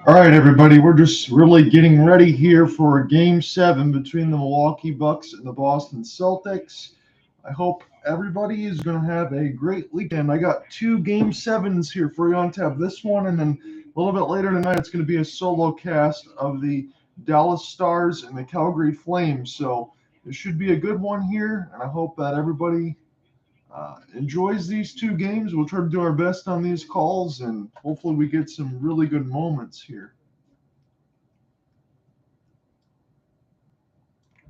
All right, everybody, we're just really getting ready here for Game 7 between the Milwaukee Bucks and the Boston Celtics. I hope everybody is going to have a great weekend. I got two Game 7s here for you on tap. This one, and then a little bit later tonight, it's going to be a solo cast of the Dallas Stars and the Calgary Flames. So it should be a good one here, and I hope that everybody enjoys these two games. We'll try to do our best on these calls, and hopefully we get some really good moments here.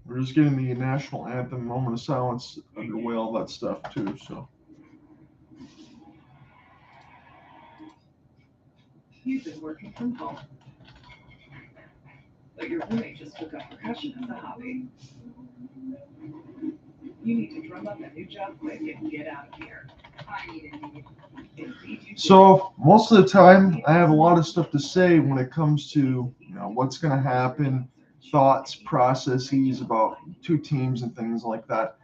We're just getting the national anthem, moment of silence underway, all that stuff too. So You've been working from home, but your roommate just took up percussion as a hobby. You need to drum up a new job quick and get out of here. I need So most of the time, I have a lot of stuff to say when it comes to what's going to happen, thoughts, processes about two teams and things like that.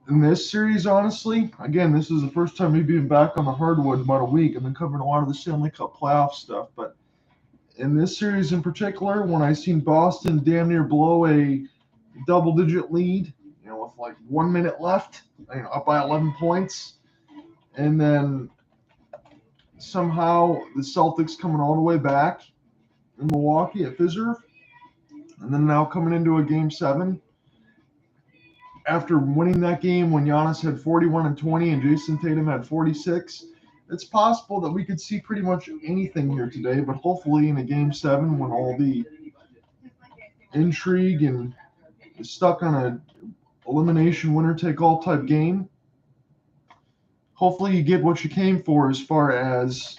In this series, honestly, again, this is the first time me being back on the hardwood in about a week. I've been covering a lot of the Stanley Cup playoff stuff, but in this series in particular, when I seen Boston damn near blow a double-digit lead, with like 1 minute left, up by 11 points, and then somehow the Celtics coming all the way back in Milwaukee at Fiserv, and then now coming into a Game 7 after winning that game when Giannis had 41 and 20 and Jason Tatum had 46. It's possible that we could see pretty much anything here today, but hopefully in a Game 7 when all the intrigue and is stuck on a elimination winner take all type game, hopefully you get what you came for as far as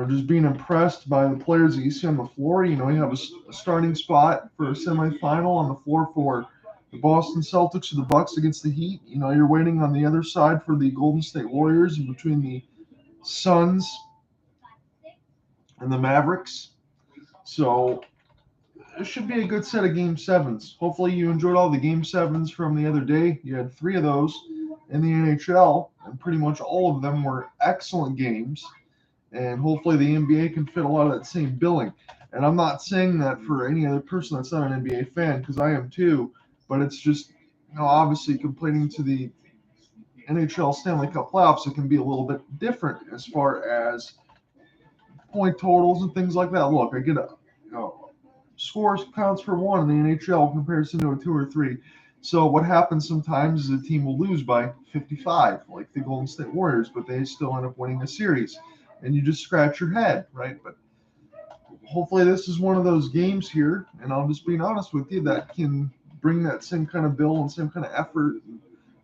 just being impressed by the players that you see on the floor. You have a starting spot for a semifinal on the floor for the Boston Celtics or the Bucks against the Heat. You're waiting on the other side for the Golden State Warriors and between the Suns and the Mavericks. So it should be a good set of Game 7s. Hopefully you enjoyed all the Game 7s from the other day. You had three of those in the NHL, and pretty much all of them were excellent games. And hopefully the NBA can fit a lot of that same billing. And I'm not saying that for any other person that's not an NBA fan, because I am too. But it's just, obviously complaining to the NHL Stanley Cup playoffs, it can be a little bit different as far as point totals and things like that. Look, I get a, scores counts for one in the NHL in comparison to a two or three. So what happens sometimes is a team will lose by 55, like the Golden State Warriors, but they still end up winning a series. And you just scratch your head, right? But hopefully this is one of those games here, and I'll just be honest with you, that can bring that same kind of bill and same kind of effort,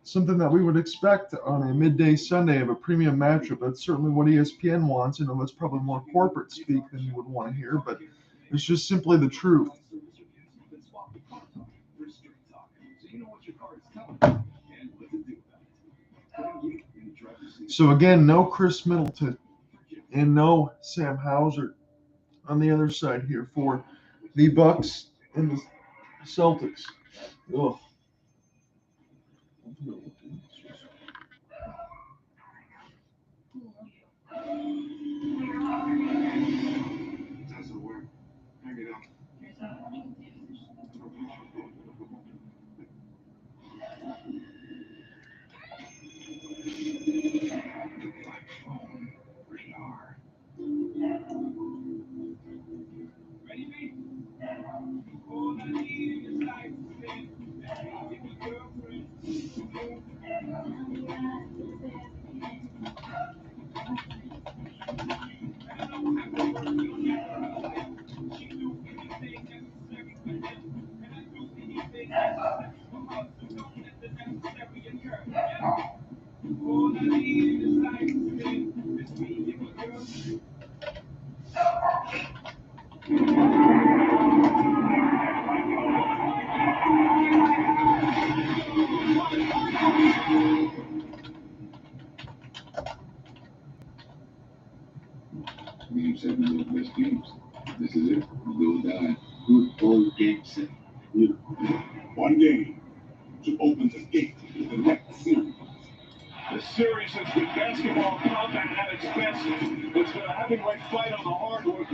something that we would expect on a midday Sunday of a premium matchup. That's certainly what ESPN wants. That's probably more corporate speak than you would want to hear, but it's just simply the truth. So again, no Chris Middleton and no Sam Hauser on the other side here for the Bucks and the Celtics. Ugh. Game 7 is the best games. This is it. You go die. Good old Game 7. Beautiful. One game to open the gate to the next series. This series has been basketball combat at its best. It's been a heavyweight fight on the hardwood.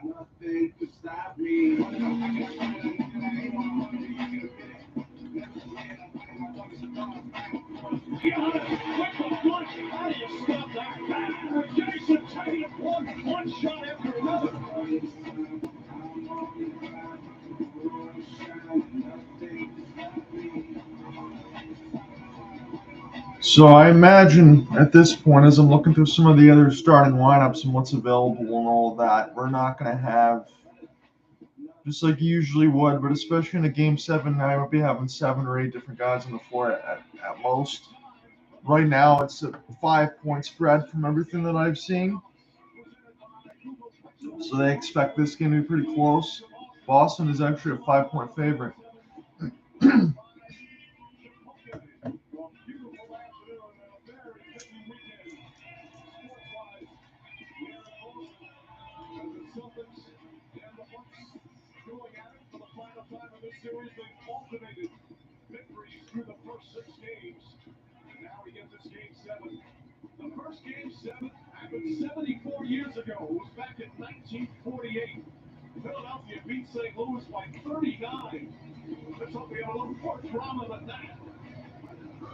Nothing to stop me. Quick punch. How do you stop that? Jason Tatum, one shot after another. So I imagine at this point, as I'm looking through some of the other starting lineups and what's available and all of that, we're not going to have, just like you usually would, but especially in a game 7, I would be having 7 or 8 different guys on the floor at most. Right now, it's a 5-point spread from everything that I've seen. So they expect this game to be pretty close. Boston is actually a 5-point favorite. Victories through the first 6 games. And now we get this game 7. The first game 7 happened 74 years ago. It was back in 1948. Philadelphia beat St. Louis by 39. Let's hope we have a little more drama than that.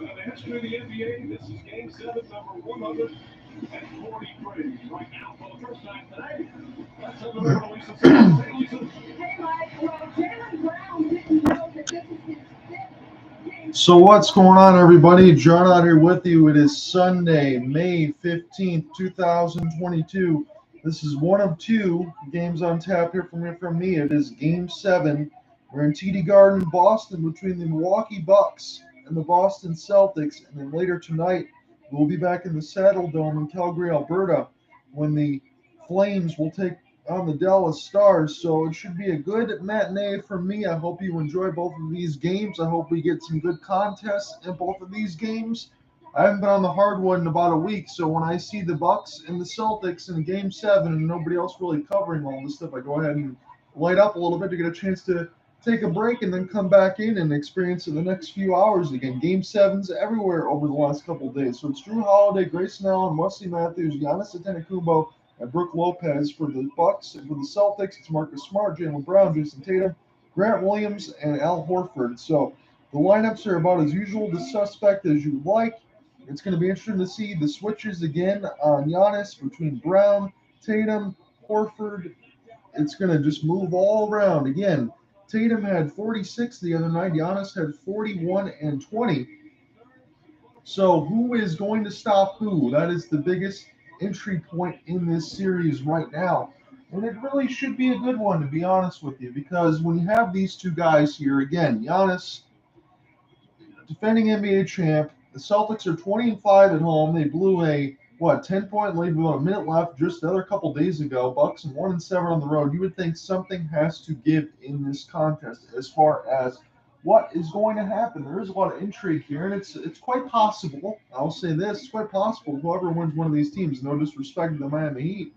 In the history of the NBA, this is game 7, number 143. Right now, for the first time today, let's have another Lisa. Hey, Lisa. Hey, Mike. Well, Jaylen Brown didn't know that this is his fifth game. So what's going on, everybody? John out here with you. It is Sunday, May 15th, 2022. This is one of 2 games on tap here from me. It is Game 7. We're in TD Garden, Boston, between the Milwaukee Bucks and the Boston Celtics. And then later tonight, we'll be back in the Saddle Dome in Calgary, Alberta, when the Flames will take on the Dallas Stars. So it should be a good matinee for me. I hope you enjoy both of these games. I hope we get some good contests in both of these games. I haven't been on the hardwood in about a week, so when I see the Bucks and the Celtics in Game 7 and nobody else really covering all this stuff, I go ahead and light up a little bit to get a chance to take a break and then come back in and experience it the next few hours again. Game 7s everywhere over the last couple of days. So it's Drew Holiday, Grayson Allen, Wesley Matthews, Giannis Antetokounmpo, and Brook Lopez for the Bucks. And for the Celtics, it's Marcus Smart, Jaylen Brown, Jason Tatum, Grant Williams, and Al Horford. So the lineups are about as usual, the suspect as you like. It's going to be interesting to see the switches again on Giannis between Brown, Tatum, Horford. It's going to just move all around. Again, Tatum had 46 the other night. Giannis had 41 and 20. So who is going to stop who? That is the biggest entry point in this series right now. And it really should be a good one, to be honest with you, because when you have these 2 guys here, again, Giannis, defending NBA champ, the Celtics are 20-5 at home. They blew a 10-point lead with about a minute left just the other couple days ago. Bucks and 1-7 on the road. You would think something has to give in this contest as far as what is going to happen. There is a lot of intrigue here, and it's quite possible. I'll say this: it's quite possible whoever wins one of these teams, no disrespect to the Miami Heat,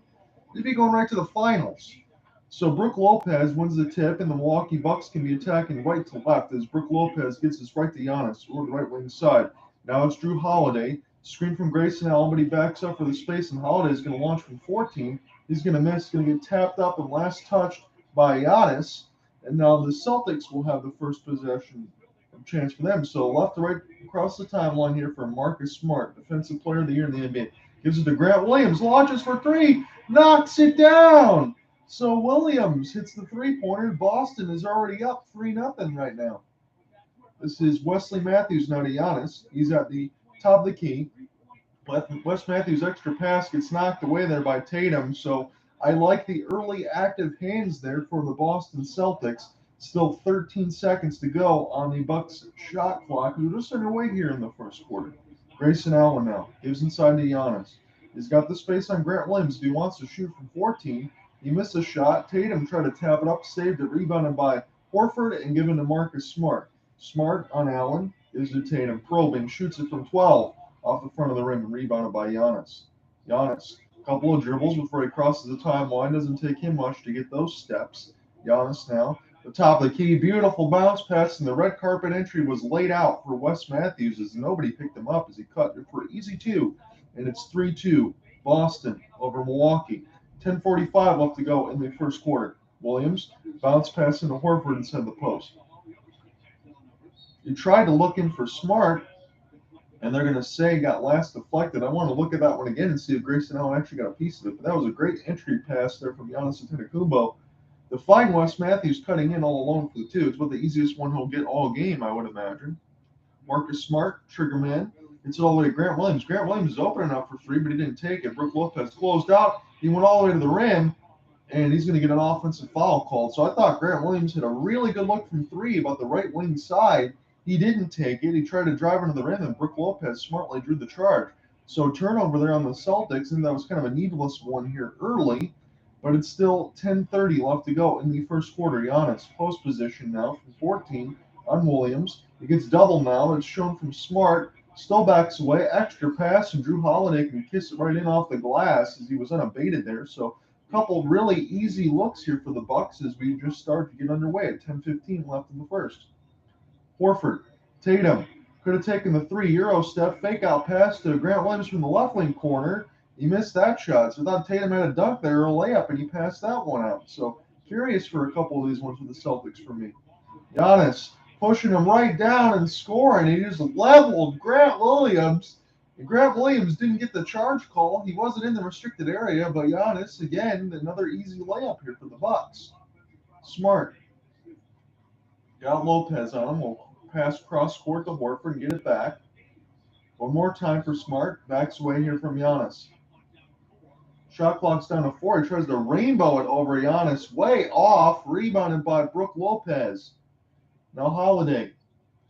they'd be going right to the finals. So Brook Lopez wins the tip, and the Milwaukee Bucks can be attacking right to left as Brook Lopez gets his right to Giannis or the right wing side. Now it's Drew Holiday. Screen from Grayson Allen, but he backs up for the space, and Holiday is going to launch from 14. He's going to miss, going to get tapped up and last touched by Giannis. And now the Celtics will have the first possession chance for them. So left to right across the timeline here for Marcus Smart, Defensive Player of the Year in the NBA. Gives it to Grant Williams, launches for 3, knocks it down. So Williams hits the 3-pointer. Boston is already up 3-0 right now. This is Wesley Matthews now to Giannis. He's at the top of the key. Wes Matthews' extra pass gets knocked away there by Tatum. So I like the early active hands there for the Boston Celtics. Still 13 seconds to go on the Bucks shot clock. We're just underway here in the first quarter. Grayson Allen now gives inside to Giannis. He's got the space on Grant Williams if he wants to shoot from 14. He missed a shot. Tatum tried to tap it up, saved it, rebounded by Horford, and given to Marcus Smart. Smart on Allen, gives to Tatum, probing, shoots it from 12 off the front of the rim, and rebounded by Giannis. Giannis, a couple of dribbles before he crosses the timeline. Doesn't take him much to get those steps. Giannis now. The top of the key, beautiful bounce pass, and the red carpet entry was laid out for Wes Matthews as nobody picked him up as he cut it for easy two. And it's 3-2, Boston over Milwaukee. 10:45 left to go in the first quarter. Williams, bounce pass into Horford inside the post. You tried to look in for Smart, and they're going to say got last deflected. I want to look at that one again and see if Grayson Allen actually got a piece of it. But that was a great entry pass there from Giannis Antetokounmpo. The fine Wes Matthews cutting in all alone for the two. It's about the easiest one he'll get all game, I would imagine. Marcus Smart, trigger man. It's all the way to Grant Williams. Grant Williams is open enough for three, but he didn't take it. Brook Lopez closed out. He went all the way to the rim, and he's going to get an offensive foul called. So I thought Grant Williams had a really good look from three about the right wing side. He didn't take it. He tried to drive into the rim, and Brook Lopez smartly drew the charge. So turnover there on the Celtics, and that was kind of a needless one here early, but it's still 10:30 left to go in the first quarter. Giannis post position now from 14 on Williams. It gets double now. It's shown from Smart. Still backs away. Extra pass, and Drew Holiday can kiss it right in off the glass as he was unabated there. So a couple really easy looks here for the Bucks as we just start to get underway at 10:15 left in the first. Horford, Tatum could have taken the 3 Euro step, fake out pass to Grant Williams from the left wing corner. He missed that shot. So I thought Tatum had a dunk there or a layup, and he passed that one out. So curious for a couple of these ones for the Celtics for me. Giannis pushing him right down and scoring. He just leveled Grant Williams. And Grant Williams didn't get the charge call. He wasn't in the restricted area, but Giannis, again, another easy layup here for the Bucks. Smart. Got Lopez on him. We'll pass cross court to Horford and get it back. One more time for Smart. Backs away here from Giannis. Shot clock's down to 4. He tries to rainbow it over Giannis. Way off. Rebounded by Brook Lopez. Now Holiday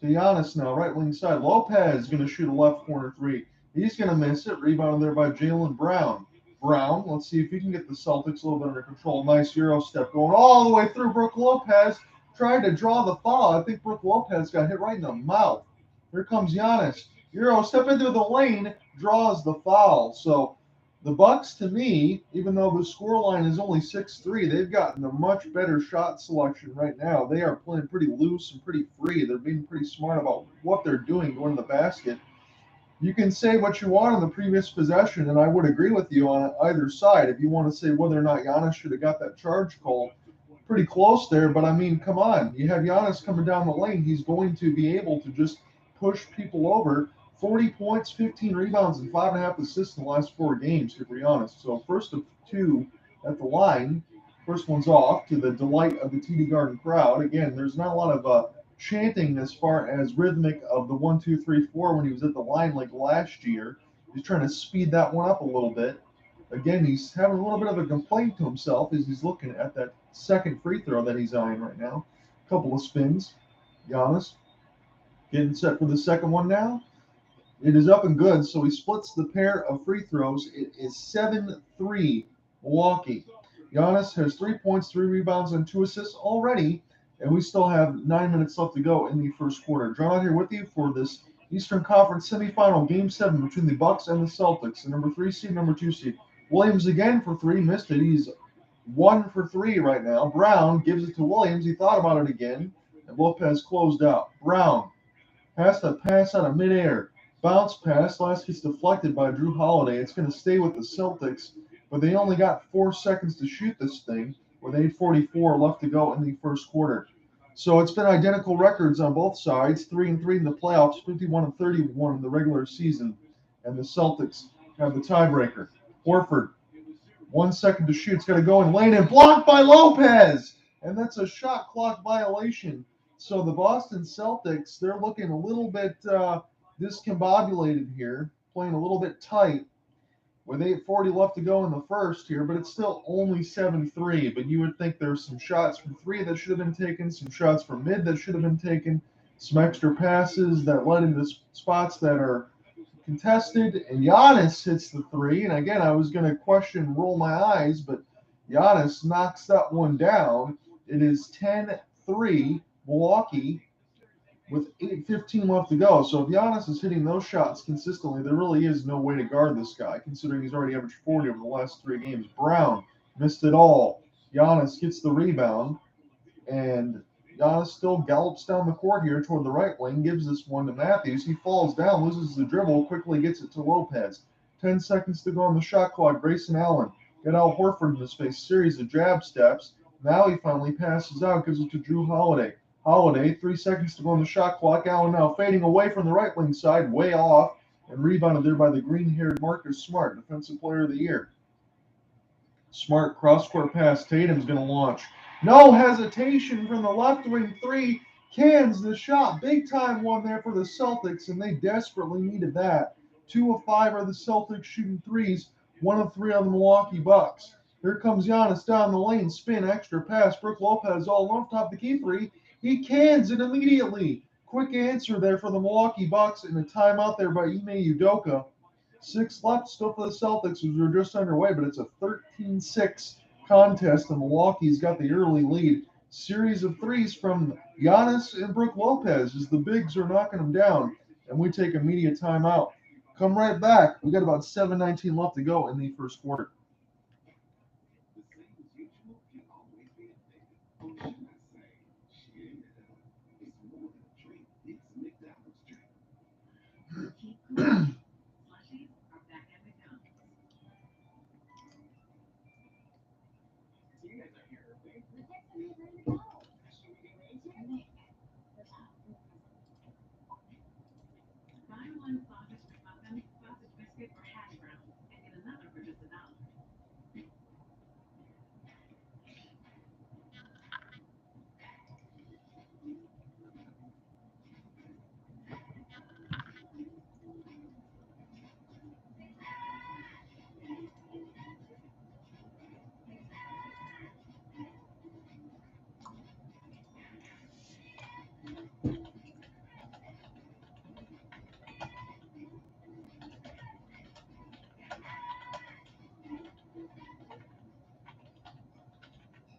to Giannis now. Right wing side. Lopez going to shoot a left corner three. He's going to miss it. Rebounded there by Jaylen Brown. Brown, let's see if he can get the Celtics a little bit under control. Nice Euro step going all the way through. Brook Lopez tried to draw the foul. I think Brook Lopez got hit right in the mouth. Here comes Giannis. Euro step into the lane, draws the foul. So the Bucks, to me, even though the scoreline is only 6-3, they've gotten a much better shot selection right now. They are playing pretty loose and pretty free. They're being pretty smart about what they're doing going to the basket. You can say what you want on the previous possession, and I would agree with you on either side. If you want to say whether or not Giannis should have got that charge call, pretty close there. But I mean, come on. You have Giannis coming down the lane. He's going to be able to just push people over. 40 points, 15 rebounds, and 5.5 assists in the last 4 games, to be honest. So first of 2 at the line. First one's off to the delight of the TD Garden crowd. Again, there's not a lot of chanting as far as rhythmic of the 1, 2, 3, 4 when he was at the line like last year. He's trying to speed that one up a little bit. Again, he's having a little bit of a complaint to himself as he's looking at that second free throw that he's eyeing right now. A couple of spins. Giannis getting set for the second one now. It is up and good, so he splits the pair of free throws. It is 7-3 Milwaukee. Giannis has 3 points, 3 rebounds, and 2 assists already, and we still have 9 minutes left to go in the first quarter. John here with you for this Eastern Conference semifinal, Game 7 between the Bucks and the Celtics. The number 3 seed, number 2 seed. Williams again for 3, missed it. He's 1 for 3 right now. Brown gives it to Williams. He thought about it again, and Lopez closed out. Brown has to pass out of midair. Bounce pass. Last gets deflected by Drew Holiday. It's going to stay with the Celtics, but they only got 4 seconds to shoot this thing with 8:44 left to go in the first quarter. So it's been identical records on both sides, 3-3 in the playoffs, 51-31 in the regular season, and the Celtics have the tiebreaker. Horford, 1 second to shoot. It's got to go in lane and blocked by Lopez, and that's a shot clock violation. So the Boston Celtics, they're looking a little bit discombobulated here, playing a little bit tight with 8:40 left to go in the first here, but it's still only 7-3. But you would think there's some shots from 3 that should have been taken, some shots from mid that should have been taken, some extra passes that led into spots that are contested, and Giannis hits the 3. And again, I was going to roll my eyes, but Giannis knocks that one down. It is 10-3 Milwaukee with 8:15 left to go. So if Giannis is hitting those shots consistently, there really is no way to guard this guy, considering he's already averaged 40 over the last 3 games. Brown missed it all. Giannis gets the rebound. And Giannis still gallops down the court here toward the right wing, gives this one to Matthews. He falls down, loses the dribble, quickly gets it to Lopez. 10 seconds to go on the shot clock. Grayson Allen got Al Horford in his face, series of jab steps. Now he finally passes out, gives it to Drew Holiday. Holiday, 3 seconds to go on the shot clock. Allen now fading away from the right wing side, way off, and rebounded there by the green-haired Marcus Smart, Defensive Player of the Year. Smart cross-court pass. Tatum's going to launch. No hesitation from the left wing three. Cans the shot. Big time one there for the Celtics, and they desperately needed that. 2 of 5 are the Celtics shooting threes. 1 of 3 on the Milwaukee Bucks. Here comes Giannis down the lane. Spin, extra pass. Brook Lopez all on top the key three. He cans it immediately. Quick answer there for the Milwaukee Bucks, and a timeout there by Ime Udoka. 6 left still for the Celtics as we're just underway, but it's a 13-6 contest, and Milwaukee's got the early lead. Series of threes from Giannis and Brook Lopez as the bigs are knocking them down, and we take immediate timeout. Come right back. We got about 7:19 left to go in the first quarter.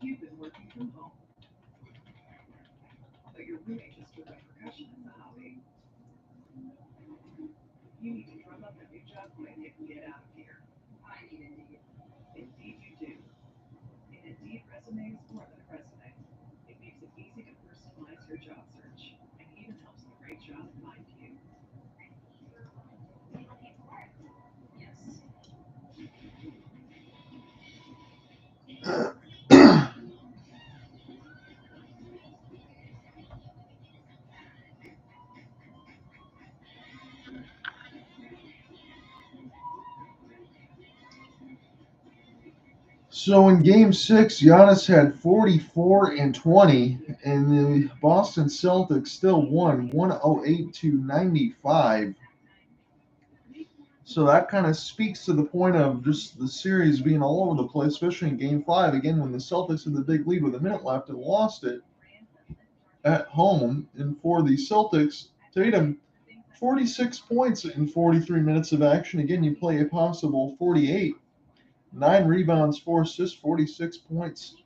You've been working from home, but you're really just a repercussion of the hobby. You need to drum up a new job quick and get out of here. I need Indeed. Indeed you do. And Indeed resume is more than a resume. It makes it easy to personalize your job search and even helps the right job find you. Yes. So in Game 6, Giannis had 44 and 20, and the Boston Celtics still won 108 to 95. So that kind of speaks to the point of just the series being all over the place, especially in Game 5, again, when the Celtics had the big lead with a minute left and lost it at home. And for the Celtics, Tatum, 46 points in 43 minutes of action. Again, you play a possible 48. 9 rebounds, 4 assists, 46 points.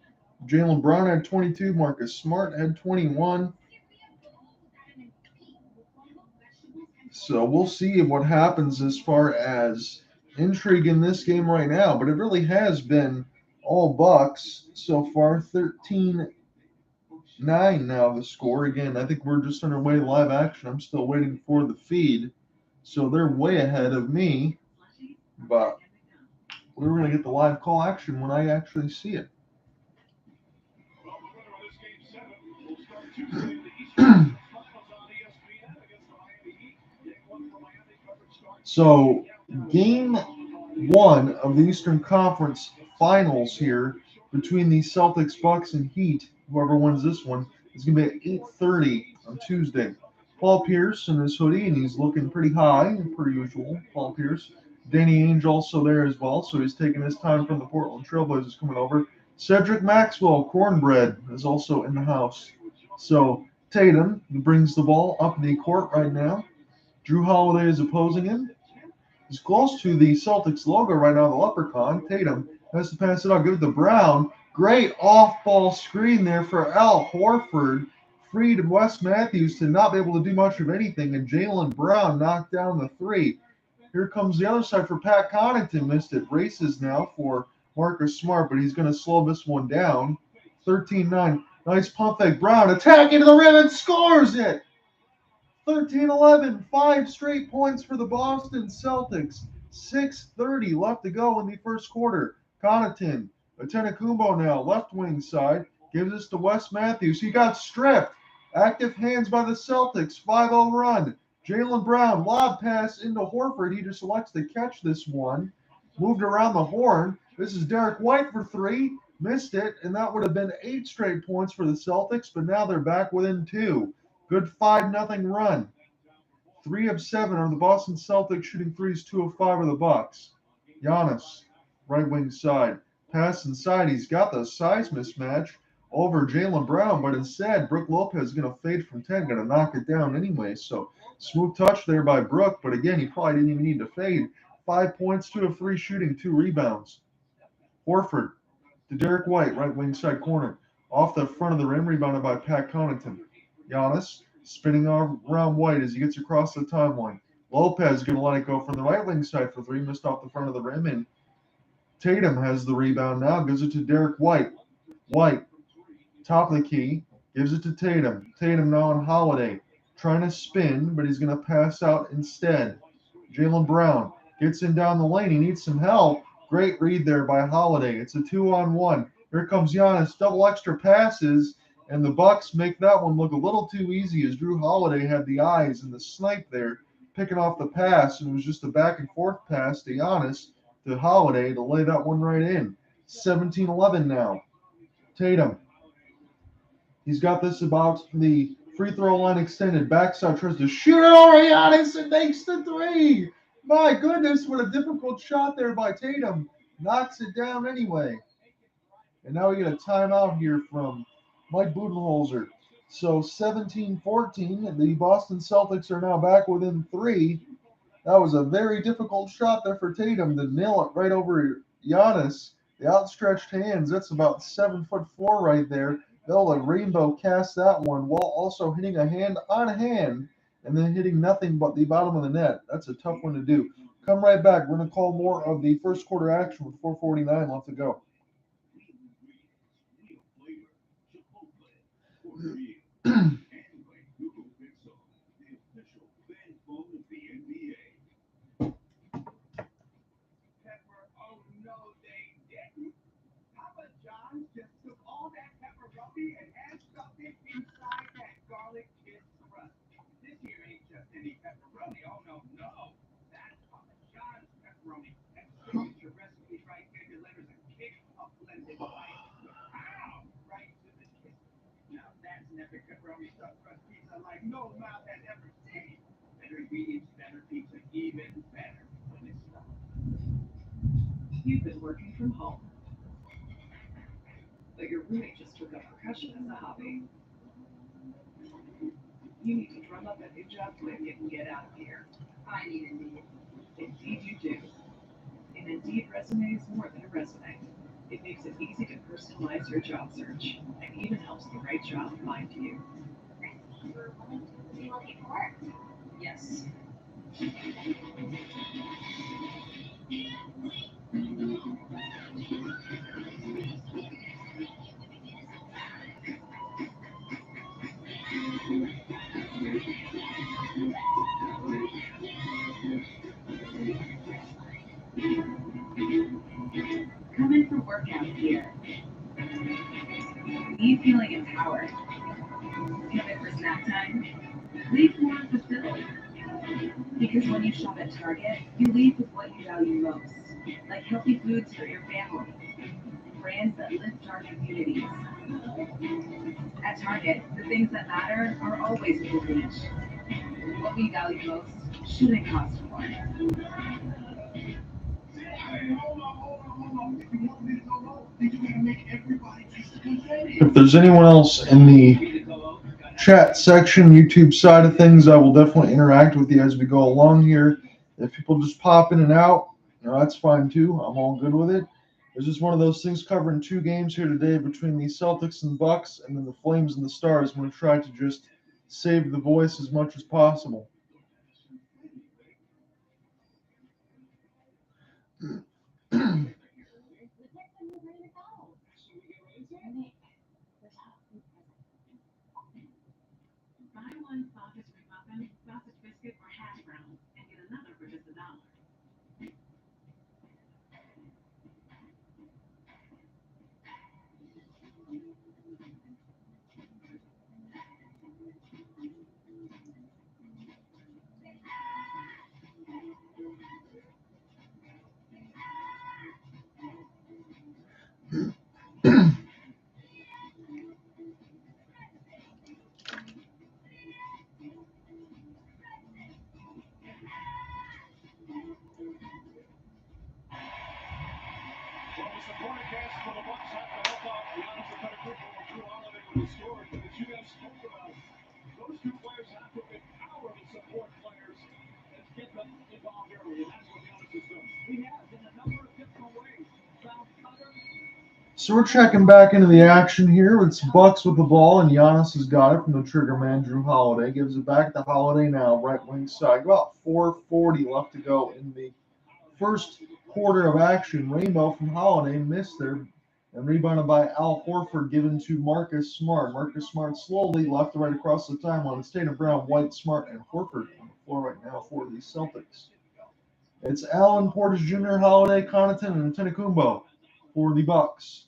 Jaylen Brown had 22. Marcus Smart had 21. So we'll see what happens as far as intrigue in this game right now. But it really has been all Bucks so far. 13-9 now the score. Again, I think we're just underway live action. I'm still waiting for the feed. So they're way ahead of me. But we're going to get the live call action when I actually see it. Well, the winner of this game 7 will start Tuesday in the Eastern Finals on ESPN against the Miami Heat. Game 1 for Miami coverage starts. So game 1 of the Eastern Conference Finals here between the Celtics, Bucks, and Heat. Whoever wins this one is going to be at 8:30 on Tuesday. Paul Pierce in his hoodie, and he's looking pretty high, per usual. Paul Pierce. Danny Ainge also there as well, so he's taking his time from the Portland Trailblazers coming over. Cedric Maxwell, Cornbread, is also in the house. So Tatum brings the ball up the court right now. Drew Holiday is opposing him. He's close to the Celtics logo right now, the leprechaun. Tatum has to pass it out. Give it to Brown. Great off-ball screen there for Al Horford. Freed Wes Matthews to not be able to do much of anything, and Jaylen Brown knocked down the three. Here comes the other side for Pat Connaughton. Missed it. Races now for Marcus Smart, but he's going to slow this one down. 13-9. Nice pump fake. Brown attack into the rim and scores it. 13-11, 5 straight points for the Boston Celtics. 6:30 left to go in the first quarter. Connaughton, Atenakumbo now, left wing side, gives this to Wes Matthews. He got stripped. Active hands by the Celtics. 5-0 run. Jaylen Brown, lob pass into Horford. He just elects to catch this one. Moved around the horn. This is Derek White for three. Missed it, and that would have been 8 straight points for the Celtics, but now they're back within 2. Good 5-0 run. 3 of 7 are the Boston Celtics shooting threes. 2 of 5 are the Bucks. Giannis, right wing side. Pass inside. He's got the size mismatch over Jaylen Brown, but instead, Brook Lopez is going to fade from 10, going to knock it down anyway. So smooth touch there by Brook, but again, he probably didn't even need to fade. 5 points, 2 of 3 shooting, 2 rebounds. Horford to Derek White, right wing side corner. Off the front of the rim, rebounded by Pat Connaughton. Giannis spinning around White as he gets across the timeline. Lopez going to let it go from the right wing side for 3, missed off the front of the rim, and Tatum has the rebound now, gives it to Derek White. White, top of the key, gives it to Tatum. Tatum now on Holiday, trying to spin, but he's going to pass out instead. Jaylen Brown gets in down the lane. He needs some help. Great read there by Holiday. It's a 2-on-1. Here comes Giannis. Double extra passes, and the Bucks make that one look a little too easy as Drew Holiday had the eyes and the snipe there, picking off the pass, and it was just a back and forth pass to Giannis to Holiday to lay that one right in. 17-11 now. Tatum. He's got this about the free throw line extended. Backside tries to shoot it over Giannis and makes the 3. My goodness, what a difficult shot there by Tatum. Knocks it down anyway. And now we get a timeout here from Mike Budenholzer. So 17-14, the Boston Celtics are now back within 3. That was a very difficult shot there for Tatum to nail it right over Giannis. The outstretched hands, that's about 7'4" right there. They'll rainbow cast that one while also hitting a hand on hand and then hitting nothing but the bottom of the net. That's a tough one to do. Come right back. We're going to call more of the first quarter action with 4:49 left to go. And add something inside that garlic kiss crust. This here ain't just any pepperoni. Oh, no, no. That's Papa John's pepperoni. And so get your recipe right, it delivers a kick of blended spice. Wow! Right to the kiss. Now that's an epic pepperoni stuffed crust pizza like no mouth has ever seen. Better ingredients, better pizza, even better when it's stuffed. You've been working from home, but your roommate just took up percussion as a hobby. You need to drum up a new job quick and get out of here. I need Indeed. Indeed you do. An Indeed resume is more than a resume. It makes it easy to personalize your job search and even helps the right job find you. You're willing to be looking for work. Yes. Come in for workout here. Leave feeling empowered. Come in for snack time. Leave more fulfilled. Because when you shop at Target, you leave with what you value most, like healthy foods for your family, brands that lift our communities. At Target, the things that matter are always within reach. What we value most shouldn't cost more. If there's anyone else in the chat section, YouTube side of things, I will definitely interact with you as we go along here. If people just pop in and out, that's fine too. I'm all good with it. It's just one of those things covering 2 games here today between the Celtics and Bucks, and then the Flames and the Stars. I'm going to try to just save the voice as much as possible. one sausage McMuffin, sausage biscuit, or hash browns, and get another for just $1. Well, the supporting cast for the Bucks have to help out Giannis Antetokounmpo and Drew Holiday with the scoring, but as you guys spoke about, those two players have to empower the support players and get them involved early, and that's what Giannis has done. He has in a number of different ways. Found cutters. So we're checking back into the action here. It's Bucks with the ball, and Giannis has got it from the trigger man, Drew Holiday. Gives it back to Holiday now, right wing side. About 4:40 left to go in the first quarter of action. Rainbow from Holiday missed there, and rebounded by Al Horford, given to Marcus Smart. Marcus Smart slowly left to right across the timeline. It's Tatum Brown, White, Smart, and Horford on the floor right now for the Celtics. It's Allen, Portis Jr., Holiday, Connaughton, and Antetokounmpo for the Bucks.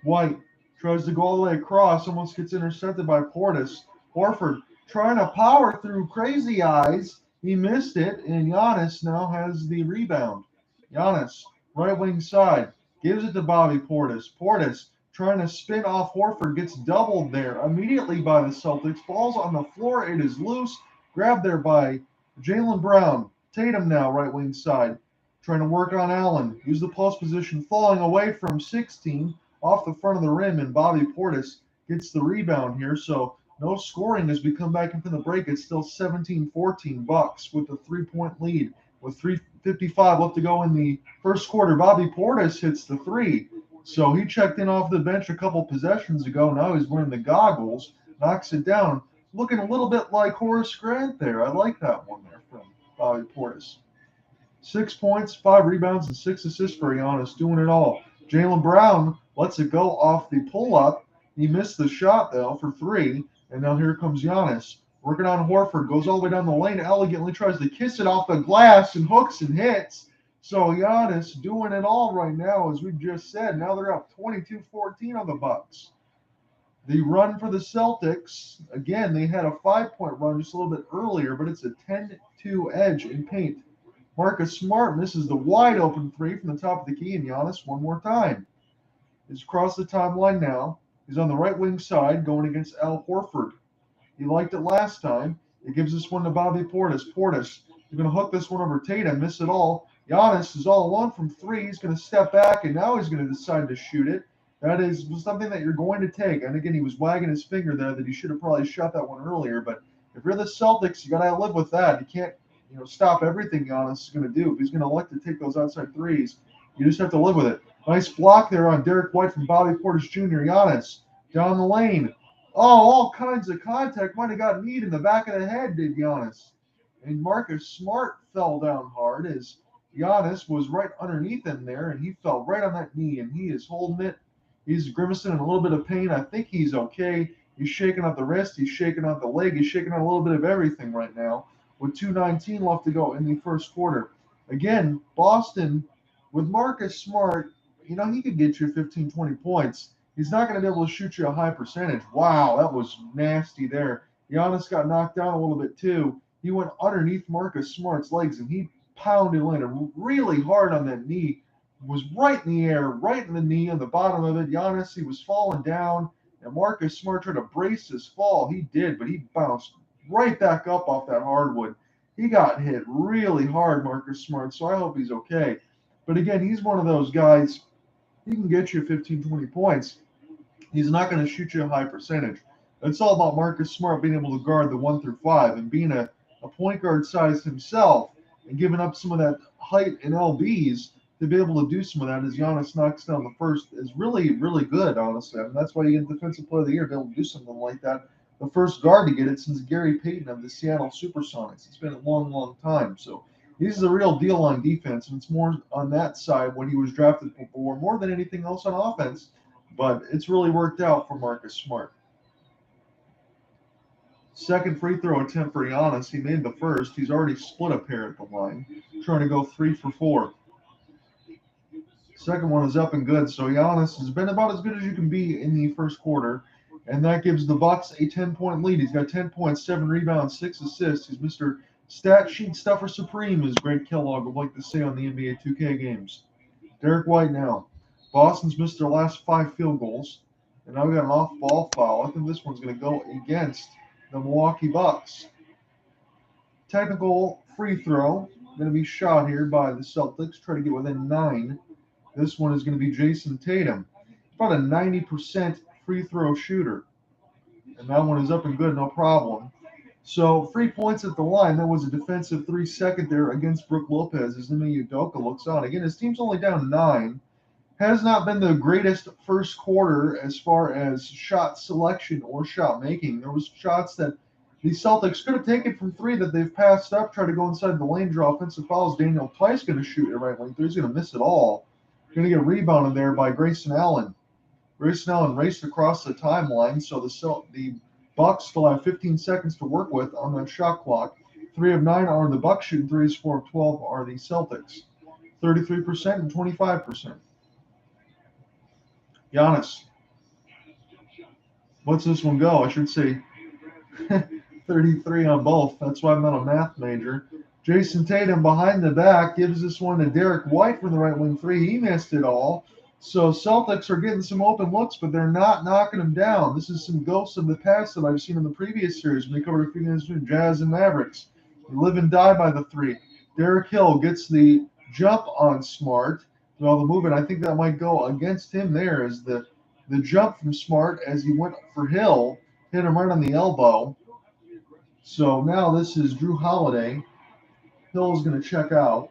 White tries to go all the way across, almost gets intercepted by Portis. Horford trying to power through Crazy Eyes. He missed it, and Giannis now has the rebound. Giannis, right wing side, gives it to Bobby Portis. Portis trying to spin off Horford, gets doubled there immediately by the Celtics. Falls on the floor. It is loose. Grabbed there by Jaylen Brown. Tatum now, right wing side, trying to work on Allen. Use the post position, falling away from 16 off the front of the rim, and Bobby Portis gets the rebound here. So no scoring as we come back into the break. It's still 17-14 Bucks with a 3-point lead with 3:55 left to go in the first quarter. Bobby Portis hits the three. So he checked in off the bench a couple possessions ago. Now he's wearing the goggles, knocks it down. Looking a little bit like Horace Grant there. I like that one there from Bobby Portis. 6 points, 5 rebounds, and 6 assists for Giannis, doing it all. Jaylen Brown lets it go off the pull-up. He missed the shot, though, for 3. And now here comes Giannis. Working on Horford. Goes all the way down the lane. Elegantly tries to kiss it off the glass and hooks and hits. So Giannis doing it all right now, as we just said. Now they're up 22-14 on the Bucks. The run for the Celtics, again, they had a 5-point run just a little bit earlier, but it's a 10-2 edge in paint. Marcus Smart misses the wide open 3 from the top of the key, and Giannis one more time. He's across the timeline now. He's on the right wing side going against Al Horford. He liked it last time. He gives this one to Bobby Portis. Portis, he's going to hook this one over Tatum, miss it all. Giannis is all alone from 3. He's going to step back, and now he's going to decide to shoot it. That is something that you're going to take. And again, he was wagging his finger there that he should have probably shot that one earlier. But if you're the Celtics, you got to live with that. You can't stop everything Giannis is going to do. If he's going to elect to take those outside threes, you just have to live with it. Nice block there on Derek White from Bobby Portis Jr. Giannis down the lane. Oh, all kinds of contact. Might have got kneed in the back of the head, did Giannis. And Marcus Smart fell down hard as Giannis was right underneath him there, and he fell right on that knee, and he is holding it. He's grimacing in a little bit of pain. I think he's okay. He's shaking out the wrist. He's shaking out the leg. He's shaking out a little bit of everything right now with 2:19 left to go in the first quarter. Again, Boston, with Marcus Smart, he could get you 15, 20 points. He's not going to be able to shoot you a high percentage. Wow, that was nasty there. Giannis got knocked down a little bit too. He went underneath Marcus Smart's legs, and he pounded landed really hard on that knee. Was right in the air, right in the knee, on the bottom of it. Giannis, he was falling down, and Marcus Smart tried to brace his fall. He did, but he bounced right back up off that hardwood. He got hit really hard, Marcus Smart, so I hope he's okay. But again, he's one of those guys, he can get you 15, 20 points. He's not going to shoot you a high percentage. It's all about Marcus Smart being able to guard the 1 through 5 and being a point guard size himself and giving up some of that height and LBs to be able to do some of that as Giannis knocks down the first is really, really good, honestly. I mean, that's why you get Defensive Player of the Year to be able to do something like that. The first guard to get it since Gary Payton of the Seattle Supersonics. It's been a long, long time. So he's the real deal on defense, and it's more on that side what he was drafted for more than anything else on offense. But it's really worked out for Marcus Smart. Second free throw attempt for Giannis. He made the first. He's already split a pair at the line, trying to go 3 for 4. Second one is up and good. So Giannis has been about as good as you can be in the first quarter, and that gives the Bucks a 10-point lead. He's got 10 points, 7 rebounds, 6 assists. He's Mr. Stat Sheet Stuffer Supreme, as Greg Kellogg would like to say on the NBA 2K games. Derek White now. Boston's missed their last 5 field goals, and now we got an off-ball foul. I think this one's going to go against the Milwaukee Bucks. Technical free throw going to be shot here by the Celtics. Try to get within 9. This one is going to be Jason Tatum. About a 90% free throw shooter. And that one is up and good, no problem. So 3 points at the line. That was a defensive 3-second there against Brook Lopez as Ime Udoka looks on. Again, his team's only down 9. Has not been the greatest first quarter as far as shot selection or shot making. There was shots that the Celtics could have taken from 3 that they've passed up, try to go inside the lane, draw offensive fouls. Daniel Tice going to shoot it right wing 3. He's going to miss it all. Going to get rebounded there by Grayson Allen. Grayson Allen raced across the timeline, so the Bucks still have 15 seconds to work with on that shot clock. 3 of 9 are the Bucks shooting threes, 4 of 12 are the Celtics. 33% and 25%. Giannis. What's this one go? I should say 33 on both. That's why I'm not a math major. Jason Tatum behind the back gives this one to Derek White from the right wing 3. He missed it all. So Celtics are getting some open looks, but they're not knocking them down. This is some ghosts of the past that I've seen in the previous series when we covered a few minutes between Jazz and Mavericks. They live and die by the 3. Derek Hill gets the jump on Smart. Well, the movement, I think that might go against him there as the jump from Smart as he went for Hill, hit him right on the elbow. So now this is Drew Holiday. Hill is going to check out.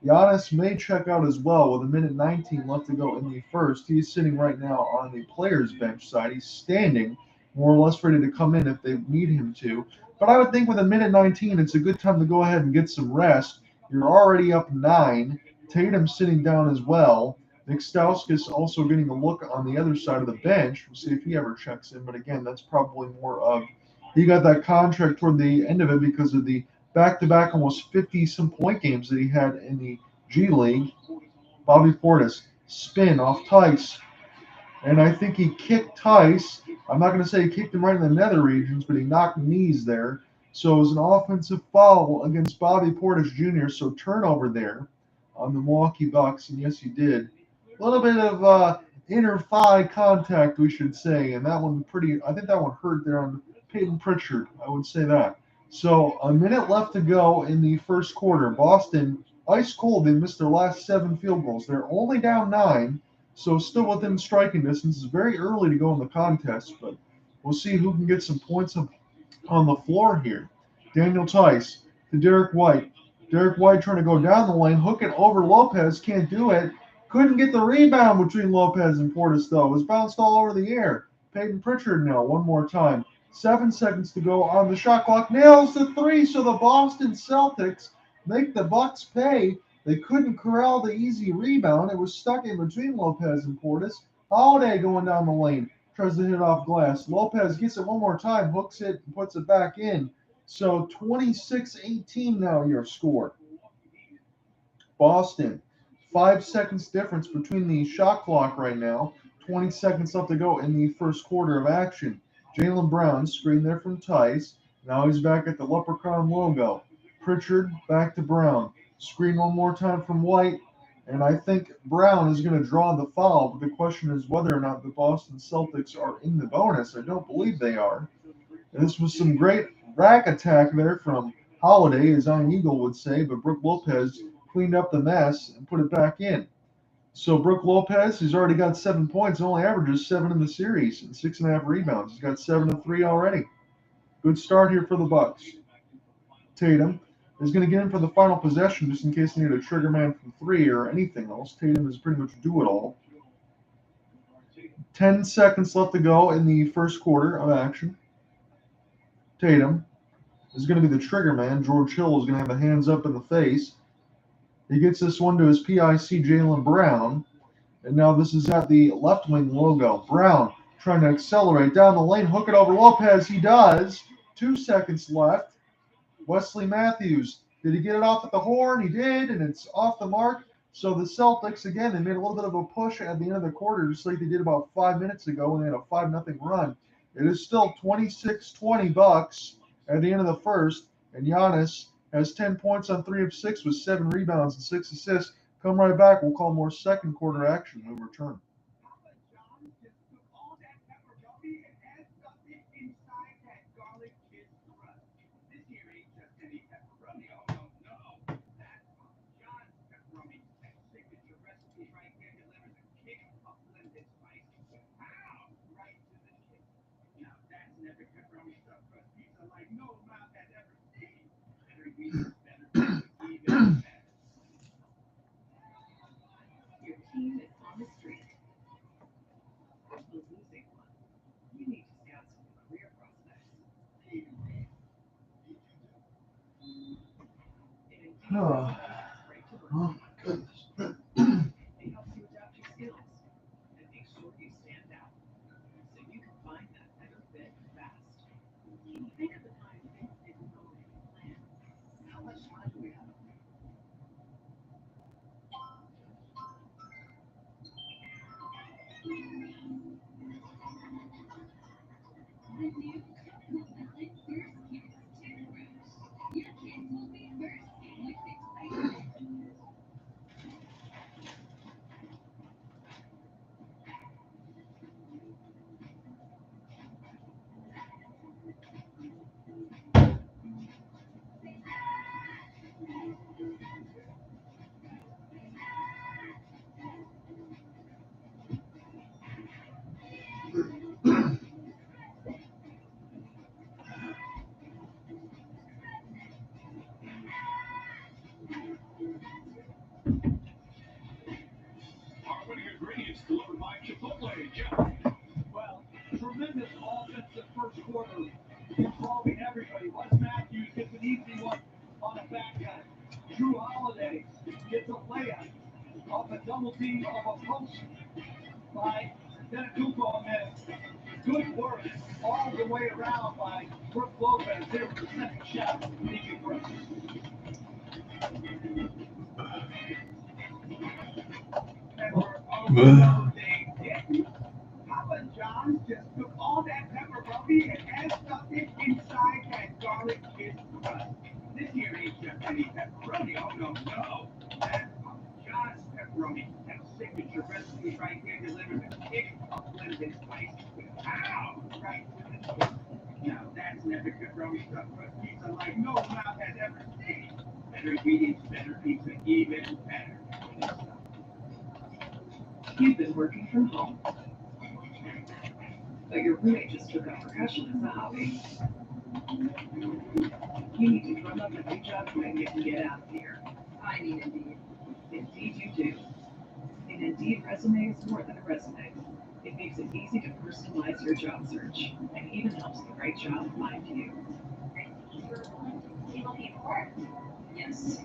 Giannis may check out as well with 1:19 left to go in the first. He's sitting right now on the players' bench side. He's standing, more or less ready to come in if they need him to. But I would think with 1:19, it's a good time to go ahead and get some rest. You're already up 9. Tatum sitting down as well. Nick Stauskas also getting a look on the other side of the bench. We'll see if he ever checks in. But again, that's probably more of he got that contract toward the end of it because of the back-to-back almost 50-some point games that he had in the G League. Bobby Portis, spin off Tice. And I think he kicked Tice. I'm not going to say he kicked him right in the nether regions, but he knocked knees there. So it was an offensive foul against Bobby Portis Jr., so turnover there on the Milwaukee Bucks. And yes, he did. A little bit of inner thigh contact, we should say. And that one I think that one hurt there on Peyton Pritchard. I would say that. So a minute left to go in the first quarter. Boston, ice cold. They missed their last 7 field goals. They're only down 9, so still within striking distance. It's very early to go in the contest, but we'll see who can get some points on the floor here. Daniel Tice to Derek White. Derek White trying to go down the lane, hook it over Lopez. Can't do it. Couldn't get the rebound between Lopez and Portis, though. It was bounced all over the air. Peyton Pritchard now, one more time. 7 seconds to go on the shot clock. Nails the 3, so the Boston Celtics make the Bucks pay. They couldn't corral the easy rebound. It was stuck in between Lopez and Portis. Holiday going down the lane. Tries to hit it off glass. Lopez gets it one more time, hooks it, and puts it back in. So 26-18 now your score. Boston, 5 seconds difference between the shot clock right now. 20 seconds left to go in the first quarter of action. Jaylen Brown, screen there from Tice. Now he's back at the Leprechaun logo. Pritchard back to Brown. Screen one more time from White. And I think Brown is going to draw the foul. But the question is whether or not the Boston Celtics are in the bonus. I don't believe they are. And this was some great rack attack there from Holiday, as Ian Eagle would say. But Brook Lopez cleaned up the mess and put it back in. So Brook Lopez, he's already got 7 points, only averages 7 in the series and 6.5 rebounds. He's got 7 and 3 already. Good start here for the Bucks. Tatum is going to get in for the final possession just in case they need a trigger man from 3 or anything else. Tatum is pretty much do it all. 10 seconds left to go in the first quarter of action. Tatum is going to be the trigger man. George Hill is going to have the hands up in the face. He gets this one to his PIC, Jaylen Brown. And now this is at the left wing logo. Brown trying to accelerate down the lane, hook it over Lopez. He does. 2 seconds left. Wesley Matthews, did he get it off at the horn? He did, and it's off the mark. So the Celtics, again, they made a little bit of a push at the end of the quarter, just like they did about 5 minutes ago when they had a 5-0 run. It is still 26-20 Bucks at the end of the first, and Giannis has 10 points on 3 of 6 with 7 rebounds and 6 assists. Come right back. We'll call more second quarter action when we return. Papa John just took all that pepperoni and stuffed it inside that garlic kiss crust. This here ain't just any pepperoni. Oh no, no. That's Papa John's pepperoni. That signature recipe right there delivers a kick of blended spice. Pow! Right to the kick. Now that's an epic pepperoni stuffed crust pizza like no mouth has ever seen. Better ingredients, better pizza, even better. Your team is on the street. A losing one. You need to scout some career prospects. In Indeed, Oh. right to work. Oh, my goodness. It helps you adapt your skills and make sure you stand out, so you can find that better fit fast. Can you think of the time things didn't go as planned? How much time do we have? Our winning ingredients delivered by Chipotle. Jeff. Well, tremendous offensive first quarter involving everybody. Wes Matthews gets an easy one on a backhand. Drew Holiday gets a layup off a double team of a post by Denatuko, and good work all the way around by Brook Lopez there for the second shot. Easy for us. And we're over they did. Papa John's just took all that pepperoni and stuffed it inside that garlic kiss crust. This here ain't just any pepperoni. Oh no, no. That's Papa John's pepperoni. That signature recipe right there delivers a kick of blended spice. Ow! Right to the kick. Now that's an epic pepperoni stuffed crust pizza like no mouth has ever seen. Better ingredients, better pizza, even better. You've been working from home, but your roommate just took up percussion as a hobby. You need to drum up a new job quick and get out of here. I need Indeed. Indeed you do. An Indeed resume is more than a resume. It makes it easy to personalize your job search and even helps the right job find you. You looking for work? Yes.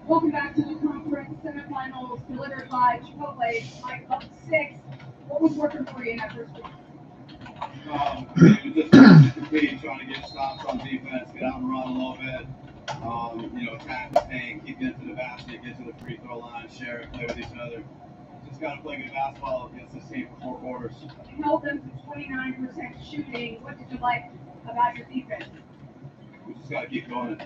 Welcome back to the conference semifinals delivered by Chipotle by Bucks-Celtics. What was working for you in that first quarter? It was just compete, trying to get stops on defense, get out and run a little bit. Attack the paint, keep getting to the basket, get to the free throw line, share it, play with each other. Just got to play good basketball against this team for 4 quarters. You held them to 29% shooting. What did you like about your defense? We just got to keep going.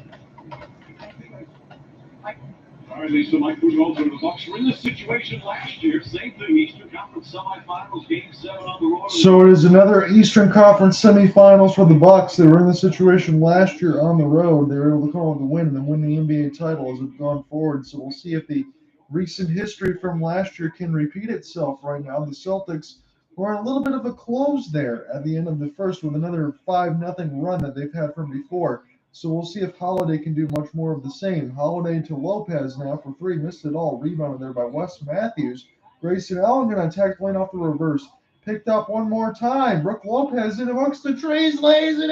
All right, Lisa, Mike Budenholzer, the Bucks were in this situation last year. Same thing, Eastern Conference semifinals, Game 7 on the road. So it is another Eastern Conference semifinals for the Bucks. They were in the situation last year on the road. They were able to come out with a win and then win the NBA title as it's gone forward. So we'll see if the recent history from last year can repeat itself right now. The Celtics were in a little bit of a close there at the end of the first with another 5-0 run that they've had from before. So we'll see if Holiday can do much more of the same. Holiday to Lopez now for 3, missed it all. Rebounded there by Wes Matthews. Grayson Allen going to attack the lane off the reverse. Picked up one more time. Brook Lopez in amongst the trees, lays it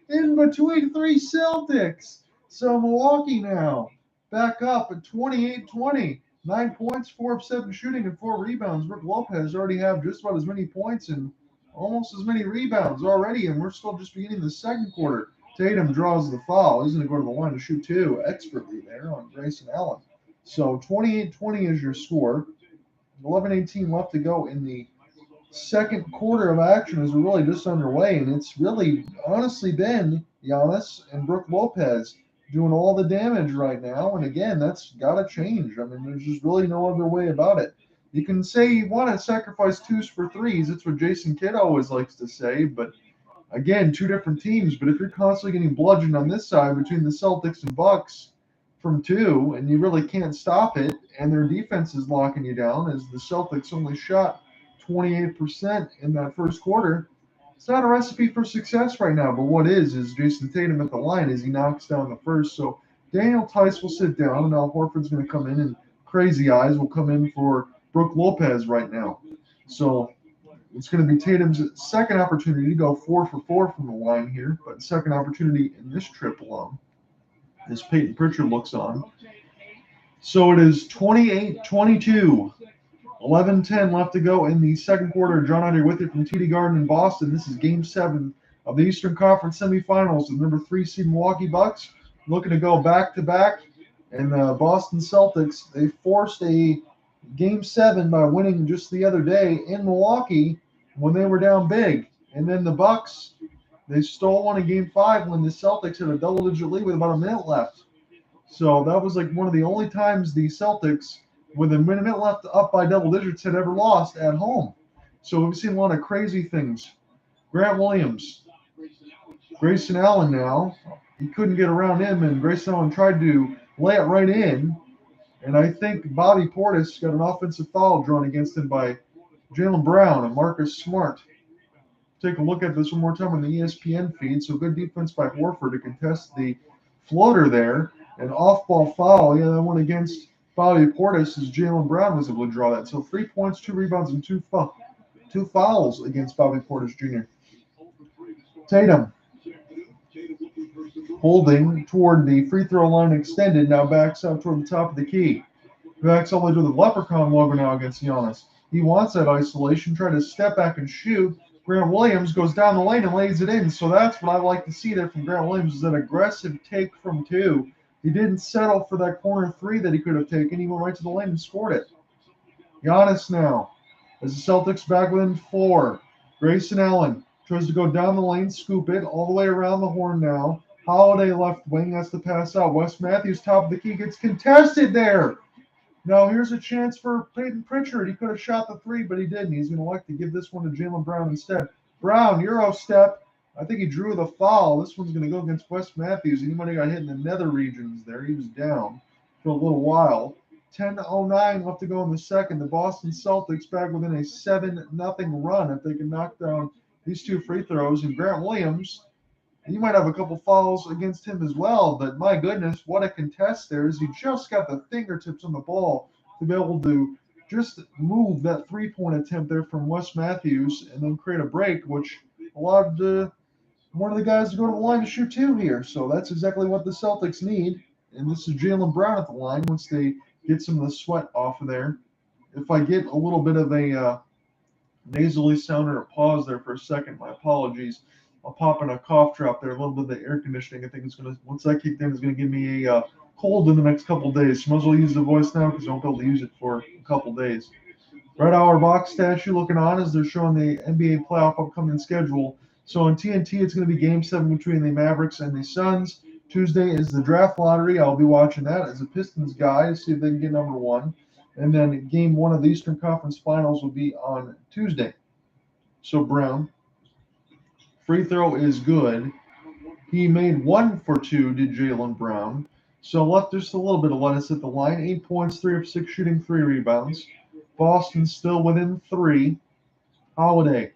in between 3 Celtics. So Milwaukee now back up at 28-20. 9 points, 4 of 7 shooting, and 4 rebounds. Brook Lopez already have just about as many points and almost as many rebounds already, and we're still just beginning the second quarter. Tatum draws the foul. He's going to go to the line to shoot two expertly there on Grayson Allen. So 28-20 is your score. 11:18 left to go in the second quarter of action is really just underway, and it's really honestly been Giannis and Brook Lopez doing all the damage right now. And again, that's got to change. I mean, there's just really no other way about it. You can say you want to sacrifice twos for threes. It's what Jason Kidd always likes to say. But again, two different teams. But if you're constantly getting bludgeoned on this side between the Celtics and Bucks from two, and you really can't stop it, and their defense is locking you down, as the Celtics only shot 28% in that first quarter. It's not a recipe for success right now, but what is Jason Tatum at the line as he knocks down the first. So Daniel Tice will sit down, and Al Horford's going to come in, and Crazy Eyes will come in for Brook Lopez right now. So it's going to be Tatum's second opportunity to go 4 for 4 from the line here, but second opportunity in this trip alone as Peyton Pritchard looks on. So it is 28-22. 11:10 left to go in the second quarter. John Under with you from TD Garden in Boston. This is Game 7 of the Eastern Conference semifinals. The number 3 seed Milwaukee Bucks looking to go back-to-back. And the Boston Celtics, they forced a Game 7 by winning just the other day in Milwaukee when they were down big. And then the Bucks, they stole one in Game 5 when the Celtics had a double-digit lead with about a minute left. So that was like one of the only times the Celtics, with a minute left up by double digits, had ever lost at home. So we've seen a lot of crazy things. Grant Williams, Grayson Allen now, he couldn't get around him, and Grayson Allen tried to lay it right in. And I think Bobby Portis got an offensive foul drawn against him by Jaylen Brown and Marcus Smart. Take a look at this one more time on the ESPN feed. So good defense by Horford to contest the floater there. An off-ball foul, that went against Bobby Portis as Jaylen Brown was able to draw that. So 3 points, 2 rebounds, and two fouls against Bobby Portis Jr. Tatum holding toward the free throw line extended, now backs out toward the top of the key. Backs all the way to the leprechaun logo now against Giannis. He wants that isolation, try to step back and shoot. Grant Williams goes down the lane and lays it in. So that's what I like to see there from Grant Williams, is that aggressive take from two. He didn't settle for that corner three that he could have taken. He went right to the lane and scored it. Giannis now, as the Celtics back within 4. Grayson Allen tries to go down the lane, scoop it all the way around the horn now. Holiday left wing has to pass out. Wes Matthews, top of the key, gets contested there. Now here's a chance for Peyton Pritchard. He could have shot the three, but he didn't. He's going to elect to give this one to Jaylen Brown instead. Brown, Euro step. I think he drew the foul. This one's going to go against Wes Matthews. He might have got hit in the nether regions there. He was down for a little while. 10:09 left to go in the second. The Boston Celtics back within a 7-0 run if they can knock down these two free throws. And Grant Williams, he might have a couple fouls against him as well, but my goodness, what a contest there is. He just got the fingertips on the ball to be able to just move that three-point attempt there from Wes Matthews and then create a break, which allowed one of the guys to go to the line to shoot two here. So that's exactly what the Celtics need. And this is Jaylen Brown at the line once they get some of the sweat off of there. If I get a little bit of a nasally sound or a pause there for a second, my apologies. I'll pop in a cough drop there, a little bit of the air conditioning. I think it's going to, once that kicked in, it's going to give me a cold in the next couple days. So might as well use the voice now because I won't be able to use it for a couple days. Red Hour box statue looking on as they're showing the NBA playoff upcoming schedule. So on TNT, it's going to be Game 7 between the Mavericks and the Suns. Tuesday is the draft lottery. I'll be watching that as a Pistons guy to see if they can get number 1. And then Game 1 of the Eastern Conference Finals will be on Tuesday. So Brown. Free throw is good. He made 1 for 2, did Jaylen Brown. So left just a little bit of lettuce at the line. 8 points, 3 of 6 shooting, 3 rebounds. Boston still within 3. Holiday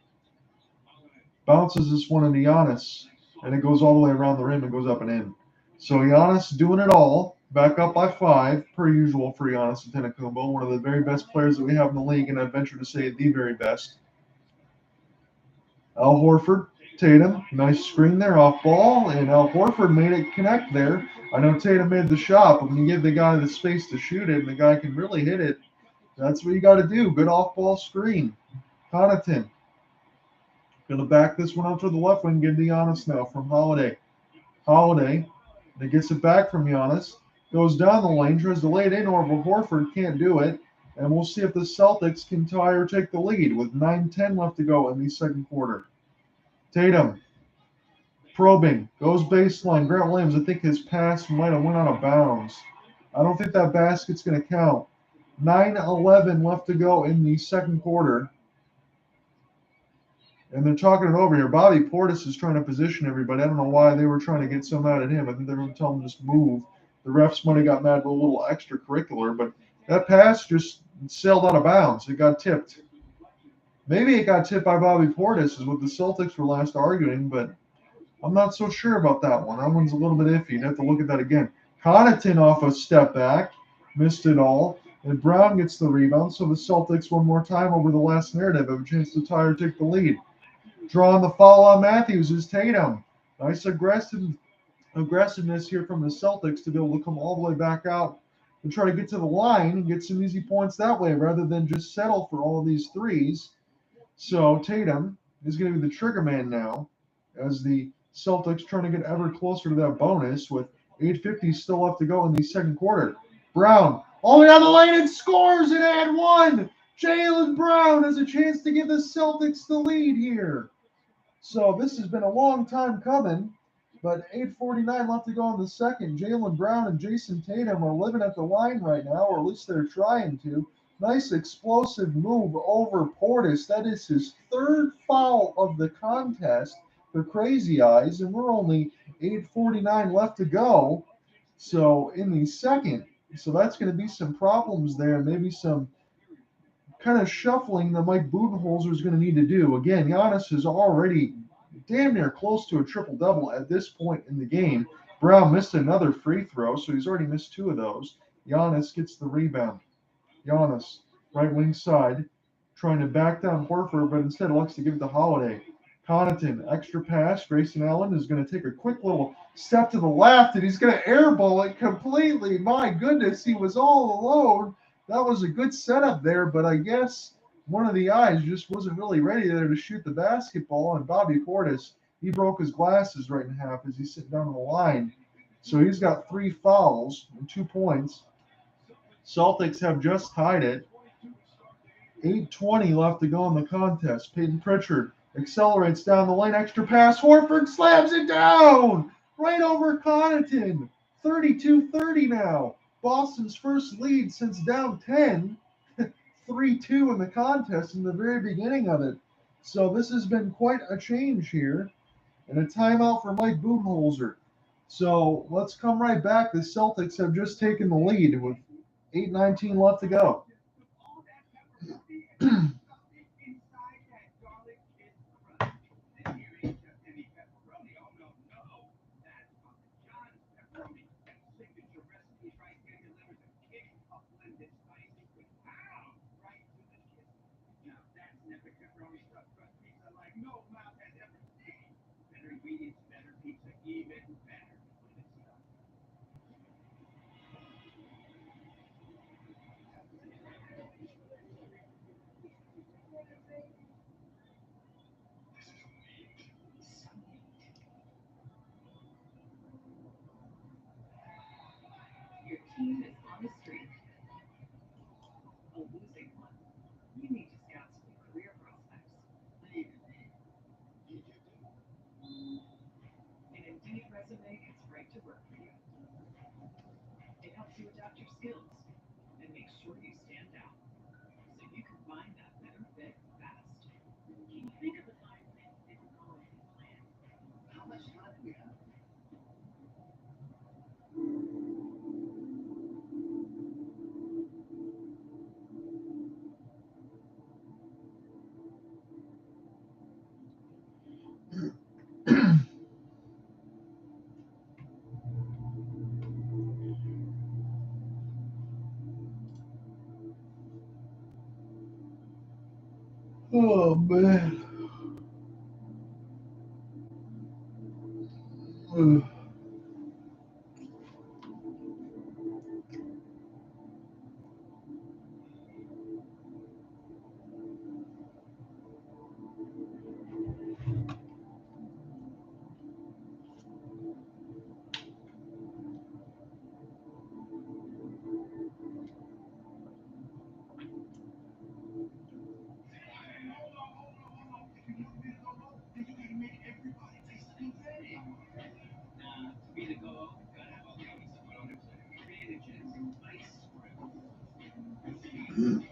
bounces this one into Giannis, and it goes all the way around the rim and goes up and in. So Giannis doing it all, back up by 5, per usual for Giannis Antetokounmpo, one of the very best players that we have in the league, and I venture to say the very best. Al Horford, Tatum, nice screen there off ball, and Al Horford made it connect there. I know Tatum made the shot, but when you give the guy the space to shoot it and the guy can really hit it, that's what you got to do. Good off ball screen. Connaughton Gonna back this one up to the left wing, give to Giannis now from Holiday. Holiday, and it gets it back from Giannis. Goes down the lane, tries to lay it in over Horford, can't do it. And we'll see if the Celtics can tie or take the lead with 9:10 left to go in the second quarter. Tatum, probing, goes baseline. Grant Williams, I think his pass might have went out of bounds. I don't think that basket's going to count. 9:11 left to go in the second quarter. And they're talking it over here. Bobby Portis is trying to position everybody. I don't know why they were trying to get so mad at him. I think they were going to tell him to just move. The refs might have got mad with a little extracurricular, but that pass just sailed out of bounds. It got tipped. Maybe it got tipped by Bobby Portis, is what the Celtics were last arguing, but I'm not so sure about that one. That one's a little bit iffy. You'd have to look at that again. Connaughton off a step back, missed it all, and Brown gets the rebound, so the Celtics one more time over the last narrative have a chance to tie or take the lead. Drawing the foul on Matthews is Tatum. Nice aggressiveness here from the Celtics to be able to come all the way back out and try to get to the line and get some easy points that way rather than just settle for all these threes. So Tatum is going to be the trigger man now as the Celtics trying to get ever closer to that bonus with 8:50 still left to go in the second quarter. Brown all the way down the lane and scores and add one. Jaylen Brown has a chance to give the Celtics the lead here. So this has been a long time coming, but 8:49 left to go in the second. Jaylen Brown and Jason Tatum are living at the line right now, or at least they're trying to. Nice explosive move over Portis. That is his third foul of the contest for Crazy Eyes, and we're only 8:49 left to go. So in the second, so that's going to be some problems there, maybe some kind of shuffling that Mike Budenholzer is going to need to do. Again, Giannis is already damn near close to a triple-double at this point in the game. Brown missed another free throw, so he's already missed two of those. Giannis gets the rebound. Giannis, right wing side, trying to back down Horford, but instead elects to give it to Holiday. Connaughton, extra pass. Grayson Allen is going to take a quick little step to the left, and he's going to airball it completely. My goodness, he was all alone. That was a good setup there, but I guess one of the eyes just wasn't really ready there to shoot the basketball, and Bobby Portis, he broke his glasses right in half as he's sitting down on the line. So he's got 3 fouls and 2 points. Celtics have just tied it. 8:20 left to go in the contest. Peyton Pritchard accelerates down the lane. Extra pass. Horford slams it down right over Connaughton. 32-30 now. Boston's first lead since down 10. 3-2 in the contest in the very beginning of it. So this has been quite a change here. And a timeout for Mike Budenholzer. So let's come right back. The Celtics have just taken the lead with 8:19 left to go. Your team is on the street, a losing one. You need to scout some career prospects. An Indeed resume is right to work for you. It helps you adapt your skills and make sure you stand out so you can find that better fit fast. Can you think of a time when it didn't go as planned? How much time do we have? Oh, man. Ugh. Own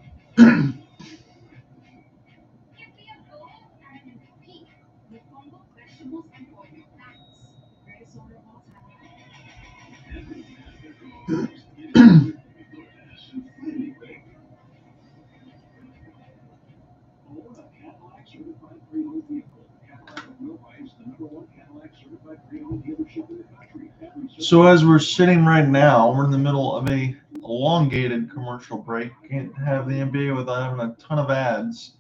a Cadillac certified pre-owned vehicle. Cadillac of Novi is the #1 Cadillac certified pre-owned dealership in the country. So as we're sitting right now, we're in the middle of a elongated commercial break. Can't have the NBA without having a ton of ads.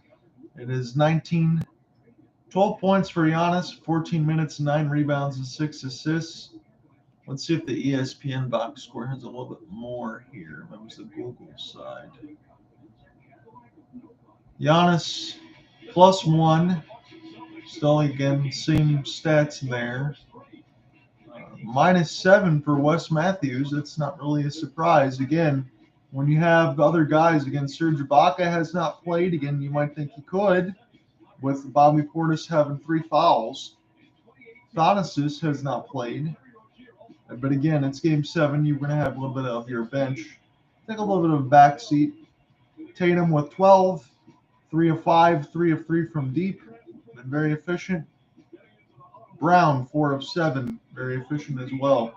It is 12 points for Giannis, 14 minutes, 9 rebounds, and 6 assists. Let's see if the ESPN box score has a little bit more here. That was the Google side. Giannis +1. Still, again, same stats there. -7 for Wes Matthews. That's not really a surprise. Again, when you have other guys, again, Serge Ibaka has not played. Again, you might think he could, with Bobby Portis having 3 fouls. Thanasis has not played. But again, it's game 7. You're going to have a little bit of your bench. Take a little bit of a backseat. Tatum with 12, 3 of 5, 3 of 3 from deep. Been very efficient. Brown, 4 of 7, very efficient as well.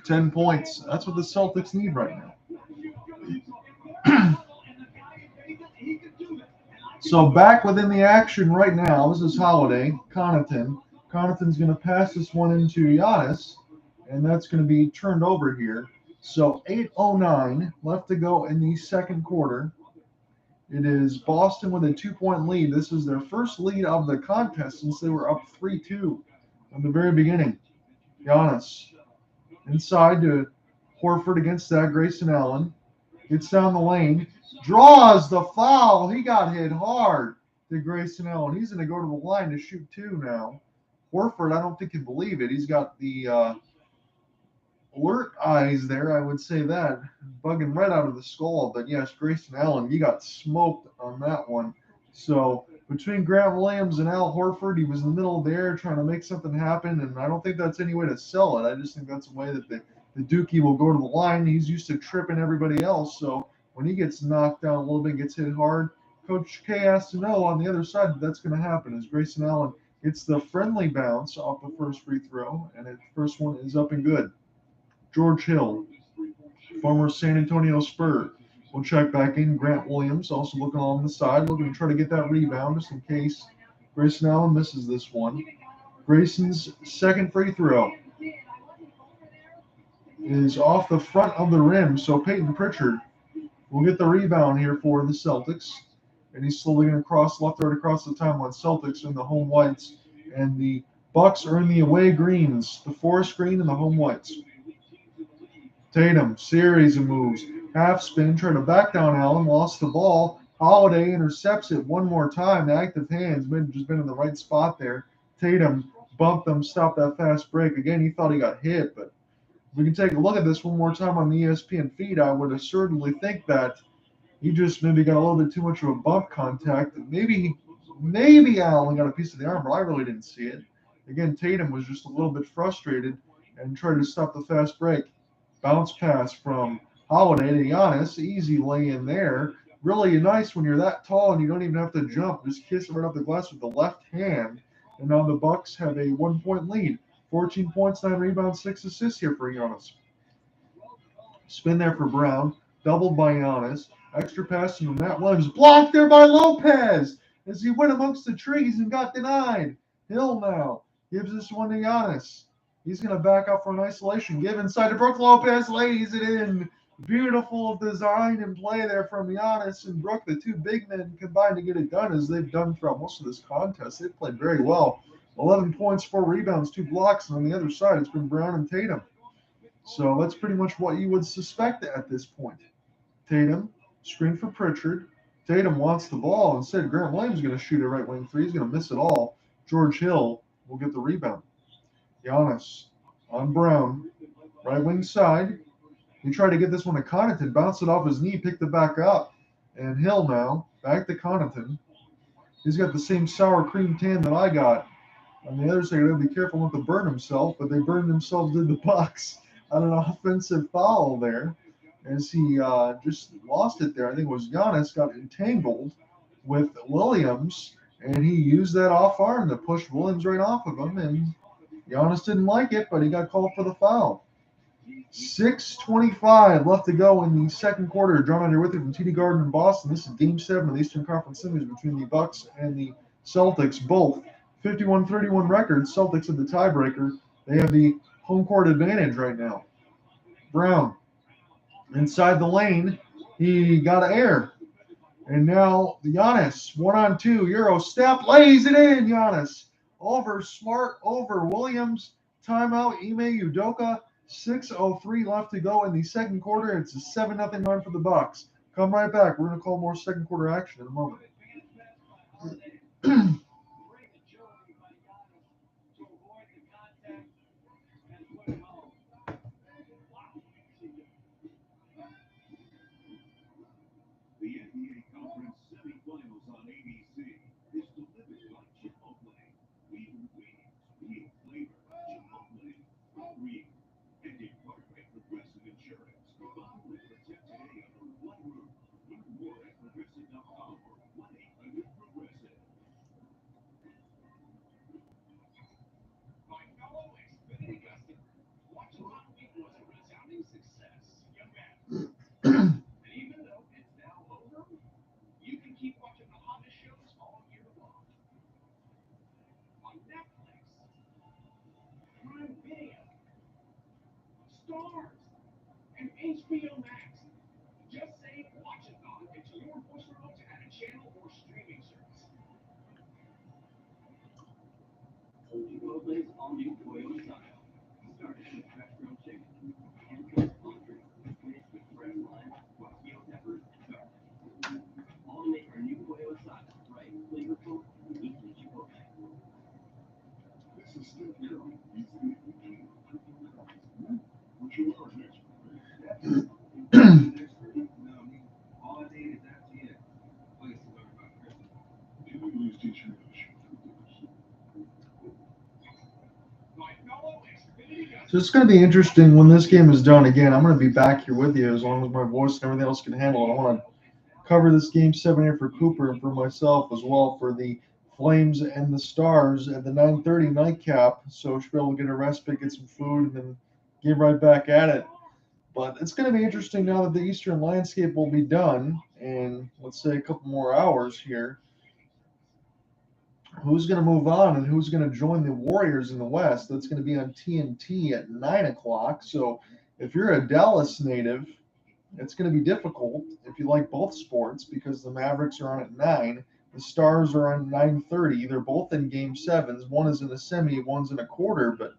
10 points. That's what the Celtics need right now. So back within the action right now, this is Holiday, Connaughton. Connaughton's going to pass this one into Giannis, and that's going to be turned over here. So 8:09 left to go in the second quarter. It is Boston with a 2-point lead. This is their first lead of the contest since they were up 3-2 from the very beginning. Giannis inside to Horford against that. Grayson Allen gets down the lane, draws the foul. He got hit hard to Grayson Allen. He's going to go to the line to shoot 2 now. Horford, I don't think you believe it. He's got the alert eyes there, I would say that. Bugging right out of the skull. But yes, Grayson Allen, he got smoked on that one. So between Grant Williams and Al Horford, he was in the middle of the air trying to make something happen, and I don't think that's any way to sell it. I just think that's a way that the Dookie will go to the line. He's used to tripping everybody else, so when he gets knocked down a little bit, gets hit hard, Coach K has to know on the other side that that's going to happen as Grayson Allen gets the friendly bounce off the first free throw, and the first one is up and good. George Hill, former San Antonio Spur, will check back in. Grant Williams also looking along the side, looking to try to get that rebound just in case Grayson Allen misses this one. Grayson's second free throw is off the front of the rim, so Peyton Pritchard will get the rebound here for the Celtics. And he's slowly going to cross left right across the timeline. Celtics are in the home whites, and the Bucks are in the away greens, the forest green and the home whites. Tatum, series of moves. Half spin, trying to back down Allen, lost the ball. Holiday intercepts it one more time. The active hands, just been in the right spot there. Tatum bumped them, stopped that fast break. Again, he thought he got hit, but we can take a look at this one more time on the ESPN feed. I would certainly think that he just maybe got a little bit too much of a bump contact. Maybe Allen got a piece of the arm, but I really didn't see it. Again, Tatum was just a little bit frustrated and tried to stop the fast break. Bounce pass from Holiday to Giannis. Easy lay in there. Really nice when you're that tall and you don't even have to jump. Just kiss it right off the glass with the left hand. And now the Bucks have a 1-point lead. 14 points, 9 rebounds, 6 assists here for Giannis. Spin there for Brown. Doubled by Giannis. Extra pass from Matt Williams. Blocked there by Lopez as he went amongst the trees and got denied. Hill now gives this one to Giannis. He's going to back up for an isolation. Give inside to Brook Lopez. Lays it in. Beautiful design and play there from Giannis and Brook. The two big men combined to get it done as they've done throughout most of this contest. They've played very well. 11 points, 4 rebounds, 2 blocks. And on the other side, it's been Brown and Tatum. So that's pretty much what you would suspect at this point. Tatum, screen for Pritchard. Tatum wants the ball. Instead, Grant Williams is going to shoot a right wing three. He's going to miss it all. George Hill will get the rebound. Giannis on Brown, right wing side. He tried to get this one to Connaughton, bounced it off his knee, picked it back up. And Hill now, back to Connaughton. He's got the same sour cream tan that I got. On the other side, they'll be careful not to burn himself, but they burned themselves in the Bucks on an offensive foul there. as he just lost it there. I think it was Giannis got entangled with Williams, and he used that off arm to push Williams right off of him, and Giannis didn't like it, but he got called for the foul. 6:25 left to go in the second quarter. John on here with you from TD Garden in Boston. This is Game 7 of the Eastern Conference Series between the Bucks and the Celtics. Both 51-31 records. Celtics have the tiebreaker. They have the home court advantage right now. Brown inside the lane. He got an air. And now Giannis, 1-on-2, Euro step, lays it in, Giannis. Over Smart, over Williams. Timeout, Ime Udoka. 6:03 left to go in the second quarter. It's a 7-0 run for the Bucks. Come right back. We're going to call more second quarter action in a moment. The NBA Conference semifinals on ABC is delivered by Chipotle. Real wings, real flavor. Chipotle. Real. And in part by Progressive Insurance. Bundle and protect today under one roof. Learn more at Progressive.com or 1-800-PROGRESSIVE. My fellow Xfinity customer, watching Hot Week was a resounding success. You bet. And even though it's now over, you can keep watching the hottest shows all year long. On Netflix, Prime Video, Stars, and HBO Max. Just say Watch It On into your voice remote to add a channel or streaming service. Chipotle's all-new Toyota style. Started with fresh grilled chicken, hand-cooked poultry, finished with fresh lime, guajillo peppers, and garlic. All to make our new Toyota style bright, flavorful, and easily Chipotle. This is Steve Carroll. He's the king of cooking cookies. What's your large next? No, all I need is FTN. Place to learn about Christmas. Can you please teach me how to shoot cookies? My fellow Xfinity So customers. it's going to be interesting when this game is done. Again, I'm going to be back here with you as long as my voice and everything else can handle it. I want to cover this game 7 here for Cooper and for myself as well for the Flames and the Stars at the 9:30 nightcap. So should be able to get a respite, get some food, and then get right back at it. But it's going to be interesting now that the Eastern landscape will be done in, let's say, a couple more hours here. Who's going to move on and who's going to join the Warriors in the West? That's going to be on TNT at 9 o'clock. So if you're a Dallas native, it's going to be difficult if you like both sports because the Mavericks are on at 9. The Stars are on 9:30. They're both in Game 7s. One is in a semi, one's in a quarter. But,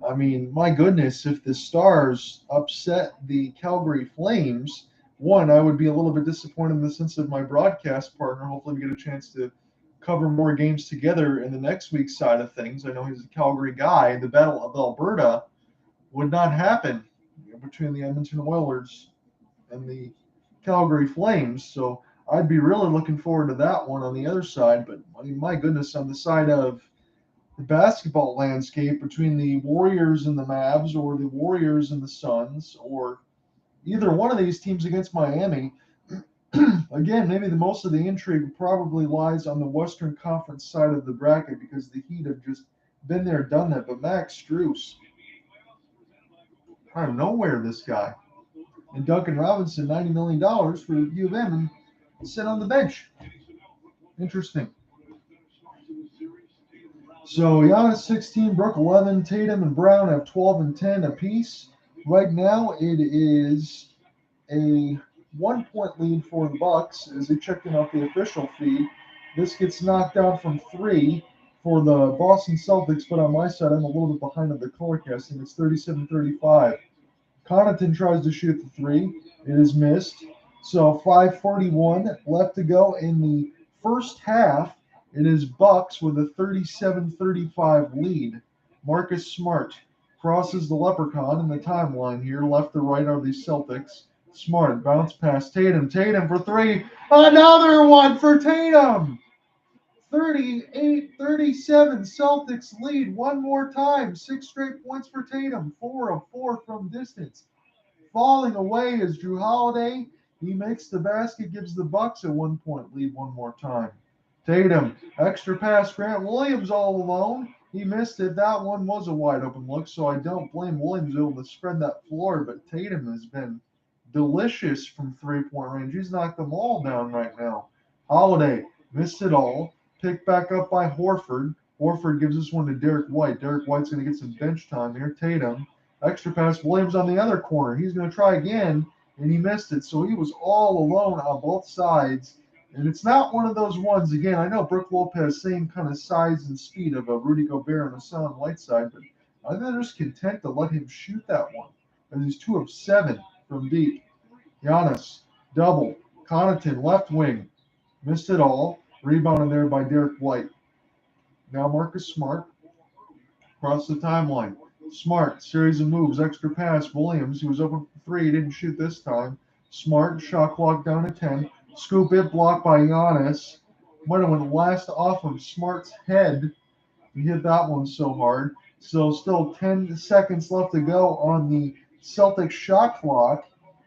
I mean, my goodness, if the Stars upset the Calgary Flames, one, I would be a little bit disappointed in the sense of my broadcast partner. Hopefully we get a chance to cover more games together in the next week's side of things. I know he's a Calgary guy. The Battle of Alberta would not happen between the Edmonton Oilers and the Calgary Flames. So I'd be really looking forward to that one on the other side. But I mean, my goodness, on the side of the basketball landscape between the Warriors and the Mavs, or the Warriors and the Suns, or either one of these teams against Miami, again, maybe the most of the intrigue probably lies on the Western Conference side of the bracket because the Heat have just been there, done that. But Max Strus, out of nowhere, this guy. And Duncan Robinson, $90 million for U of M, and sit on the bench. Interesting. So Giannis 16, Brook 11, Tatum and Brown have 12 and 10 apiece. Right now, it is a 1-point lead for the Bucks as they check in off the official feed. This gets knocked out from 3 for the Boston Celtics, but on my side, I'm a little bit behind on the forecasting. It's 37-35. Connaughton tries to shoot the 3. It is missed. So 5:41 left to go in the first half. It is Bucks with a 37-35 lead. Marcus Smart crosses the leprechaun in the timeline here. Left to right are the Celtics. Smart bounce past Tatum. Tatum for 3. Another one for Tatum. 38-37 Celtics lead one more time. 6 straight points for Tatum. 4 of 4 from distance. falling away is Drew Holiday. He makes the basket, gives the Bucks a 1-point lead one more time. Tatum, extra pass, Grant Williams all alone. He missed it. That one was a wide open look, so I don't blame Williams able to spread that floor, but Tatum has been delicious from 3-point range. He's knocked them all down right now. Holiday missed it all. Picked back up by Horford. Horford gives this one to Derek White. Derek White's going to get some bench time here. Tatum, extra pass, Williams on the other corner. He's going to try again, and he missed it. So he was all alone on both sides. And it's not one of those ones, again, I know Brook Lopez, same kind of size and speed of a Rudy Gobert and Hassan Whiteside, but I think they're just content to let him shoot that one. And he's 2 of 7 from deep. Giannis, double. Connaughton, left wing. Missed it all. Rebounded there by Derek White. Now Marcus Smart across the timeline. Smart, series of moves, extra pass. Williams, who was open for 3, didn't shoot this time. Smart, shot clock down to 10. Scoop it, blocked by Giannis. Might have went last off of Smart's head. He hit that one so hard. So still 10 seconds left to go on the Celtics shot clock.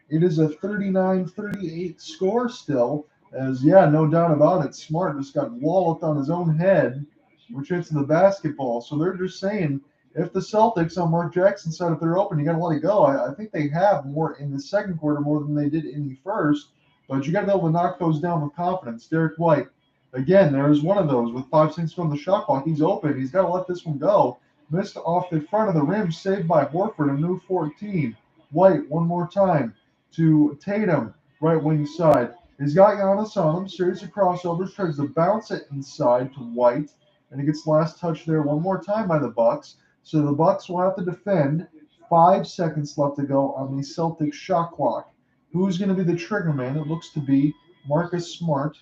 It is a 39-38 score still. As, yeah, no doubt about it, Smart just got walloped on his own head, which hits the basketball. So they're just saying, if the Celtics on Mark Jackson's side, if they're open, you got to let it go. I think they have more in the second quarter more than they did in the first. But you got to be able to knock those down with confidence. Derek White, again, there's one of those with 5 seconds on the shot clock. He's open. He's got to let this one go. Missed off the front of the rim, saved by Horford, a new 14. White, one more time to Tatum, right wing side. He's got Giannis on him. Series of crossovers, tries to bounce it inside to White, and he gets last touch there one more time by the Bucks. So the Bucks will have to defend. 5 seconds left to go on the Celtics shot clock. Who's going to be the trigger man? It looks to be Marcus Smart.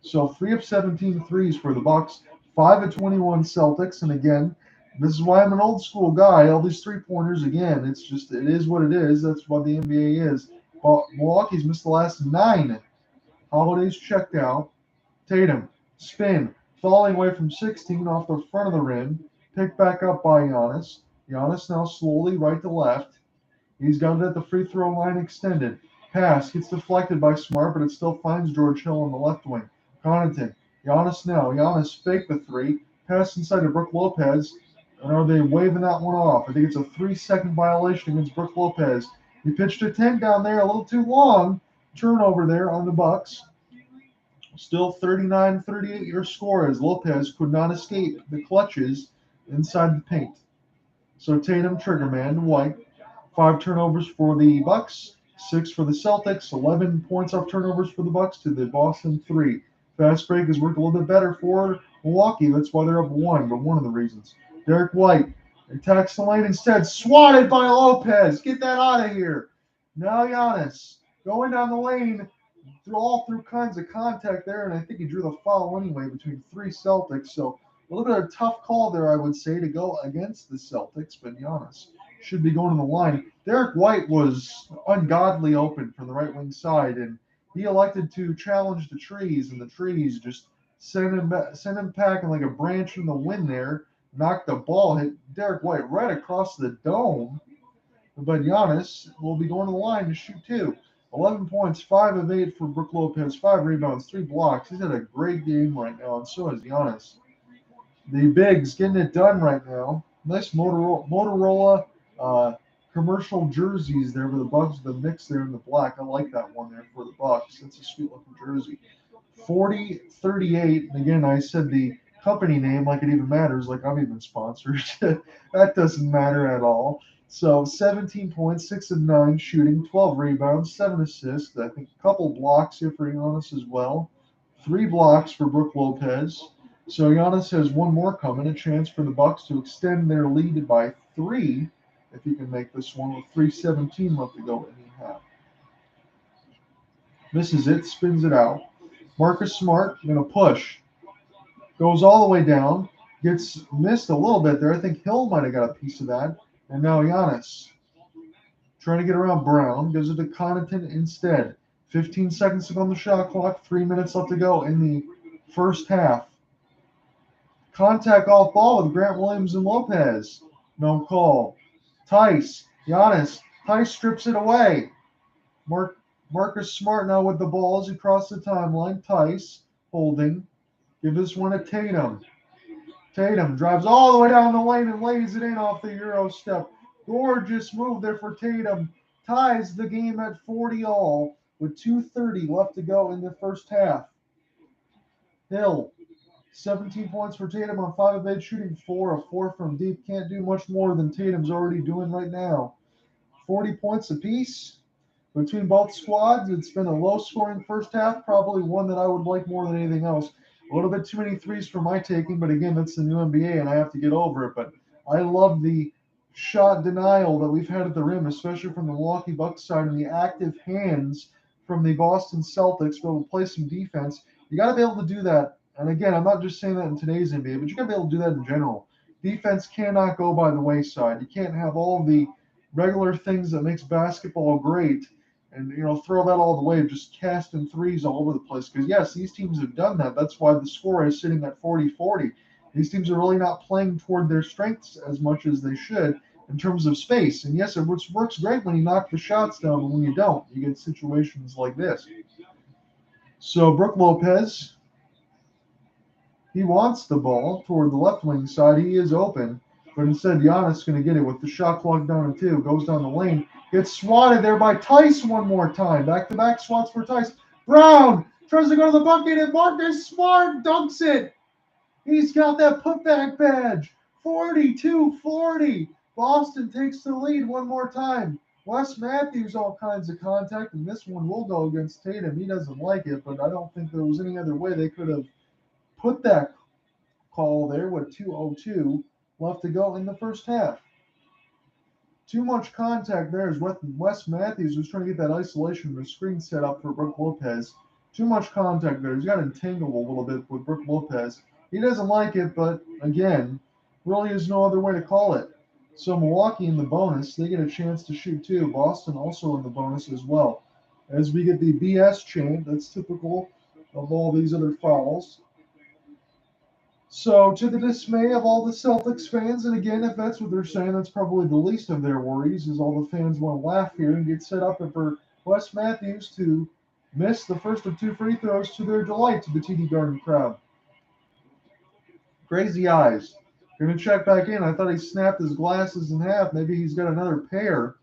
So 3 of 17 threes for the Bucks, 5 of 21 Celtics. And again, this is why I'm an old school guy. All these 3-pointers, again, it's just, it is what it is. That's what the NBA is. Milwaukee's missed the last 9. Holiday's checked out. Tatum, spin, falling away from 16 off the front of the rim. Picked back up by Giannis. Giannis now slowly right to left. He's got it at the free throw line extended. Pass gets deflected by Smart, but it still finds George Hill on the left wing. Connaughton. Giannis now. Giannis faked the 3. Pass inside to Brook Lopez. And are they waving that one off? I think it's a 3-second violation against Brook Lopez. He pitched a 10 down there a little too long. Turnover there on the Bucks. Still 39-38 your score as Lopez could not escape the clutches inside the paint. So Tatum, trigger man, White. 5 turnovers for the Bucks, 6 for the Celtics, 11 points off turnovers for the Bucks to the Boston 3. Fast break has worked a little bit better for Milwaukee. That's why they're up 1, but one of the reasons. Derek White attacks the lane instead, swatted by Lopez. Get that out of here. Now Giannis going down the lane through kinds of contact there, and I think he drew the foul anyway between 3 Celtics. So a little bit of a tough call there, I would say, to go against the Celtics, but Giannis should be going to the line. Derek White was ungodly open from the right wing side, and he elected to challenge the trees, and the trees just sent him packing like a branch in the wind there. Knocked the ball, hit Derek White right across the dome. But Giannis will be going to the line to shoot 2. 11 points, 5 of 8 for Brook Lopez, 5 rebounds, 3 blocks. He's had a great game right now, and so has Giannis. The bigs getting it done right now. Nice Motorola commercial jerseys there with the Bucks, the mix there in the black. I like that one there for the Bucks. That's a sweet looking jersey. 40-38. And again, I said the company name like it even matters, like I'm even sponsored. That doesn't matter at all. So 17 points, 6 of 9 shooting, 12 rebounds, 7 assists. I think a couple blocks here for Giannis as well. 3 blocks for Brook Lopez. So Giannis has one more coming, a chance for the Bucks to extend their lead by 3, if he can make this one with 3:17 left to go in the half. Misses it, spins it out. Marcus Smart going to push. Goes all the way down. Gets missed a little bit there. I think Hill might have got a piece of that. And now Giannis trying to get around Brown. Gives it to Connaughton instead. 15 seconds on the shot clock. 3 minutes left to go in the first half. Contact off ball with Grant Williams and Lopez. No call. Tice. Giannis Tice strips it away. Marcus Smart now with the ball as he crosses the timeline. Tice holding. Give this one to Tatum. Tatum drives all the way down the lane and lays it in off the Euro step. Gorgeous move there for Tatum. Ties the game at 40 all with 2:30 left to go in the first half. Hill, 17 points for Tatum on 5 of 8 shooting, 4 of 4 from deep. Can't do much more than Tatum's already doing right now. 40 points apiece between both squads. It's been a low-scoring first half, probably one that I would like more than anything else. A little bit too many threes for my taking, but again, that's the new NBA, and I have to get over it. But I love the shot denial that we've had at the rim, especially from the Milwaukee Bucks side, and the active hands from the Boston Celtics to be able to play some defense. You got to be able to do that. And again, I'm not just saying that in today's NBA, but you got to be able to do that in general. Defense cannot go by the wayside. You can't have all the regular things that makes basketball great and throw that all the way, just casting threes all over the place. Because yes, these teams have done that. That's why the score is sitting at 40-40. These teams are really not playing toward their strengths as much as they should in terms of space. And yes, it works great when you knock the shots down, but when you don't, you get situations like this. So Brook Lopez, he wants the ball toward the left wing side. He is open, but instead Giannis is going to get it with the shot clock down to 2. Goes down the lane. Gets swatted there by Tice one more time. Back-to-back swats for Tice. Brown tries to go to the bucket, and Marcus Smart dunks it. He's got that putback badge. 42-40. Boston takes the lead one more time. Wes Matthews all kinds of contact, and this one will go against Tatum. He doesn't like it, but I don't think there was any other way they could have put that call there with 2:02 left to go in the first half. Too much contact there as Wes Matthews was trying to get that isolation of the screen set up for Brook Lopez. Too much contact there. He's got entangled a little bit with Brook Lopez. He doesn't like it, but again, really is no other way to call it. So Milwaukee in the bonus, they get a chance to shoot too. Boston also in the bonus as well. As we get the BS chant, that's typical of all these other fouls. So, to the dismay of all the Celtics fans, and again, if that's what they're saying, that's probably the least of their worries, is all the fans want to laugh here and get set up for Wes Matthews to miss the first of 2 free throws to their delight to the TD Garden crowd. Crazy eyes. Going to check back in. I thought he snapped his glasses in half. Maybe he's got another pair.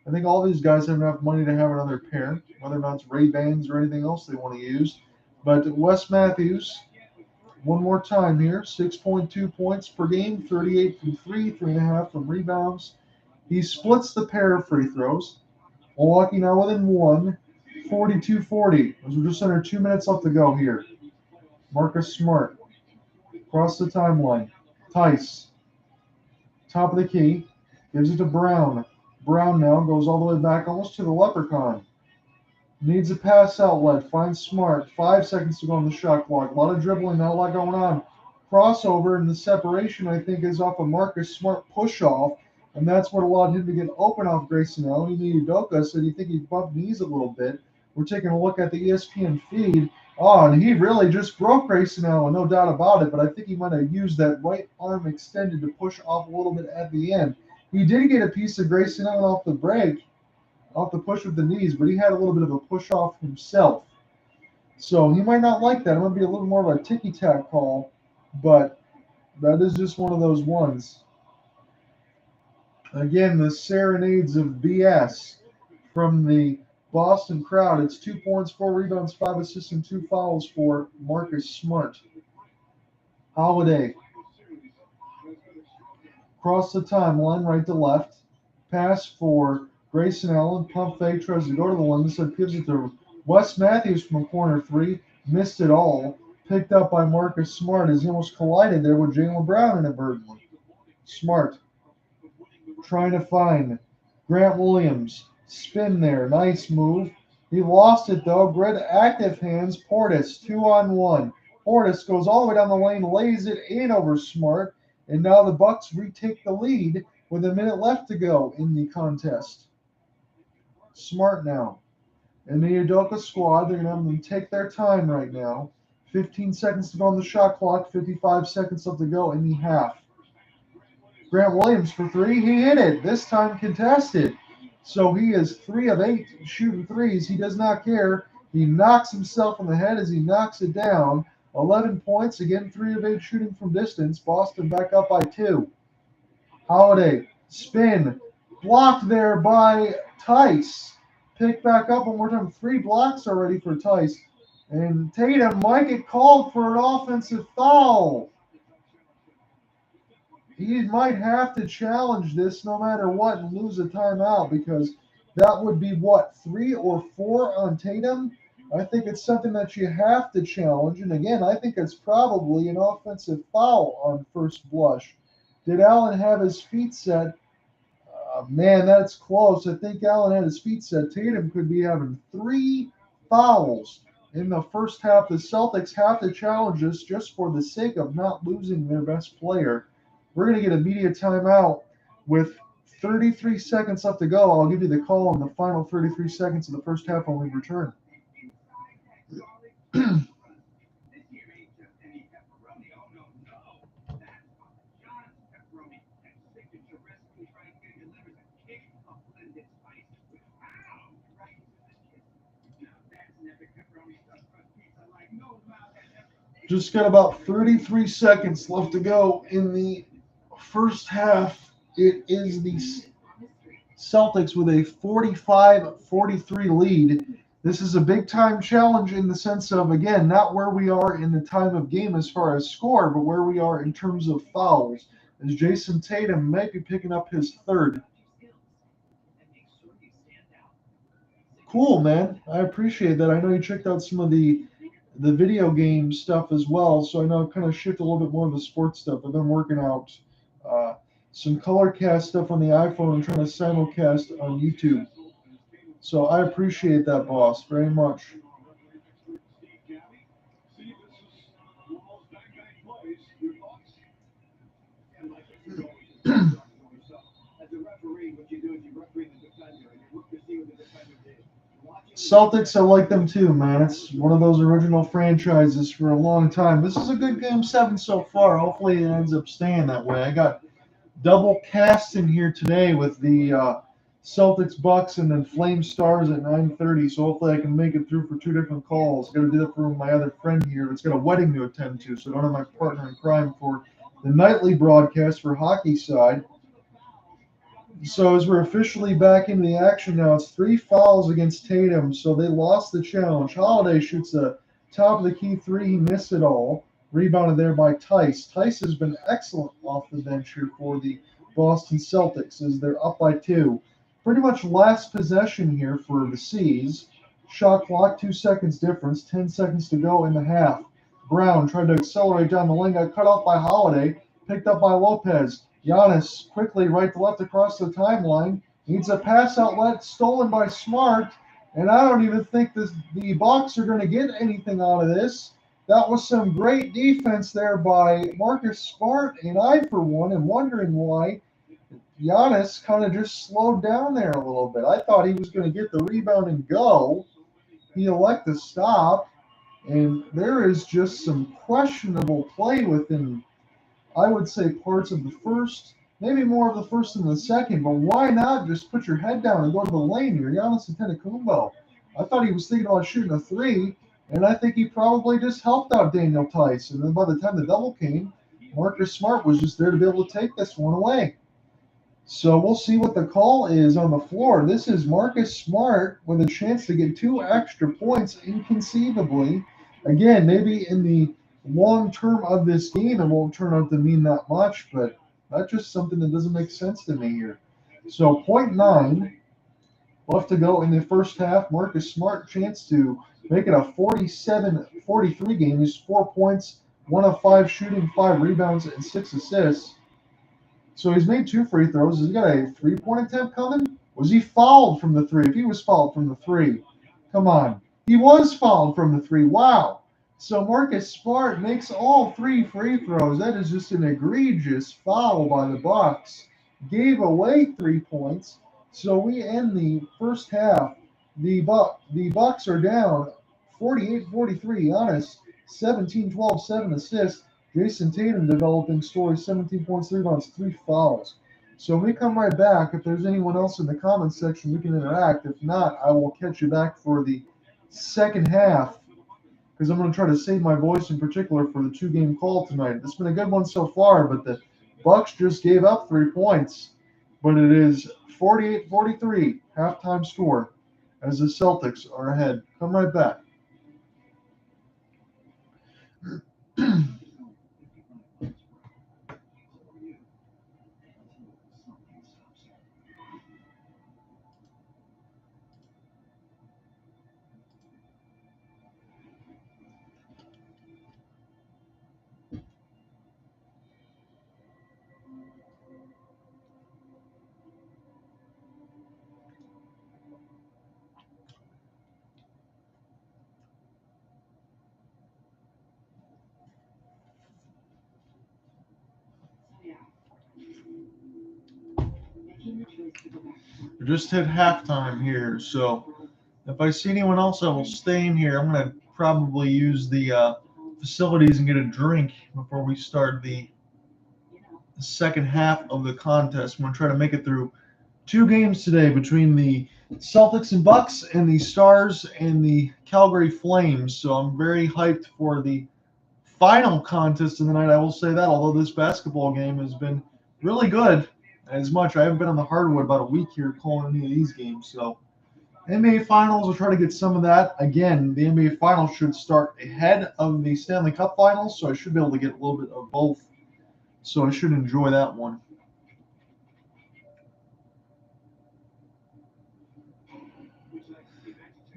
I think all these guys have enough money to have another pair, whether or not it's Ray-Bans or anything else they want to use. But Wes Matthews, one more time here, 6.2 points per game, 38 from 3, 3.5 from rebounds. He splits the pair of free throws. Milwaukee now within 1, 42-40, as we're just under 2 minutes left to go here. Marcus Smart, across the timeline. Tice, top of the key, gives it to Brown. Brown now goes all the way back almost to the Leprechaun. Needs a pass outlet. Finds Smart. 5 seconds to go on the shot clock. A lot of dribbling, not a lot going on. Crossover, and the separation, I think, is off a Marcus Smart push-off, and that's what allowed him to get open off Grayson Allen. Even Udoka said he think he bumped knees a little bit. We're taking a look at the ESPN feed. Oh, and he really just broke Grayson Allen, no doubt about it, but I think he might have used that right arm extended to push off a little bit at the end. He did get a piece of Grayson Allen off the break, off the push with the knees, but he had a little bit of a push off himself. So he might not like that. It might be a little more of a ticky-tack call, but that is just one of those ones. Again, the serenades of BS from the Boston crowd. It's 2 points, 4 rebounds, 5 assists, and 2 fouls for Marcus Smart. Holiday. Across the timeline, right to left. Pass for Grayson Allen. Pump fake, tries to go to the line. Instead gives it to Wes Matthews from corner 3. Missed it all. Picked up by Marcus Smart as he almost collided there with Jaylen Brown inadvertently. Smart trying to find Grant Williams. Spin there. Nice move. He lost it though. Great active hands. Portis 2-on-1. Portis goes all the way down the lane, lays it in over Smart, and now the Bucks retake the lead with a minute left to go in the contest. Smart now. And the Udoka squad, they're going to have them take their time right now. 15 seconds to go on the shot clock, 55 seconds left to go in the half. Grant Williams for 3, he hit it, this time contested. So he is 3 of 8 shooting threes. He does not care. He knocks himself in the head as he knocks it down. 11 points, again 3 of 8 shooting from distance. Boston back up by 2. Holiday, spin, blocked there by Tice. Pick back up one more time. 3 blocks already for Tice. And Tatum might get called for an offensive foul. He might have to challenge this no matter what and lose a timeout because that would be what, 3 or 4 on Tatum? I think it's something that you have to challenge. And again, I think it's probably an offensive foul on first blush. Did Allen have his feet set? Man, that's close. I think Allen had his feet set. Tatum could be having 3 fouls in the first half. The Celtics have to challenge this just for the sake of not losing their best player. We're going to get a media timeout with 33 seconds left to go. I'll give you the call in the final 33 seconds of the first half when we return. This here ain't just any pepperoni. Oh, no, no. That's John's pepperoni. That signature recipe right here delivers a kick of blended spice with pound right into the kitchen. Now that's an epic pepperoni stuffed crust pizza like no mouth has ever. Just got about 33 seconds left to go in the first half. It is the Celtics with a 45-43 lead. This is a big-time challenge in the sense of, again, not where we are in the time of game as far as score, but where we are in terms of fouls, as Jason Tatum might be picking up his third. Cool, man. I appreciate that. I know you checked out some of the video game stuff as well, so I know I've kind of shift a little bit more of the sports stuff. I've been working out some color cast stuff on the iPhone and trying to simulcast on YouTube. So I appreciate that, boss, very much. Celtics, I like them too, man. It's one of those original franchises for a long time. This is a good game 7 so far. Hopefully it ends up staying that way. I got double cast in here today with the Celtics Bucks and then Flame Stars at 9:30. So hopefully I can make it through for 2 different calls. Got to do that for my other friend here that's got a wedding to attend to, so I don't have my partner in crime for the nightly broadcast for hockey side. So as we're officially back into the action now, it's 3 fouls against Tatum, so they lost the challenge. Holiday shoots a top of the key 3. He missed it all. Rebounded there by Tice. Tice has been excellent off the bench here for the Boston Celtics as they're up by 2. Pretty much last possession here for the C's. Shot clock, 2 seconds difference, 10 seconds to go in the half. Brown tried to accelerate down the lane, got cut off by Holiday, picked up by Lopez. Giannis quickly right to left across the timeline. Needs a pass outlet stolen by Smart. And I don't even think the Bucks are going to get anything out of this. That was some great defense there by Marcus Smart. And I, for one, am wondering why Giannis kind of just slowed down there a little bit. I thought he was going to get the rebound and go. He elected to stop. And there is just some questionable play within, I would say, parts of the first, maybe more of the first than the second, but why not just put your head down and go to the lane here? Giannis Antetokounmpo. I thought he was thinking about shooting a 3, and I think he probably just helped out Daniel Tice. And then by the time the double came, Marcus Smart was just there to be able to take this one away. So we'll see what the call is on the floor. This is Marcus Smart with a chance to get 2 extra points inconceivably. Again, maybe in the long term of this game, it won't turn out to mean that much, but that's just something that doesn't make sense to me here. So 0.9 left to go in the first half. Marcus Smart chance to make it a 47-43 game. He's 4 points, 1 of 5 shooting, 5 rebounds, and 6 assists. So he's made 2 free throws. Has he got a 3-point attempt coming? Was he fouled from the 3? If he was fouled from the 3, come on. He was fouled from the 3. Wow. So Marcus Smart makes all 3 free throws. That is just an egregious foul by the Bucks. Gave away 3 points. So we end the first half. The Bucks are down 48-43. Giannis 17-12, 7 assists. Jason Tatum developing story, 17 points, 3 rebounds, 3 fouls. So when we come right back, if there's anyone else in the comments section, we can interact. If not, I will catch you back for the second half because I'm going to try to save my voice in particular for the two-game call tonight. It's been a good one so far, but the Bucks just gave up 3 points. But it is 48-43 halftime score as the Celtics are ahead. Come right back. We just hit halftime here, so if I see anyone else, I will stay in here. I'm going to probably use the facilities and get a drink before we start the second half of the contest. I'm going to try to make it through 2 games today between the Celtics and Bucks and the Stars and the Calgary Flames. So I'm very hyped for the final contest of the night. I will say that, although this basketball game has been really good as much. I haven't been on the hardwood about a week here calling any of these games. So NBA Finals, we'll try to get some of that. Again, the NBA Finals should start ahead of the Stanley Cup Finals, so I should be able to get a little bit of both. So I should enjoy that one.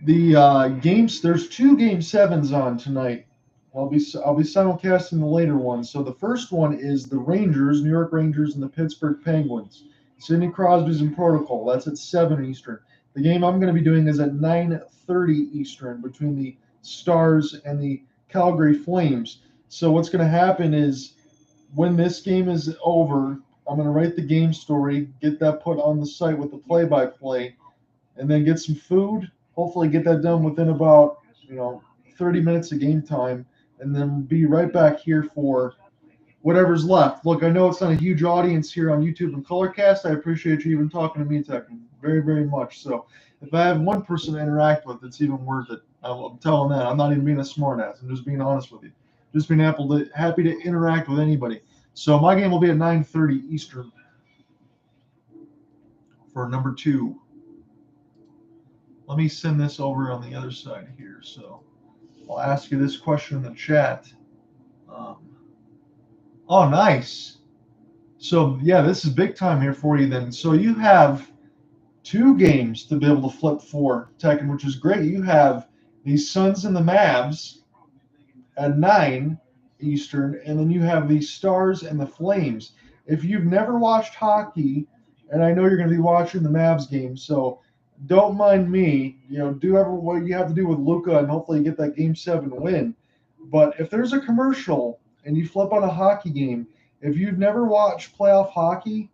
The games, there's 2 Game 7s on tonight. I'll be simulcasting the later one. So the first one is the Rangers, New York Rangers, and the Pittsburgh Penguins. Sidney Crosby's in protocol. That's at 7 Eastern. The game I'm going to be doing is at 9:30 Eastern between the Stars and the Calgary Flames. So what's going to happen is when this game is over, I'm going to write the game story, get that put on the site with the play-by-play, and then get some food. Hopefully, get that done within about 30 minutes of game time, and then be right back here for whatever's left. Look, I know it's not a huge audience here on YouTube and Colorcast. I appreciate you even talking to me, Tekken, very, very much. So, if I have one person to interact with, it's even worth it. I'm telling that. I'm not even being a smartass. I'm just being honest with you. Just being happy to interact with anybody. So my game will be at 9:30 Eastern for number 2. Let me send this over on the other side here. So I'll ask you this question in the chat. Oh, nice. So, yeah, this is big time here for you then. So you have 2 games to be able to flip for, Tekken, which is great. You have the Suns and the Mavs at 9 Eastern, and then you have the Stars and the Flames. If you've never watched hockey, and I know you're going to be watching the Mavs game, so don't mind me. Do what you have to do with Luka, and hopefully get that Game 7 win. But if there's a commercial and you flip on a hockey game, if you've never watched playoff hockey,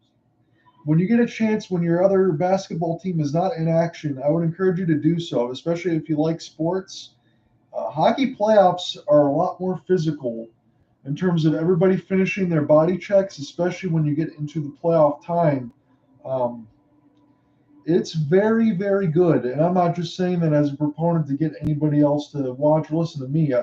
when you get a chance when your other basketball team is not in action, I would encourage you to do so, especially if you like sports. Hockey playoffs are a lot more physical in terms of everybody finishing their body checks, especially when you get into the playoff time. It's very, very good. And I'm not just saying that as a proponent to get anybody else to watch or listen to me.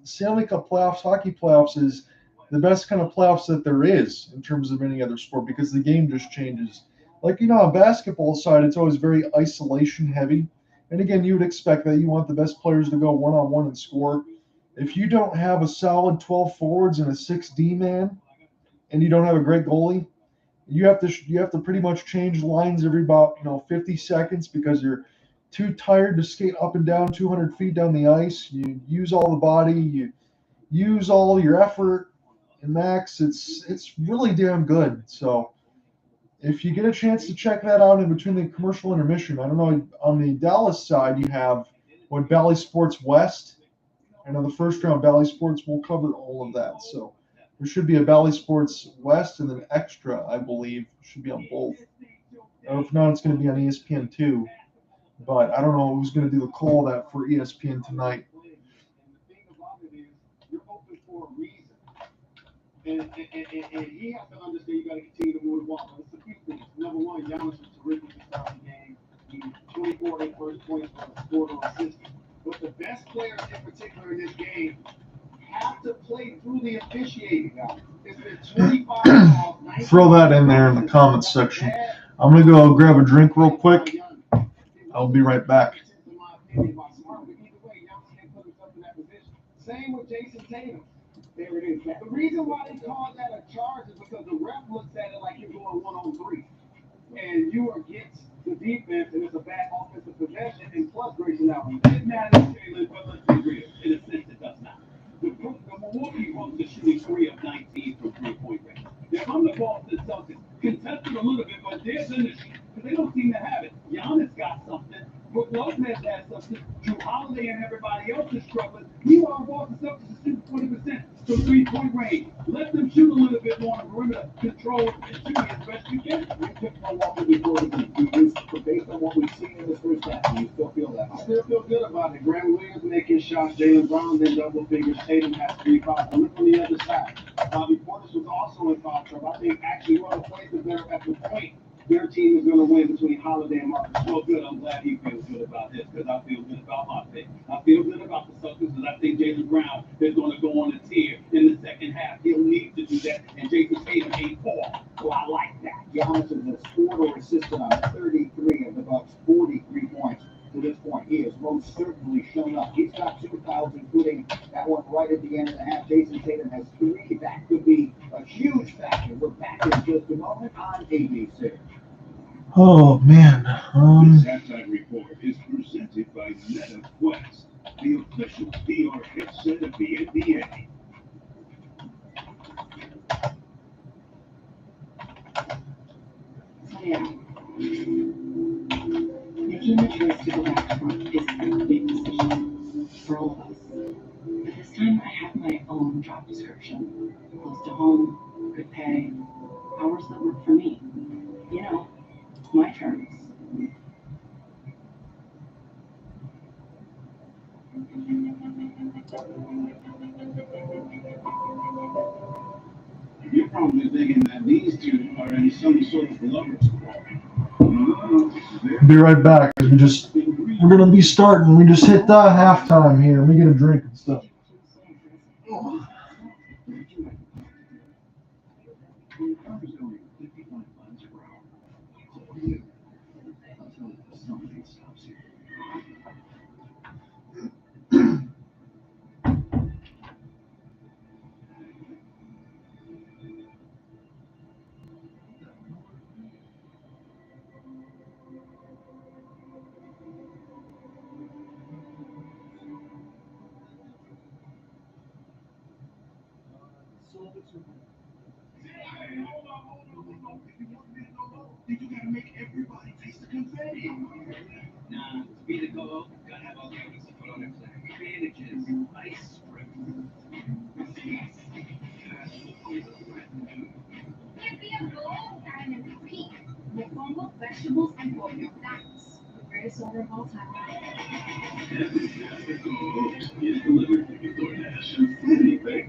Stanley Cup playoffs, hockey playoffs is the best kind of playoffs that there is in terms of any other sport because the game just changes. Like, on basketball side, it's always very isolation heavy. And again, you would expect that you want the best players to go one-on-one and score. If you don't have a solid 12 forwards and a 6D man, and you don't have a great goalie, you have to pretty much change lines every about 50 seconds because you're too tired to skate up and down 200 feet down the ice. You use all the body, you use all your effort, and max, it's really damn good. So if you get a chance to check that out in between the commercial intermission, I don't know, on the Dallas side, you have Bally Sports West. I know the first round Bally Sports will cover all of that. So there should be a Bally Sports West and then Extra, I believe, should be on both. If not, it's going to be on ESPN2. But I don't know who's going to do the call that for ESPN tonight. And he has to understand you got to continue to move the ball. But it's a few things. Number one, Giannis was terrific to start the game. He 24 in first points for a scored or assist. But the best players in particular in this game have to play through the officiating, guys. It's been 25 calls. Throw that in there in the comments section. I'm going to go grab a drink real quick. I'll be right back. Same with Jason Tatum. There it is. The reason why they call that a charge is because the ref looks at it like you're going 1-on-3. And you are against the defense, and it's a bad offensive possession, and plus Grayson Allen. It matters, Jalen, but let's be real. In a sense, it does not. The Milwaukee Bucks are shooting 3 of 19 from three-point range. Now, I'm the Boston Celtics, contested a little bit, but there's an issue, because they don't seem to have it. Giannis got something. Brook Lopez has something. Drew Holiday and everybody else is struggling. Meanwhile, Boston Celtics are shooting 20% from three-point range. Let them shoot a little bit more on perimeter control and shooting as best you can. We picked Milwaukee before the game. Based on what we've seen in this first half, do you still feel that? I still feel good about it. Grant Williams making shots. Jaylen Brown's in double figures. Tatum has 3 fouls. Look on the other side. Bobby Portis was also in foul trouble. I think actually whoever plays the better at the point, their team is going to win between Holiday and Marcus. Well, good. I'm glad he feels good about this because I feel good about my pick. I feel good about the Celtics because I think Jaylen Brown is going to go on a tear in the second half. He'll need to do that, and Jason Tatum ain't fall. So I like that. Giannis has scored or assisted on 33 of the Bucks' 43 points to this point. He has most certainly shown up. He's got 2 fouls, including that one right at the end of the half. Jason Tatum has 3. That could be a huge factor. We're back in just a moment on ABC. Oh, man. This halftime report is presented by MetaQuest, the official VR headset of the NBA. So yeah, making the choice to go back to work is a big decision for all of us. But this time I have my own job description. Close to home, good pay, hours that work for me. You know, my terms. You're probably thinking that these two are in some sort of lovers quarrel. Be right back. We're going to be starting. We just hit halftime here. Let me get a drink and stuff. You gotta make everybody taste the confetti. Nah, to be the go, gotta have all the elements to put on their flag. Bandages, ice strip. With fungal vegetables and pollo. That's the greatest order of all time. It's delivered to DoorDash. Anything.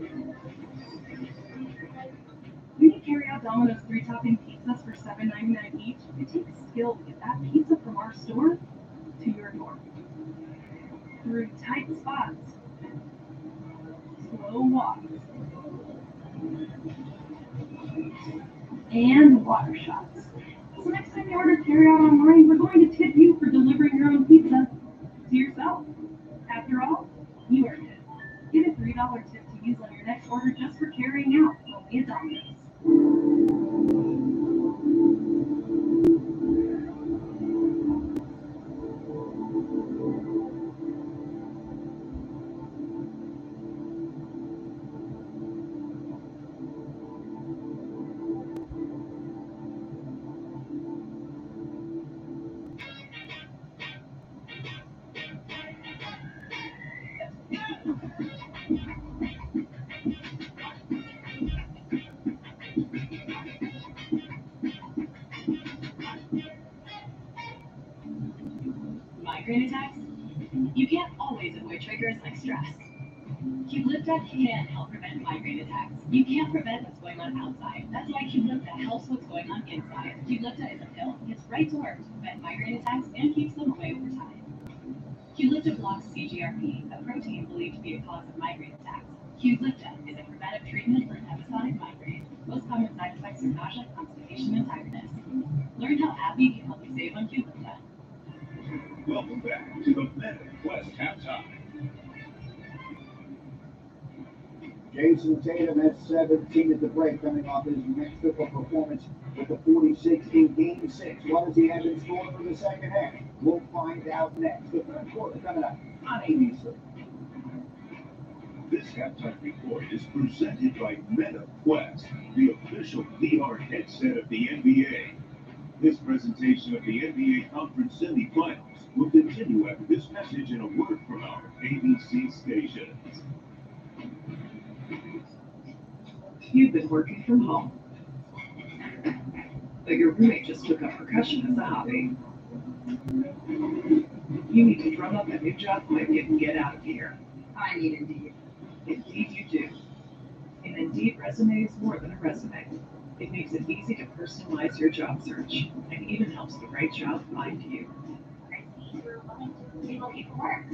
We can carry out Domino's 3-topping pizzas for $7.99 each. It takes skill to get that pizza from our store to your door. Through tight spots, slow walks, and water shots. So next time you order carry out online, we're going to tip you for delivering your own pizza to yourself. After all, you earned it. Get a $3 tip to use on your next order just for carrying out only at Domino's. Migraine attacks? You can't always avoid triggers like stress. Qlipta can't help prevent migraine attacks. You can't prevent what's going on outside. That's why Qlipta helps what's going on inside. Qlipta is a pill. It's right to work to prevent migraine attacks and keeps them away over time. Qlipta blocks CGRP, a protein believed to be a cause of migraine attacks. Qlipta is a preventive treatment for episodic migraine. Most common side effects are nausea, constipation, and tiredness. Learn how AbbVie can help you save on Qlipta. Welcome back to the Meta Quest halftime. Jason Tatum had 17 at the break, coming off his metrical performance with the 46 in Game 6. What does he have in store for the second half? We'll find out next. The third quarter coming up on ABC. This halftime report is presented by Meta Quest, the official VR headset of the NBA. This presentation of the NBA Conference semifinals will continue after this message and a word from our ABC stations. You've been working from home, but your roommate just took up percussion as a hobby. You need to drum up a new job quick and get out of here. I need Indeed. Indeed you do. An Indeed resume is more than a resume. It makes it easy to personalize your job search and even helps the right job find you. I see you're willing to relocate for work.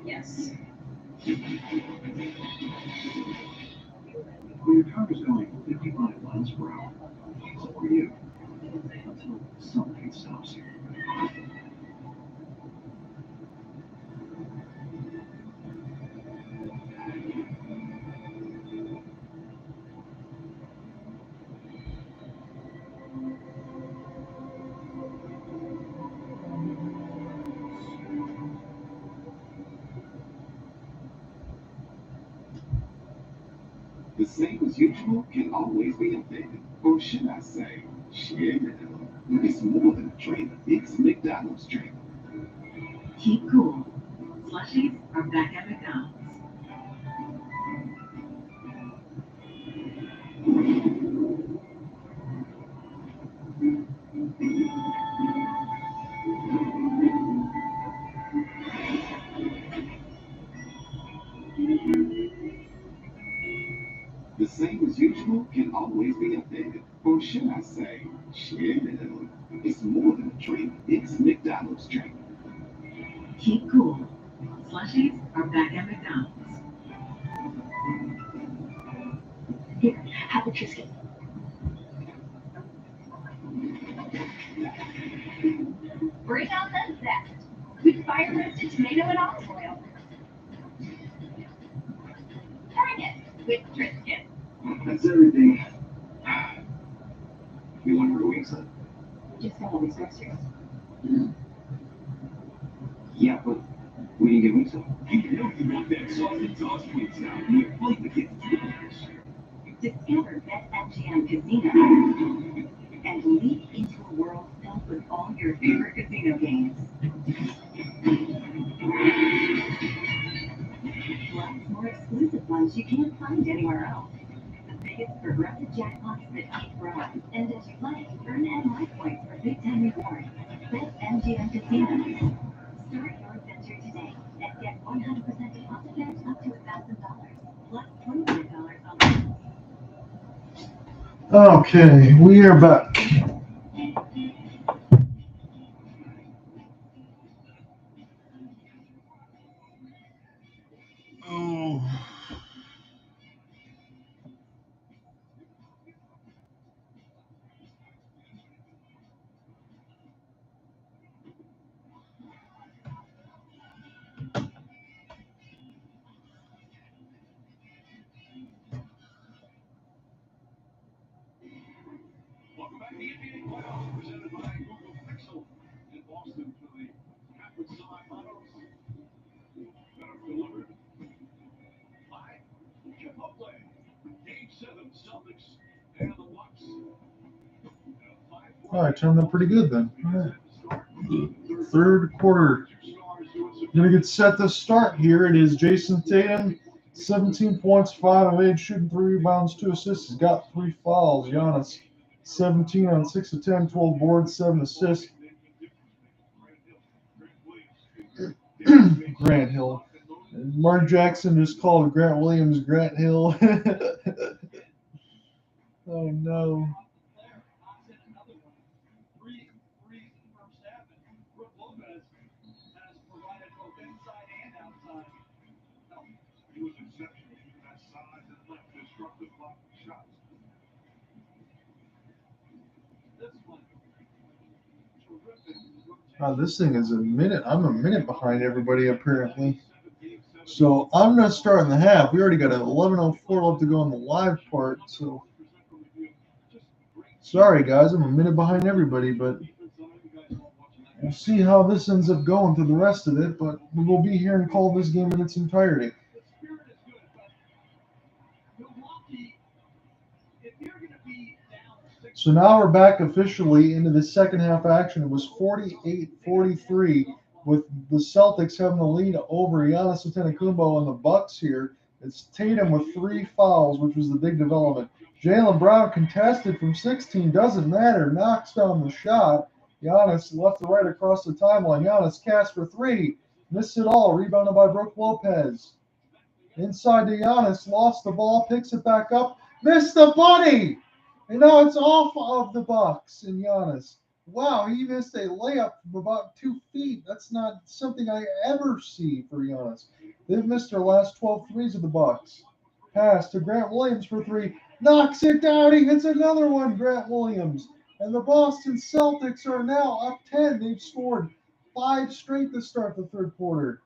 Yes. When your car is going 55 miles per hour, so are you. Until something stops you. The same as usual can always be a thing. Or should I say, shit. It's more than a trailer. It's McDonald's trailer. Keep cool. Slushies are back at McDonald's. The same as usual can always be a thing. Or should I say, shit. It's more than a trailer. It's McDonald's trailer. Keep cool. Slushies are back at McDonald's. Here, have a Triscuit. Bring out the zest with fire roasted tomato and olive oil. Try it with Triscuit. That's everything. You want your wings up? Just got all these groceries. Yeah, but we didn't get wings up. You know you want that sausage sauce wings now. You like to get Discover BetMGM Casino and leap into a world filled with all your favorite casino games. Plus, more exclusive ones you can't find anywhere else. The biggest progressive jackpots that keep growing. And as you like, earn and life points for big-time rewards. BetMGM Casino. Start your adventure today and get 100% deposit match up to $1,000. Plus $25 on Okay, we are back. Oh. Welcome back to the NBA playoffs presented by Google Pixel in Boston for the conference semifinals. Better delivered by Chipotle. Game 7, Celtics and the Bucks. All right, turned out pretty good then. All right. Third quarter. Gonna get set to start here. It is Jason Tatum, 17 points, 5 of 8, shooting 3 rebounds, 2 assists. He's got 3 fouls. Giannis, 17 on 6 of 10, 12 boards, 7 assists. Grant Hill, Mark Jackson just called Grant Williams Grant Hill. Oh no. He was exceptional shooting that size and left destructive block shots. This thing is a minute. I'm a minute behind everybody apparently. So I'm gonna start in the half. We already got an 11:04 left to go on the live part. So sorry guys, I'm a minute behind everybody, but we'll see how this ends up going through the rest of it. But we will be here and call this game in its entirety. So now we're back officially into the second half action. It was 48-43 with the Celtics having the lead over Giannis Antetokounmpo and the Bucks here. It's Tatum with 3 fouls, which was the big development. Jaylen Brown contested from 16, doesn't matter, knocks down the shot. Giannis left to right across the timeline. Giannis cast for 3, missed it all, rebounded by Brook Lopez. Inside to Giannis, lost the ball, picks it back up, missed the bunny! And now it's off of the Bucks and Giannis. Wow, he missed a layup from about 2 feet. That's not something I ever see for Giannis. They've missed their last 12 threes of the Bucks. Pass to Grant Williams for 3. Knocks it down. He hits another one, Grant Williams. And the Boston Celtics are now up 10. They've scored 5 straight to start the third quarter.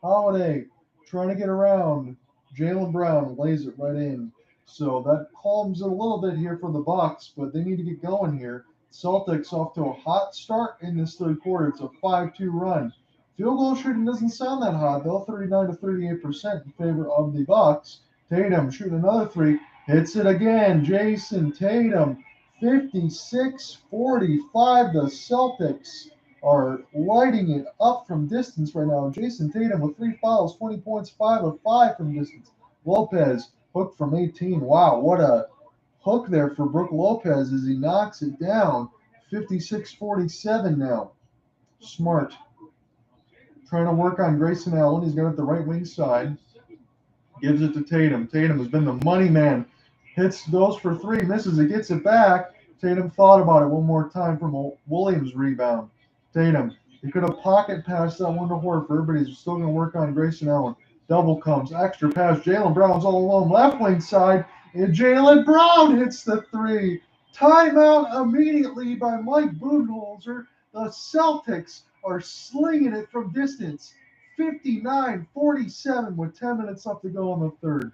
Holiday trying to get around. Jaylen Brown lays it right in. So that calms it a little bit here for the Bucks, but they need to get going here. Celtics off to a hot start in this third quarter. It's a 5-2 run. Field goal shooting doesn't sound that hot, though. 39 to 38% in favor of the Bucks. Tatum shooting another 3. Hits it again. Jason Tatum, 56-45. The Celtics are lighting it up from distance right now. Jason Tatum with 3 fouls, 20 points, 5 of 5 from distance. Lopez hooked from 18. Wow, what a hook there for Brook Lopez as he knocks it down. 56-47 now. Smart. Trying to work on Grayson Allen. He's got it the right wing side. Gives it to Tatum. Tatum has been the money man. Goes for 3, misses it, gets it back. Tatum thought about it one more time from a Williams rebound. Tatum, he could have pocket passed that one to Horford, but he's still going to work on Grayson Allen. Double comes, extra pass. Jaylen Brown's all alone, left wing side, and Jaylen Brown hits the 3. Timeout immediately by Mike Budenholzer. The Celtics are slinging it from distance. 59-47 with 10 minutes left to go in the third.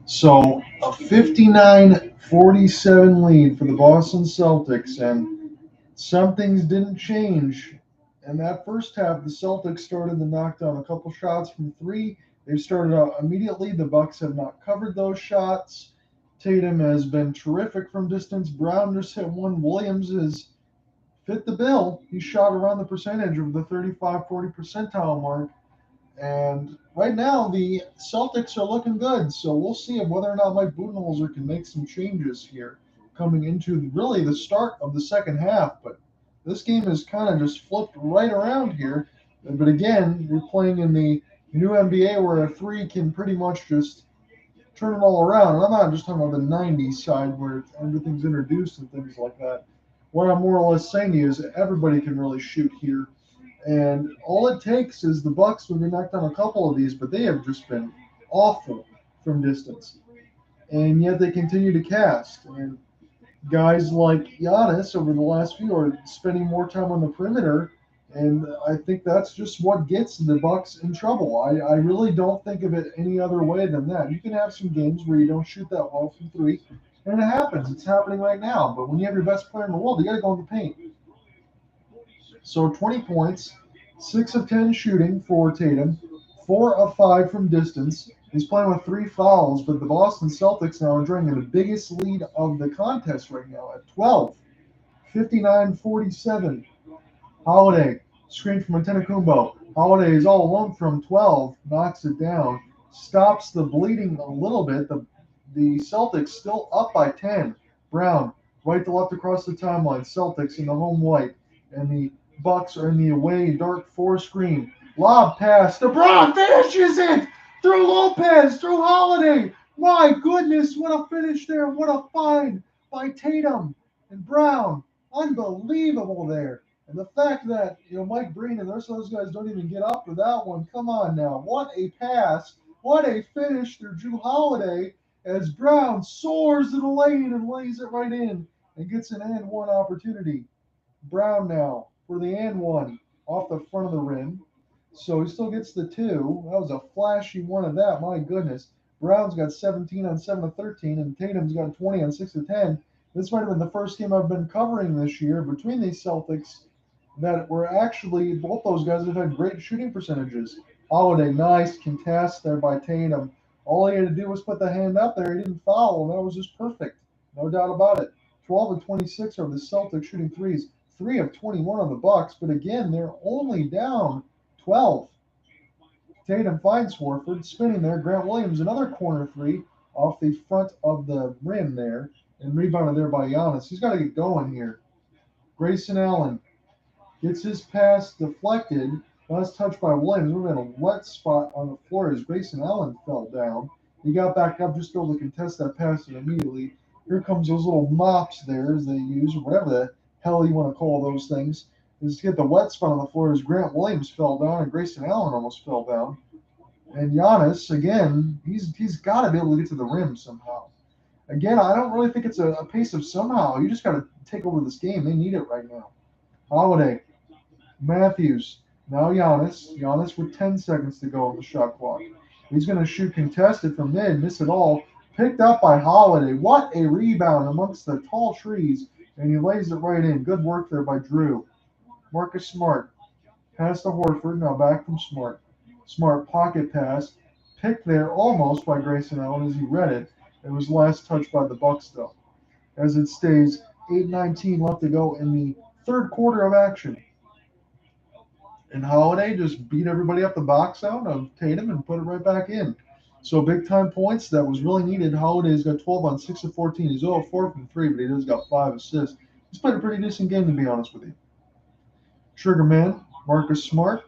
So a 59-47 lead for the Boston Celtics, and some things didn't change. In that first half, the Celtics started to knock down a couple shots from 3, They've started out immediately. The Bucks have not covered those shots. Tatum has been terrific from distance. Brown just hit one. Williams has fit the bill. He shot around the percentage of the 35-40 percentile mark. And right now, the Celtics are looking good. So we'll see whether or not Mike Budenholzer can make some changes here coming into really the start of the second half. But this game is kind of just flipped right around here. But again, we're playing in the new NBA where a three can pretty much just turn it all around. And I'm not just talking about the 90s side where everything's introduced and things like that. What I'm more or less saying to you is that everybody can really shoot here. And all it takes is the Bucks when they knock down a couple of these, but they have just been awful from distance. And yet they continue to cast. And guys like Giannis over the last few are spending more time on the perimeter, and I think that's just what gets the Bucks in trouble. I really don't think of it any other way than that. You can have some games where you don't shoot that well from three, and it happens. It's happening right now. But when you have your best player in the world, you got to go in the paint. So 20 points, 6 of 10 shooting for Tatum, 4 of 5 from distance. He's playing with 3 fouls, but the Boston Celtics now are enjoying the biggest lead of the contest right now at 12, 59-47. Holiday, screen from Antetokounmpo. Holiday is all alone from 12, knocks it down, stops the bleeding a little bit. The Celtics still up by 10. Brown, right to left across the timeline. Celtics in the home white, and the Bucks are in the away dark four screen. Lob pass. LeBron finishes it through Lopez, through Holiday. My goodness, what a finish there. What a find by Tatum and Brown. Unbelievable there. And the fact that, Mike Breen and the rest of those guys don't even get up for that one. Come on now. What a pass. What a finish through Drew Holiday as Brown soars to the lane and lays it right in and gets an and one opportunity. Brown now for the and one off the front of the rim. So he still gets the two. That was a flashy one of that. My goodness. Brown's got 17 on 7 of 13, and Tatum's got 20 on 6 of 10. This might have been the first game I've been covering this year between these Celtics that were actually, both those guys have had great shooting percentages. Holiday, nice contest there by Tatum. All he had to do was put the hand up there. He didn't foul, and that was just perfect. No doubt about it. 12 of 26 are the Celtics shooting threes. 3 of 21 on the Bucks, but again, they're only down 12. Tatum finds Horford, spinning there. Grant Williams, another corner three off the front of the rim there, and rebounded there by Giannis. He's got to get going here. Grayson Allen gets his pass deflected. Last touch by Williams. We're in a wet spot on the floor as Grayson Allen fell down. He got back up, just able to contest that pass immediately. Here comes those little mops there as they use, whatever the hell you want to call those things. Is to get the wet spot on the floor as Grant Williams fell down and Grayson Allen almost fell down. And Giannis, again, he's got to be able to get to the rim somehow. Again, I don't really think it's a pace of somehow. You just got to take over this game. They need it right now. Holiday, Matthews, now Giannis. Giannis with 10 seconds to go on the shot clock. He's going to shoot contested from mid, miss it all. Picked up by Holiday. What a rebound amongst the tall trees, and he lays it right in. Good work there by Drew. Marcus Smart. Pass to Horford. Now back from Smart. Smart pocket pass. Picked there almost by Grayson Allen as he read it. It was last touched by the Bucks, though. As it stays 8:19 left to go in the third quarter of action. And Holiday just beat everybody up the box out of Tatum and put it right back in. So big time points that was really needed. Holiday's got 12 on 6 of 14. He's 0 of 4 from 3, but he does got 5 assists. He's played a pretty decent game, to be honest with you. Sugarman, Marcus Smart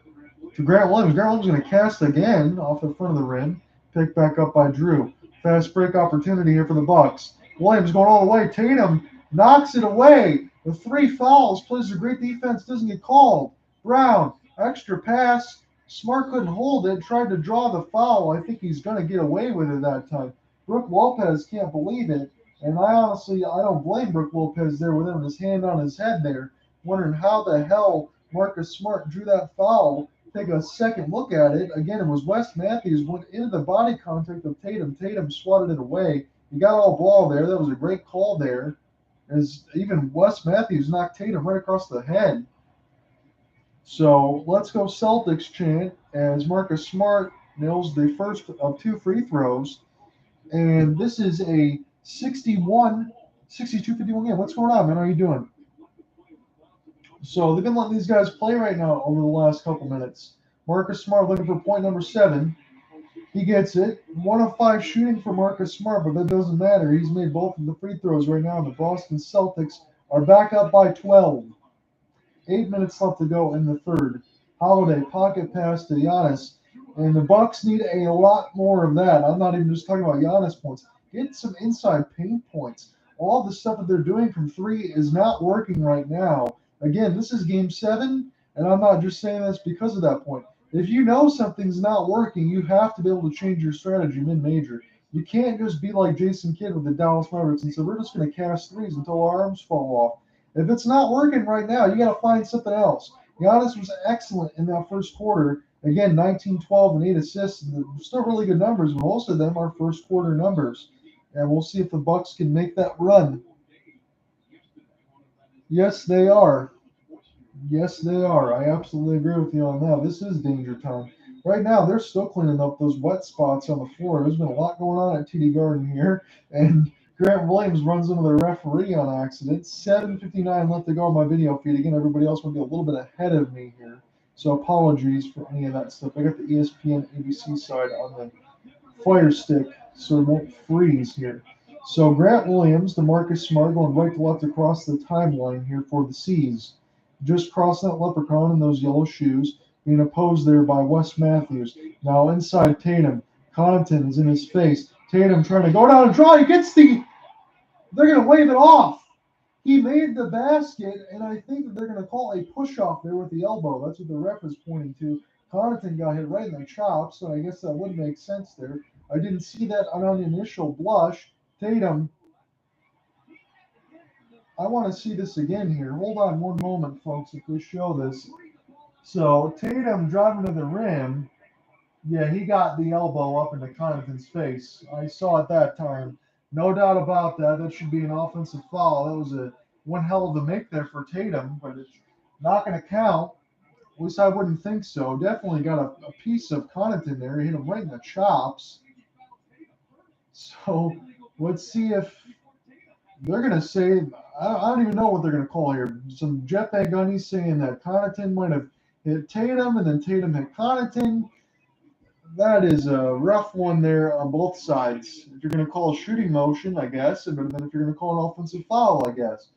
to Grant Williams. Grant Williams going to cast again off the front of the rim. Picked back up by Drew. Fast break opportunity here for the Bucks. Williams going all the way. Tatum knocks it away. The 3 fouls. Plays a great defense. Doesn't get called. Brown, extra pass. Smart couldn't hold it. Tried to draw the foul. I think he's going to get away with it that time. Brook Lopez can't believe it. And I don't blame Brook Lopez there with him, his hand on his head there, wondering how the hell Marcus Smart drew that foul. Take a second look at it. Again, it was Wes Matthews went into the body contact of Tatum. Tatum swatted it away. He got all ball there. That was a great call there. As even Wes Matthews knocked Tatum right across the head. So let's go Celtics chant as Marcus Smart nails the first of 2 free throws. And this is a 62-51 game. What's going on, man? How are you doing? So they've been letting these guys play right now over the last couple minutes. Marcus Smart looking for point number 7. He gets it. 1 of 5 shooting for Marcus Smart, but that doesn't matter. He's made both of the free throws right now. The Boston Celtics are back up by 12. 8 minutes left to go in the third. Holiday pocket pass to Giannis. And the Bucks need a lot more of that. I'm not even just talking about Giannis points. Get some inside paint points. All the stuff that they're doing from 3 is not working right now. Again, this is game 7, and I'm not just saying this because of that point. If you know something's not working, you have to be able to change your strategy mid-major. You can't just be like Jason Kidd with the Dallas Mavericks and say, we're just going to cast threes until our arms fall off. If it's not working right now, you got to find something else. Giannis was excellent in that first quarter. Again, 19, 12, and 8 assists. Still really good numbers, but most of them are first quarter numbers. And we'll see if the Bucks can make that run. Yes, they are. Yes, they are. I absolutely agree with you on that. This is danger time. Right now, they're still cleaning up those wet spots on the floor. There's been a lot going on at TD Garden here, and Grant Williams runs into the referee on accident. 7:59 left to go on my video feed. Again, everybody else will be a little bit ahead of me here, so apologies for any of that stuff. I got the ESPN ABC side on the Fire Stick, so it won't freeze here. So Grant Williams, DeMarcus Smart going right to left across the timeline here for the C's. Just crossing that leprechaun in those yellow shoes, being opposed there by Wes Matthews. Now inside Tatum. Connaughton is in his face. Tatum trying to go down and draw. He gets they're going to wave it off. He made the basket, and I think that they're going to call a push-off there with the elbow. That's what the ref is pointing to. Connaughton got hit right in the chops, so I guess that would make sense there. I didn't see that on the initial blush. Tatum, I want to see this again here. Hold on one moment, folks, if we show this. So Tatum driving to the rim. Yeah, he got the elbow up into Connaughton's face. I saw it that time. No doubt about that. That should be an offensive foul. That was one hell of a make there for Tatum, but it's not going to count. At least I wouldn't think so. Definitely got a piece of Connaughton there. He hit him right in the chops. So let's see if they're going to say, I don't even know what they're going to call here. Some Jeff Van Gundy saying that Connaughton might have hit Tatum, and then Tatum hit Connaughton. That is a rough one there on both sides. If you're going to call a shooting motion, I guess, but then if you're going to call an offensive foul, I guess.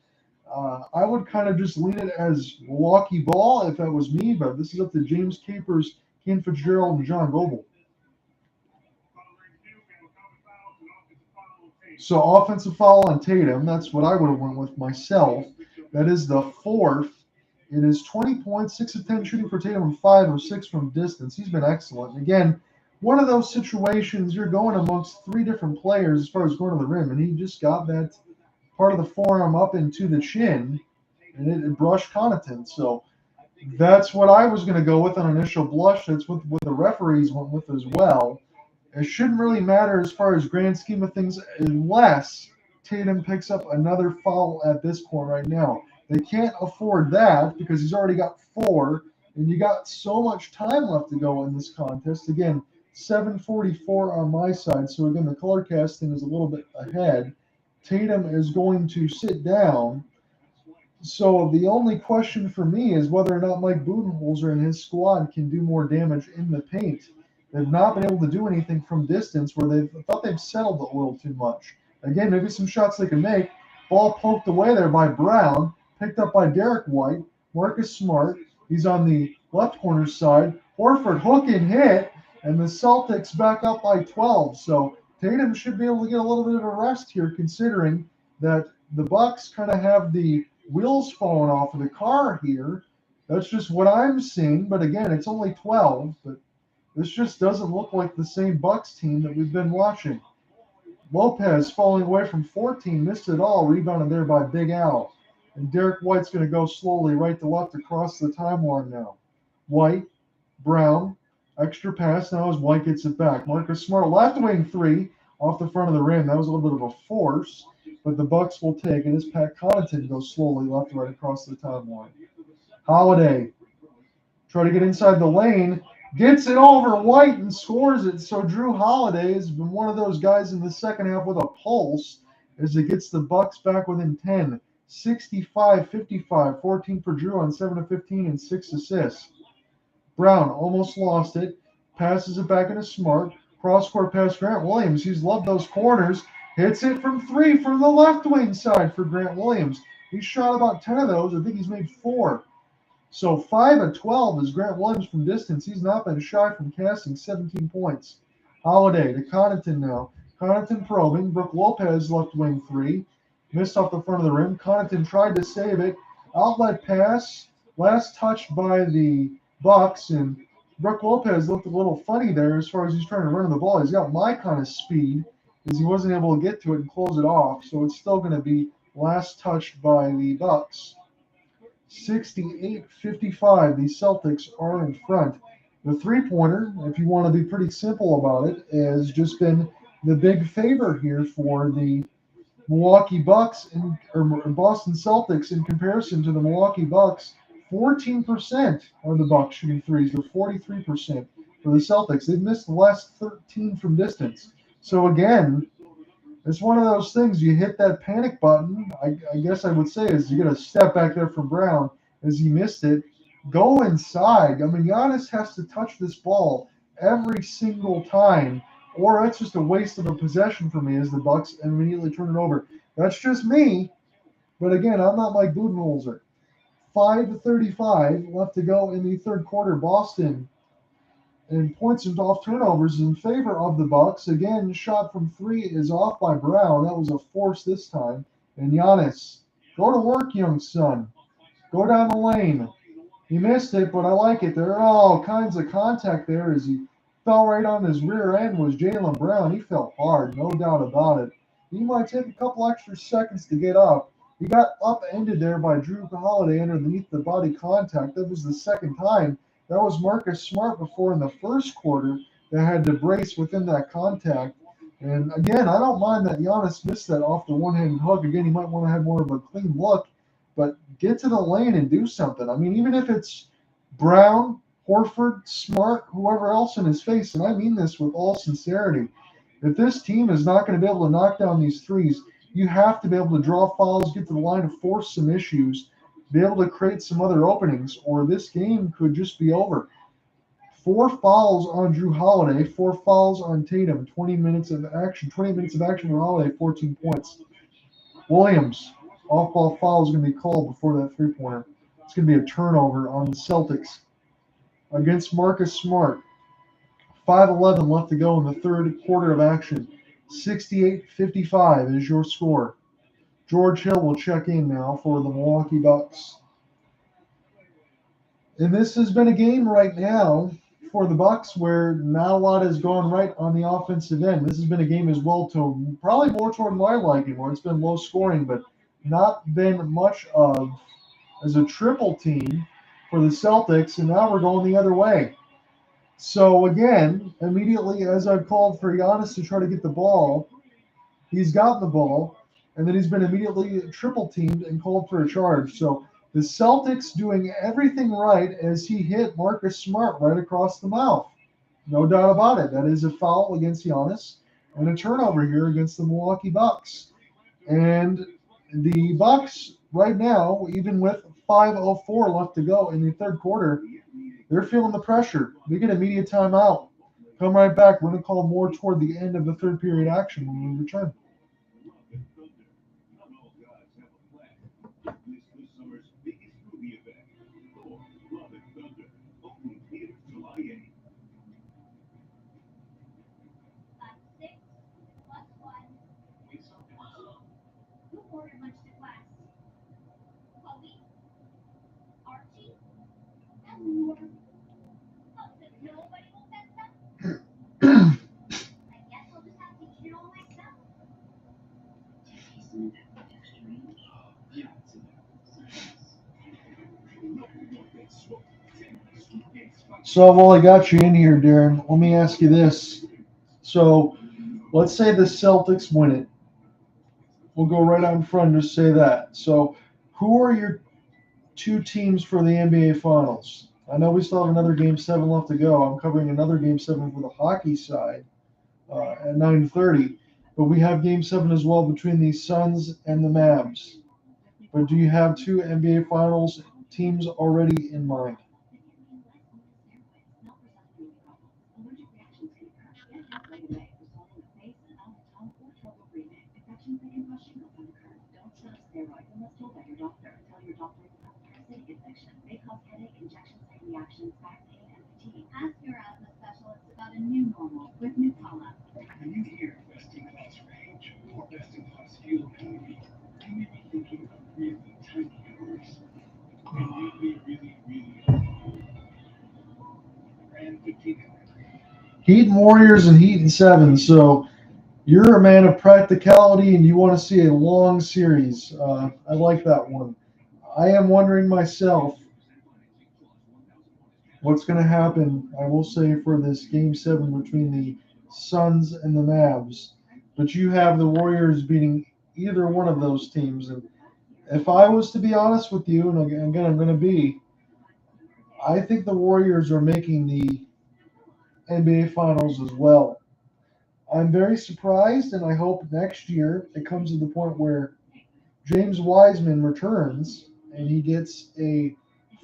I would kind of just lean it as walkie ball if that was me, but this is up to James Capers, Ken Fitzgerald, and John Goebel. So offensive foul on Tatum, that's what I would have went with myself. That is the 4th. It is 20 points, 6 of 10 shooting for Tatum, and 5 of 6 from distance. He's been excellent. Again, one of those situations you're going amongst 3 different players as far as going to the rim, and he just got that part of the forearm up into the chin, and it brushed Connaughton. So that's what I was going to go with on initial blush. That's what the referees went with as well. It shouldn't really matter as far as grand scheme of things unless Tatum picks up another foul at this point right now. They can't afford that because he's already got 4, and you got so much time left to go in this contest. Again, 7:44 on my side, so again, the color casting is a little bit ahead. Tatum is going to sit down. So the only question for me is whether or not Mike Budenholzer and his squad can do more damage in the paint. They've not been able to do anything from distance where they've settled a little too much. Again, maybe some shots they can make. Ball poked away there by Brown, picked up by Derek White. Marcus Smart, he's on the left corner side. Horford hook and hit, and the Celtics back up by 12. So Tatum should be able to get a little bit of a rest here, considering that the Bucks kind of have the wheels falling off of the car here. That's just what I'm seeing. But again, it's only 12. But this just doesn't look like the same Bucks team that we've been watching. Lopez falling away from 14, missed it all, rebounded there by Big Al. And Derek White's going to go slowly right to left across the timeline now. White, Brown, extra pass now as White gets it back. Marcus Smart, left wing 3 off the front of the rim. That was a little bit of a force, but the Bucks will take it as Pat Connaughton goes slowly left right across the timeline. Holiday, try to get inside the lane. Gets it over White and scores it. So Drew Holiday has been one of those guys in the second half with a pulse as it gets the Bucks back within 10. 65-55, 14 for Drew on 7 of 15 and 6 assists. Brown almost lost it, passes it back into Smart. Cross-court pass Grant Williams. He's loved those corners. Hits it from 3 from the left wing side for Grant Williams. He's shot about 10 of those. I think he's made 4. So 5 of 12 is Grant Williams from distance. He's not been shy from casting, 17 points. Holiday to Connaughton now. Connaughton probing. Brooke Lopez left wing 3. Missed off the front of the rim. Connaughton tried to save it. Outlet pass. Last touched by the Bucks. And Brooke Lopez looked a little funny there as far as he's trying to run the ball. He's got my kind of speed as he wasn't able to get to it and close it off. So it's still going to be last touched by the Bucks. 68-55, the Celtics are in front. The three-pointer, if you want to be pretty simple about it, has just been the big favor here for the Milwaukee Bucks or Boston Celtics in comparison to the Milwaukee Bucks. 14% are the Bucks shooting threes, to 43% for the Celtics. They've missed the last 13 from distance. So again, it's one of those things. You hit that panic button. I guess I would say is you get a step back there from Brown as he missed it. Go inside. I mean, Giannis has to touch this ball every single time, or that's just a waste of a possession for me as the Bucks immediately turn it over. That's just me. But again, I'm not Mike Budenholzer. 5:35 left to go in the third quarter. Boston and points and off turnovers in favor of the Bucks. Again, shot from 3 is off by Brown. That was a force this time. And Giannis, go to work, young son. Go down the lane. He missed it, but I like it. There are all kinds of contact there as he fell right on his rear end was Jaylen Brown. He fell hard, no doubt about it. He might take a couple extra seconds to get up. He got upended there by Drew Holiday underneath the body contact. That was the second time. That was Marcus Smart before in the first quarter that had to brace within that contact. And again, I don't mind that Giannis missed that off the one-handed hook. Again, he might want to have more of a clean look, but get to the lane and do something. I mean, even if it's Brown, Horford, Smart, whoever else in his face, and I mean this with all sincerity, if this team is not going to be able to knock down these threes, you have to be able to draw fouls, get to the line, and force some issues, be able to create some other openings, or this game could just be over. 4 fouls on Drew Holiday, 4 fouls on Tatum, 20 minutes of action for Holiday, 14 points. Williams, off-ball foul is going to be called before that three-pointer. It's going to be a turnover on the Celtics against Marcus Smart. 5:11 left to go in the third quarter of action. 68-55 is your score. George Hill will check in now for the Milwaukee Bucks. And this has been a game right now for the Bucks where not a lot has gone right on the offensive end. This has been a game as well to probably more toward my liking, where it's been low scoring, but not been much of as a triple team for the Celtics, and now we're going the other way. So again, immediately as I've called for Giannis to try to get the ball, he's gotten the ball, and then he's been immediately triple teamed and called for a charge. So the Celtics doing everything right as he hit Marcus Smart right across the mouth. No doubt about it. That is a foul against Giannis and a turnover here against the Milwaukee Bucks. And the Bucks right now, even with 5:04 left to go in the third quarter, they're feeling the pressure. They get immediate timeout. Come right back. We're going to call more toward the end of the third period action when we return. So while I got you in here, Darren, let me ask you this. So let's say the Celtics win it. We'll go right out in front and just say that. So who are your 2 teams for the NBA Finals? I know we still have another Game 7 left to go. I'm covering another Game 7 for the hockey side at 9:30. But we have Game 7 as well between the Suns and the Mavs. But do you have two NBA Finals teams already in mind? Ask your asthma specialist about a new normal with Nucala. When you hear best-in-class range or best-in-class fuel economy, you may be thinking of really tiny cars. And really brand 15 car. Heat and Warriors and Heat and 7. So you're a man of practicality and you want to see a long series. I like that one. I am wondering myself what's going to happen, I will say, for this Game 7 between the Suns and the Mavs. But you have the Warriors beating either one of those teams. And if I was to be honest with you, and again, I'm going to be, I think the Warriors are making the NBA Finals as well. I'm very surprised, and I hope next year it comes to the point where James Wiseman returns and he gets a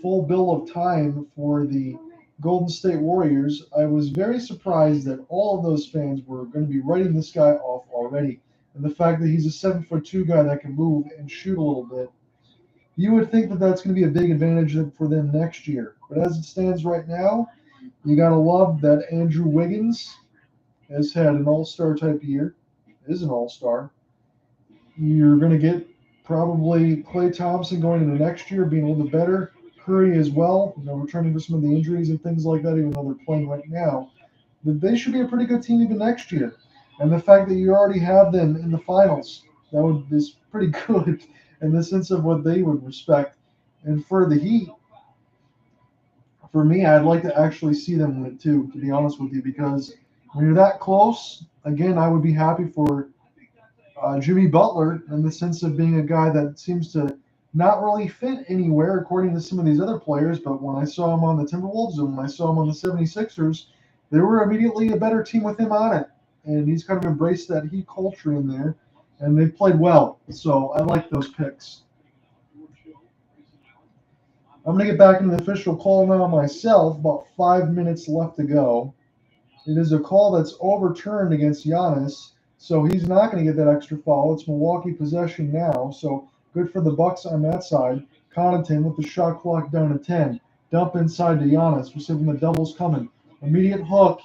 full bill of time for the Golden State Warriors. I was very surprised that all of those fans were going to be writing this guy off already. And the fact that he's a 7'2" guy that can move and shoot a little bit, you would think that that's going to be a big advantage for them next year. But as it stands right now, you got to love that Andrew Wiggins has had an all-star type year, is an all-star. You're going to get probably Klay Thompson going into next year being a little bit better. Curry as well, returning from some of the injuries and things like that, even though they're playing right now. But they should be a pretty good team even next year. And the fact that you already have them in the finals, is pretty good in the sense of what they would respect. And for the Heat, for me, I'd like to actually see them win it too, to be honest with you, because when you're that close, again, I would be happy for Jimmy Butler in the sense of being a guy that seems to not really fit anywhere according to some of these other players. But when I saw him on the Timberwolves and when I saw him on the 76ers, they were immediately a better team with him on it. And he's kind of embraced that Heat culture in there, and they played well. So I like those picks. I'm going to get back into the official call now myself, about 5 minutes left to go. It is a call that's overturned against Giannis, so he's not going to get that extra foul. It's Milwaukee possession now, so good for the Bucks on that side. Connaughton with the shot clock down to 10. Dump inside to Giannis. We're seeing the doubles coming. Immediate hook,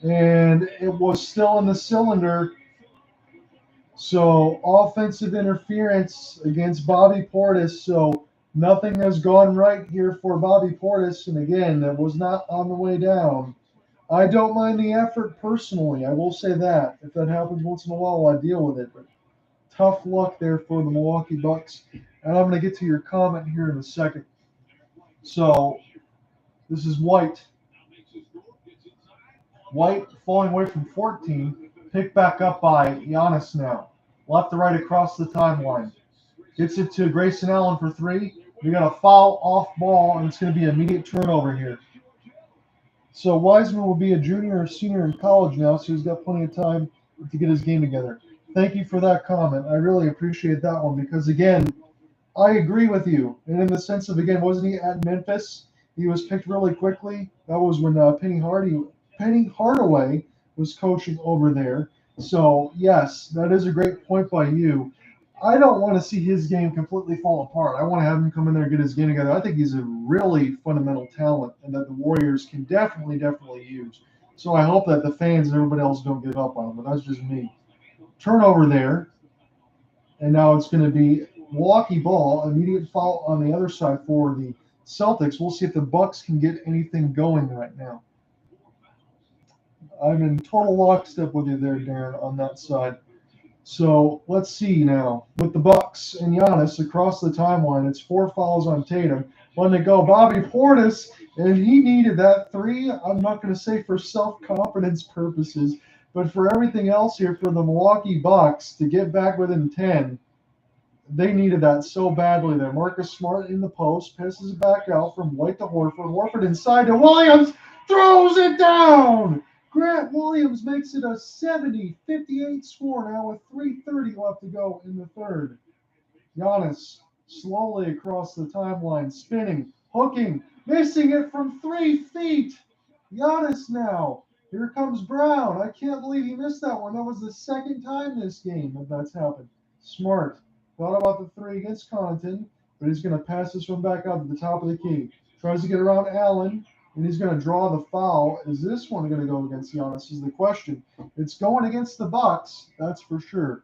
and it was still in the cylinder. So offensive interference against Bobby Portis. So nothing has gone right here for Bobby Portis, and again, that was not on the way down. I don't mind the effort personally. I will say that. If that happens once in a while, I deal with it. But tough luck there for the Milwaukee Bucks. And I'm going to get to your comment here in a second. So this is White. White falling away from 14. Picked back up by Giannis now. Left to right across the timeline. Gets it to Grayson Allen for three. We got a foul off ball, and it's going to be an immediate turnover here. So Wiseman will be a junior or senior in college now, so he's got plenty of time to get his game together. Thank you for that comment. I really appreciate that one because, again, I agree with you. And in the sense of, again, wasn't he at Memphis? He was picked really quickly. That was when Penny Hardaway was coaching over there. So, yes, that is a great point by you. I don't want to see his game completely fall apart. I want to have him come in there and get his game together. I think he's a really fundamental talent and that the Warriors can definitely use. So I hope that the fans and everybody else don't give up on him, but that's just me. Turnover there. And now it's going to be Milwaukee ball, immediate foul on the other side for the Celtics. We'll see if the Bucks can get anything going right now. I'm in total lockstep with you there, Darren, on that side. So let's see now. With the Bucks and Giannis across the timeline, it's 4 fouls on Tatum. Letting it go. Bobby Portis, and he needed that three. I'm not going to say for self-confidence purposes, but for everything else here for the Milwaukee Bucks to get back within 10. They needed that so badly there. Marcus Smart in the post, passes it back out from White to Horford. Horford inside to Williams, throws it down. Grant Williams makes it a 70-58 score now with 3:30 left to go in the third. Giannis slowly across the timeline, spinning, hooking, missing it from 3 feet. Giannis now. Here comes Brown. I can't believe he missed that one. That was the second time this game that that's happened. Smart. Thought about the three against Connaughton, but he's going to pass this one back out to the top of the key. Tries to get around Allen, and he's going to draw the foul. Is this one going to go against Giannis is the question. It's going against the Bucks, that's for sure.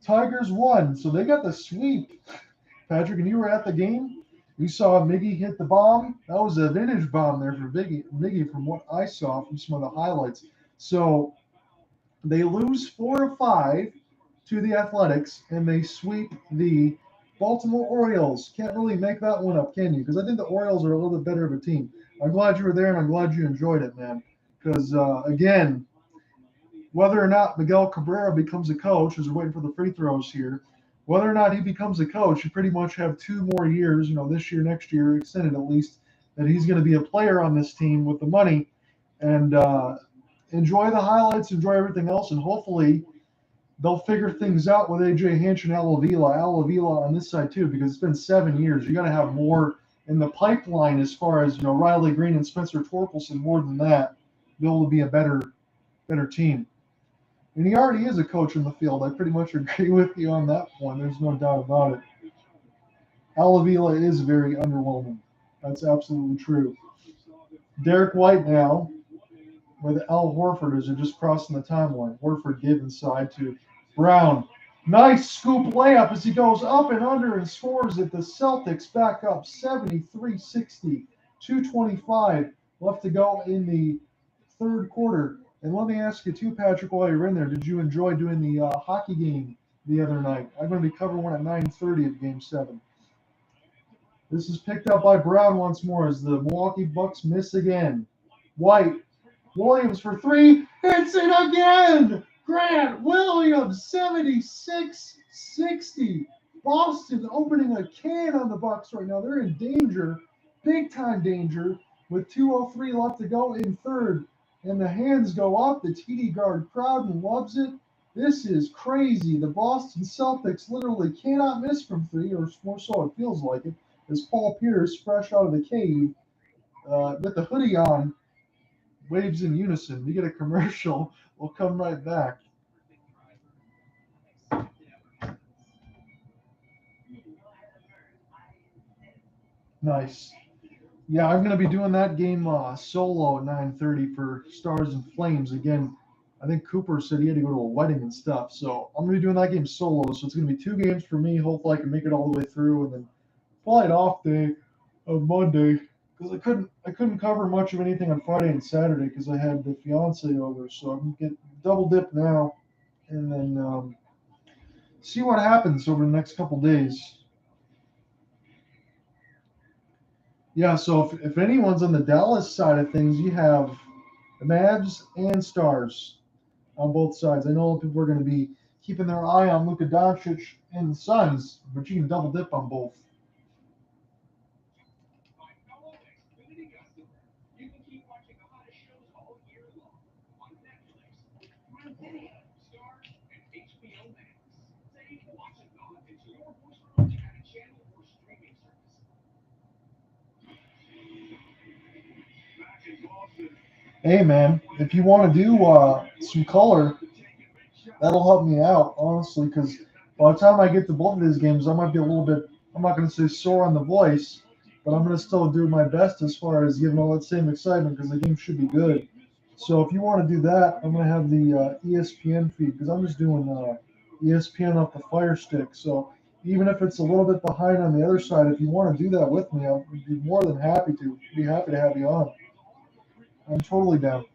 Tigers won, so they got the sweep. Patrick, and you were at the game. We saw Miggy hit the bomb. That was a vintage bomb there for Miggy from what I saw from some of the highlights. So they lose 4-5 to the Athletics, and they sweep the Baltimore Orioles. Can't really make that one up, can you? Because I think the Orioles are a little bit better of a team. I'm glad you were there, and I'm glad you enjoyed it, man. Because, again, whether or not Miguel Cabrera becomes a coach, as we're waiting for the free throws here, whether or not he becomes a coach, you pretty much have 2 more years, this year, next year, extended at least, that he's going to be a player on this team with the money. And enjoy the highlights, enjoy everything else, and hopefully they'll figure things out with A.J. Hinch and Al Avila on this side too, because it's been 7 years. You got to have more in the pipeline as far as Riley Green and Spencer Torkelson. More than that, be able to be a better team. And he already is a coach in the field. I pretty much agree with you on that point. There's no doubt about it. Al Avila is very underwhelming. That's absolutely true. Derek White now with Al Horford as they're just crossing the timeline. Horford give inside to Brown. Nice scoop layup as he goes up and under and scores it. The Celtics back up 73-60. 2:25 left to go in the third quarter. And let me ask you too, Patrick, while you're in there, did you enjoy doing the hockey game the other night? I'm going to be covering one at 9:30 of Game 7. This is picked up by Brown once more as the Milwaukee Bucks miss again. White. Williams for 3. Hits it again! Grant Williams, 76-60. Boston opening a can on the Bucks right now. They're in danger, big-time danger, with 2:03 left to go in third. And the hands go up. The TD Guard crowd loves it. This is crazy. The Boston Celtics literally cannot miss from 3, or more so it feels like it, as Paul Pierce, fresh out of the cave, with the hoodie on, waves in unison. We get a commercial. We'll come right back. Nice. Yeah, I'm going to be doing that game solo at 9:30 for Stars and Flames. Again, I think Cooper said he had to go to a wedding and stuff. So I'm going to be doing that game solo. So it's going to be 2 games for me. Hopefully I can make it all the way through, and then probably an off day of Monday, because I couldn't cover much of anything on Friday and Saturday because I had the fiance over. So I'm going to get double dip now and then see what happens over the next couple days. Yeah, so if anyone's on the Dallas side of things, you have the Mavs and Stars on both sides. I know people are going to be keeping their eye on Luka Doncic and the Suns, but you can double dip on both. You can keep watching the hottest shows all year long on Netflix, Prime Video, Stars, and HBO Max. Save watching on into your voice room and a channel or streaming service. Back in Boston. Hey, man, if you want to do some color, that'll help me out, honestly, because by the time I get to both of these games, I might be a little bit, I'm not going to say sore on the voice, but I'm going to still do my best as far as giving all that same excitement because the game should be good. So if you want to do that, I'm going to have the ESPN feed because I'm just doing ESPN off the Fire Stick. So even if it's a little bit behind on the other side, if you want to do that with me, I'll be more than happy to. Be happy to have you on. I'm totally down.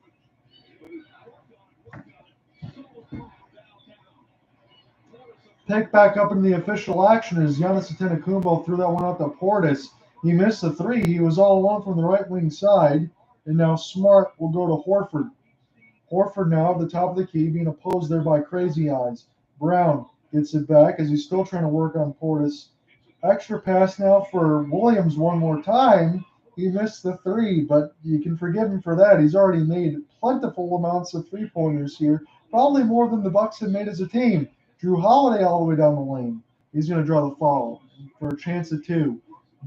Pick back up in the official action as Giannis Antetokounmpo threw that one out to Portis. He missed the 3. He was all alone from the right wing side. And now Smart will go to Horford. Horford now at the top of the key, being opposed there by Crazy Eyes. Brown gets it back as he's still trying to work on Portis. Extra pass now for Williams one more time. He missed the three, but you can forgive him for that. He's already made plentiful amounts of three-pointers here, probably more than the Bucks have made as a team. Drew Holiday all the way down the lane. He's going to draw the foul for a chance at two.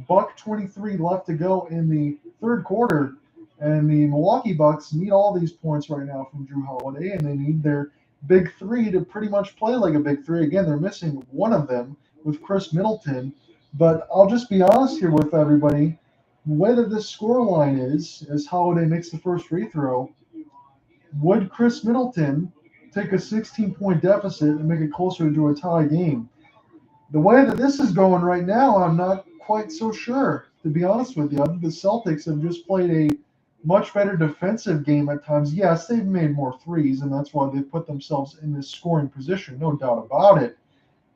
Buck 23 left to go in the third quarter, and the Milwaukee Bucks need all these points right now from Drew Holiday, and they need their big three to pretty much play like a big three. Again, they're missing one of them with Chris Middleton, but I'll just be honest here with everybody. The way that this score line is, as Holiday makes the first free throw, would Chris Middleton take a 16-point deficit and make it closer to a tie game? The way that this is going right now, I'm not quite so sure, to be honest with you. The Celtics have just played a much better defensive game at times. Yes, they've made more threes, and that's why they've put themselves in this scoring position, no doubt about it.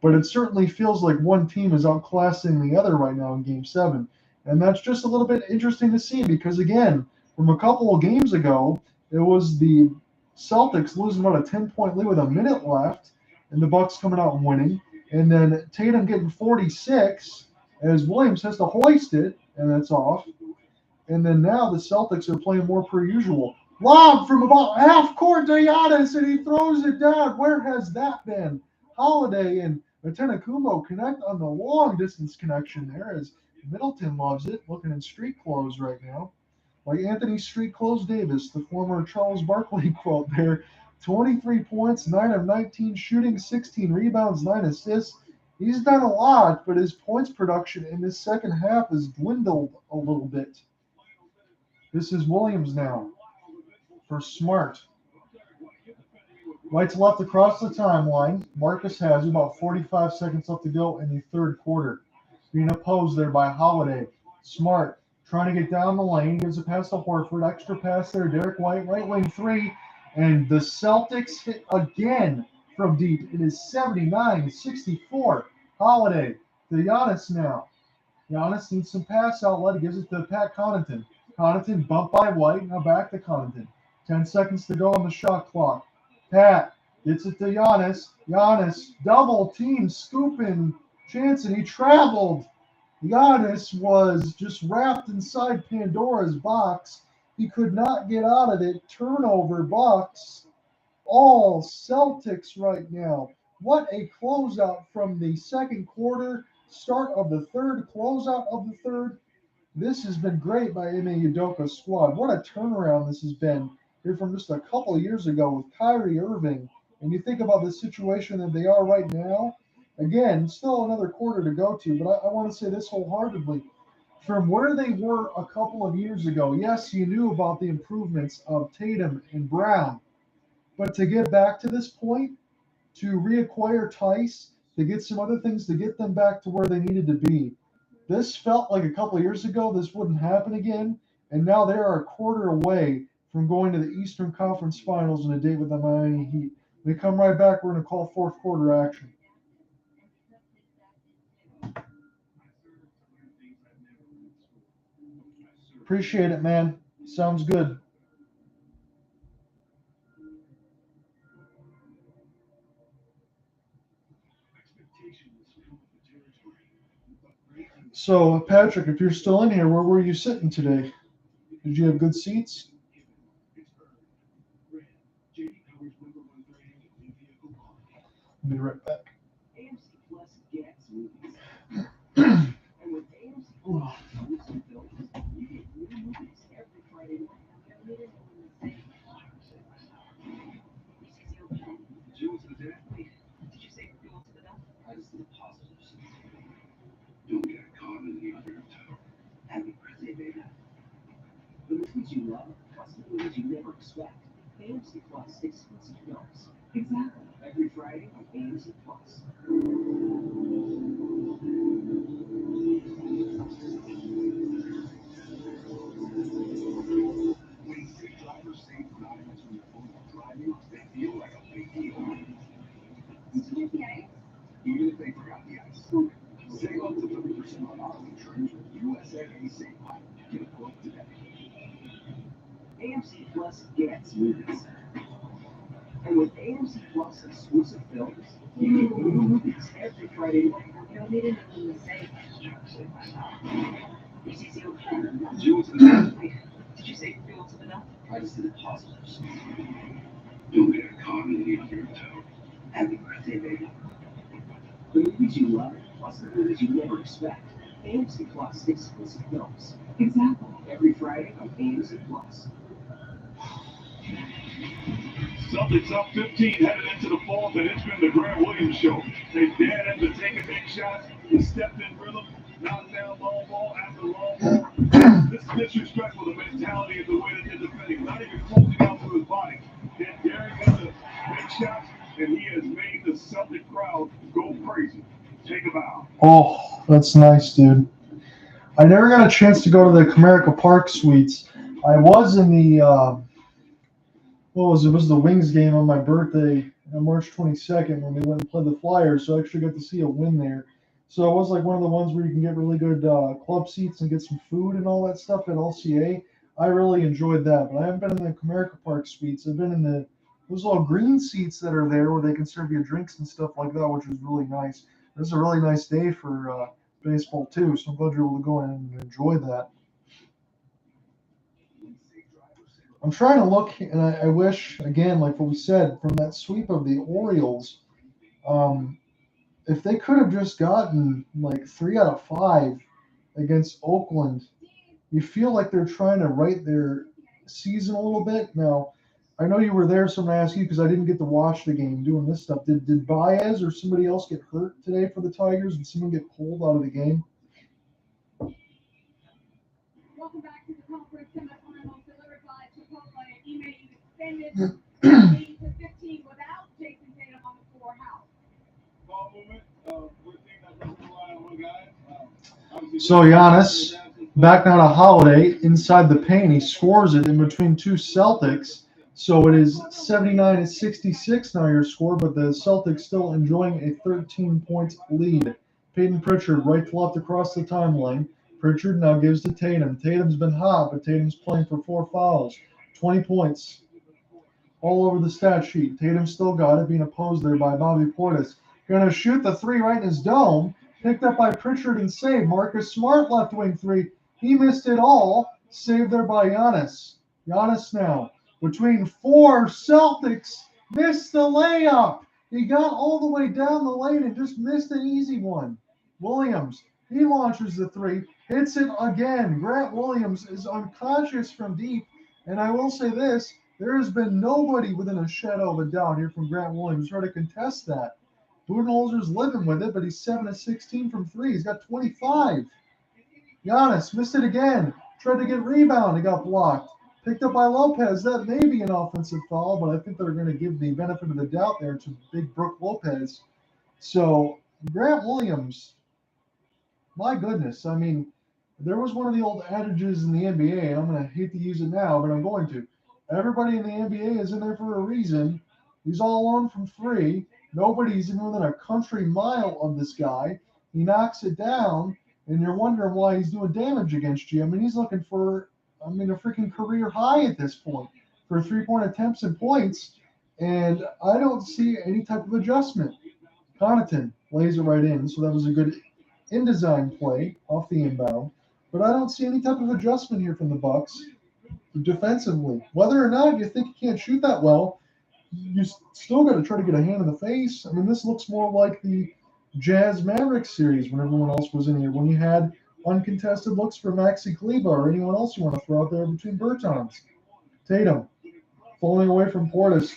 But it certainly feels like one team is outclassing the other right now in Game 7. And that's just a little bit interesting to see because, again, from a couple of games ago, it was the Celtics losing about a 10-point lead with a minute left, and the Bucks coming out and winning. And then Tatum getting 46 as Williams has to hoist it, and that's off. And then now the Celtics are playing more per usual. Lob from about half court to Giannis, and he throws it down. Where has that been? Holiday and Antetokounmpo connect on the long distance connection there as Middleton loves it, looking in street clothes right now. Like Anthony Street Clothes Davis, the former Charles Barkley quote there. 23 points, 9 of 19 shooting, 16 rebounds, 9 assists. He's done a lot, but his points production in this second half has dwindled a little bit. This is Williams now for Smart. Right to left across the timeline. Marcus has about 45 seconds left to go in the third quarter. Being opposed there by Holiday. Smart trying to get down the lane. Gives a pass to Horford. Extra pass there. Derek White, right wing three. And the Celtics hit again from deep. It is 79-64. Holiday to Giannis now. Giannis needs some pass outlet. He gives it to Pat Connaughton. Connaughton bumped by White. Now back to Connaughton. 10 seconds to go on the shot clock. Pat gets it to Giannis. Giannis double team scooping chance, and he traveled. Giannis was just wrapped inside Pandora's box. He could not get out of it. Turnover Bucks. All Celtics right now. What a closeout from the second quarter. Start of the third. Closeout of the third. This has been great by Ime Udoka's squad. What a turnaround this has been here from just a couple of years ago with Kyrie Irving. And you think about the situation that they are right now. Again, still another quarter to go to, but I want to say this wholeheartedly. From where they were a couple of years ago, yes, you knew about the improvements of Tatum and Brown. But to get back to this point, to reacquire Tice, to get some other things to get them back to where they needed to be, this felt like a couple of years ago this wouldn't happen again, and now they are a quarter away from going to the Eastern Conference Finals in a date with the Miami Heat. When we come right back, we're going to call fourth quarter action. Appreciate it, man. Sounds good. So, Patrick, if you're still in here, where were you sitting today? Did you have good seats? I'll be right back. AMC Plus gets movies. And with AMC Plus, movies and films, you get new movies every Friday night. Wait, did you say we're going to the dump? I just need positives. Don't get caught in the undertow. Happy birthday, baby. The movies you love, plus the movies you never expect. AMC Plus exclusive films. Exactly. Every Friday on AMC Plus. When safe drivers save documents from your phone while driving, they feel like a big deal. Did you get the ice? Even if they forgot the ice. Save up to 30% on auto insurance with USAA Safe Pilot. Get a quote today. AMC Plus gets movies. And with AMC Plus exclusive films, You get new movies every Friday night. You don't need anything to say. You see, Did you say you want something else? I just did the positives. Don't get caught in the undertow. Happy birthday, baby. The movies you love, plus the movies you never expect. AMC Plus exclusive films. Exactly. Every Friday on AMC Plus. Celtics up 15 headed into the fourth, and it's been the Grant Williams show. They dared him to take a big shot. He stepped in rhythm, knocked down long ball after long ball. This is disrespectful, the mentality and the way that they're defending. Not even closing out to his body. They're daring him to big shots, and he has made the Celtic crowd go crazy. Take a bow. Oh, that's nice, dude. I never got a chance to go to the Comerica Park Suites. I was in the what was it? It was the Wings game on my birthday on March 22nd when they went and played the Flyers. So I actually got to see a win there. So it was like one of the ones where you can get really good club seats and get some food and all that stuff at LCA. I really enjoyed that, but I haven't been in the Comerica Park Suites. I've been in those little green seats that are there where they can serve you drinks and stuff like that, which was really nice. It was a really nice day for baseball too, so I'm glad you're able to go in and enjoy that. I'm trying to look, and I wish, again, like what we said, from that sweep of the Orioles, if they could have just gotten like 3 out of 5 against Oakland, you feel like they're trying to right their season a little bit. Now, I know you were there, so I'm going to ask you because I didn't get to watch the game doing this stuff. Did Baez or somebody else get hurt today for the Tigers? Did someone get pulled out of the game? Welcome back to the conference semifinals delivered by Chipotle and Ime. You extended 8 to 15 without Jason Tatum on the floor. How? Ball movement. We're a team that doesn't rely on one guy. So Giannis, back now to Holiday, inside the paint. He scores it in between two Celtics. So it is 79-66 now your score, but the Celtics still enjoying a 13-point lead. Peyton Pritchard right to left across the timeline. Pritchard now gives to Tatum. Tatum's been hot, but Tatum's playing for 4 fouls. 20 points all over the stat sheet. Tatum still got it, being opposed there by Bobby Portis. Going to shoot the 3 right in his dome. Picked up by Pritchard and saved. Marcus Smart left wing 3. He missed it all. Saved there by Giannis. Giannis now between 4 Celtics. Missed the layup. He got all the way down the lane and just missed an easy one. Williams, he launches the 3. Hits it again. Grant Williams is unconscious from deep. And I will say this. There has been nobody within a shadow of a doubt here from Grant Williams trying to contest that. Budenholzer's living with it, but he's 7 of 16 from 3. He's got 25. Giannis missed it again. Tried to get rebound. He got blocked. Picked up by Lopez. That may be an offensive foul, but I think they're going to give the benefit of the doubt there to Big Brook Lopez. So Grant Williams, my goodness. I mean, there was one of the old adages in the NBA, and I'm going to hate to use it now, but I'm going to. Everybody in the NBA is in there for a reason. He's all alone from 3. Nobody's even within a country mile of this guy. He knocks it down, and you're wondering why he's doing damage against you. I mean, he's looking for, a freaking career high at this point for 3-point attempts and points, and I don't see any type of adjustment. Connaughton lays it right in, so that was a good in-design play off the inbound, but I don't see any type of adjustment here from the Bucks defensively. Whether or not you think you can't shoot that well, you still got to try to get a hand in the face. I mean, this looks more like the Jazz Mavericks series when everyone else was in here, when you had uncontested looks for Maxi Kleber or anyone else you want to throw out there between Bertans. Tatum falling away from Portis.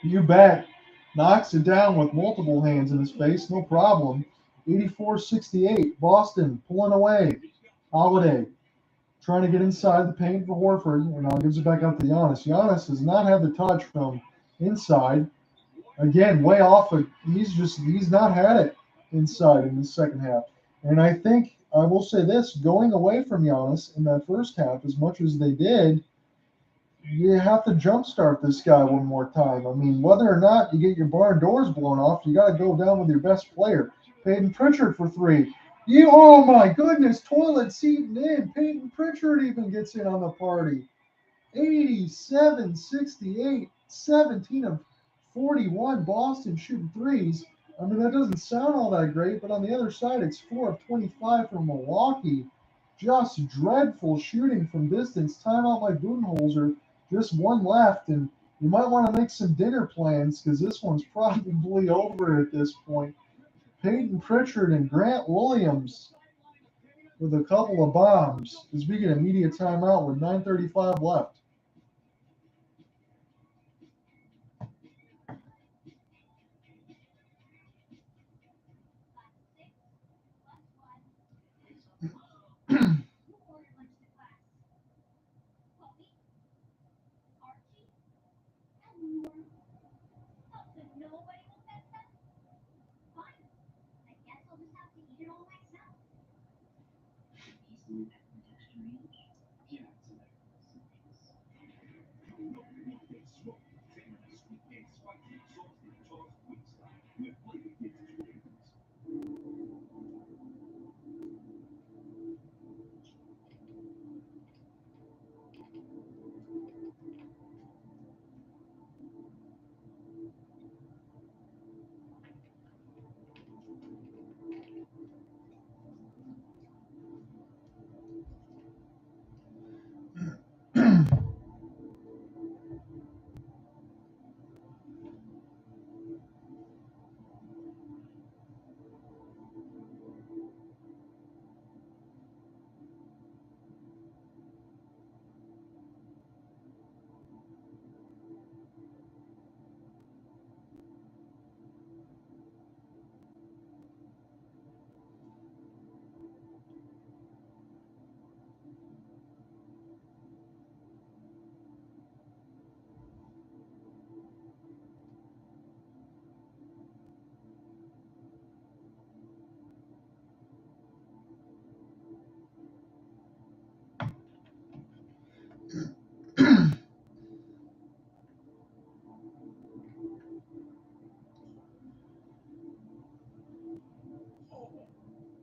You bet. Knocks it down with multiple hands in his face, no problem. 84-68. Boston pulling away. Holiday trying to get inside the paint for Horford, and now gives it back out to Giannis. Giannis has not had the touch from inside. Again, way off. He's not had it inside in the second half. And I think I will say this: going away from Giannis in that first half, as much as they did, you have to jumpstart this guy one more time. I mean, whether or not you get your barn doors blown off, you got to go down with your best player. Peyton Pritchard for 3. Oh my goodness, toilet seating in. Peyton Pritchard even gets in on the party. 87-68, 17 of 41 Boston shooting threes. I mean, that doesn't sound all that great, but on the other side, it's 4 of 25 from Milwaukee. Just dreadful shooting from distance. Timeout by Budenholzer. Just one left, and you might want to make some dinner plans because this one's probably over at this point. Peyton Pritchard and Grant Williams with a couple of bombs as we get a media timeout with 9:35 left.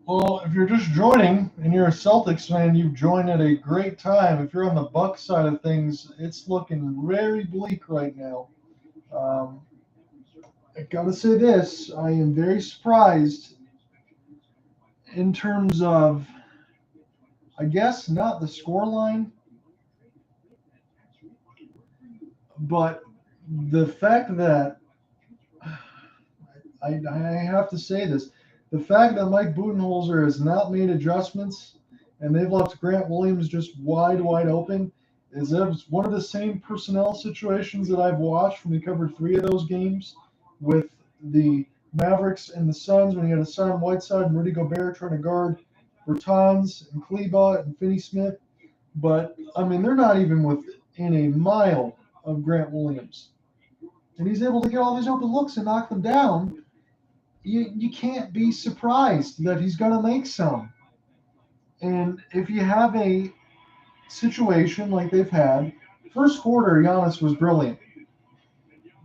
Well, if you're just joining and you're a Celtics fan, you've joined at a great time. If you're on the Bucks side of things, it's looking very bleak right now. I gotta say this: I am very surprised in terms of, I guess, not the scoreline, but the fact that I have to say this: the fact that Mike Budenholzer has not made adjustments and they've left Grant Williams just wide open is one of the same personnel situations that I've watched when we covered 3 of those games with the Mavericks and the Suns when you had Hassan Whiteside and Rudy Gobert trying to guard Bertans and Kleba and Finney-Smith. But, I mean, they're not even within a mile of Grant Williams. And he's able to get all these open looks and knock them down. You can't be surprised that he's going to make some. And if you have a situation like they've had, first quarter, Giannis was brilliant.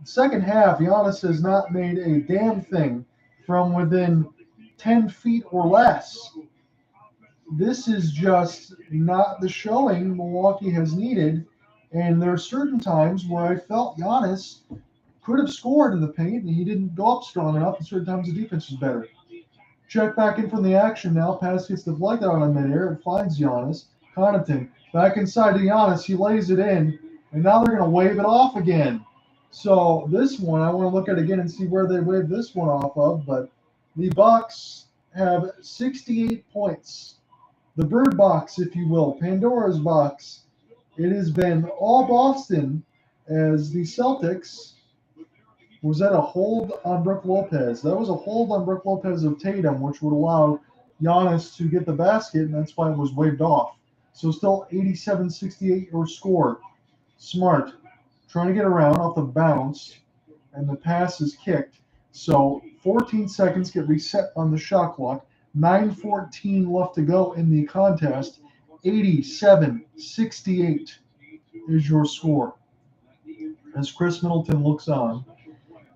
Second half, Giannis has not made a damn thing from within 10 feet or less. This is just not the showing Milwaukee has needed. And there are certain times where I felt Giannis could have scored in the paint, and he didn't go up strong enough, and certain times the defense was better. Check back in from the action now. Pass gets deflected out of midair. It finds Giannis. Connaughton back inside to Giannis. He lays it in, and now they're going to wave it off again. So this one, I want to look at again and see where they wave this one off of. But the Bucks have 68 points. The Bird Box, if you will, Pandora's Box. It has been all Boston as the Celtics. Was that a hold on Brook Lopez? That was a hold on Brook Lopez of Tatum, which would allow Giannis to get the basket, and that's why it was waved off. So still 87-68 your score. Smart. Trying to get around off the bounce, and the pass is kicked. So 14 seconds get reset on the shot clock. 9:14 left to go in the contest. 87-68 is your score. As Chris Middleton looks on.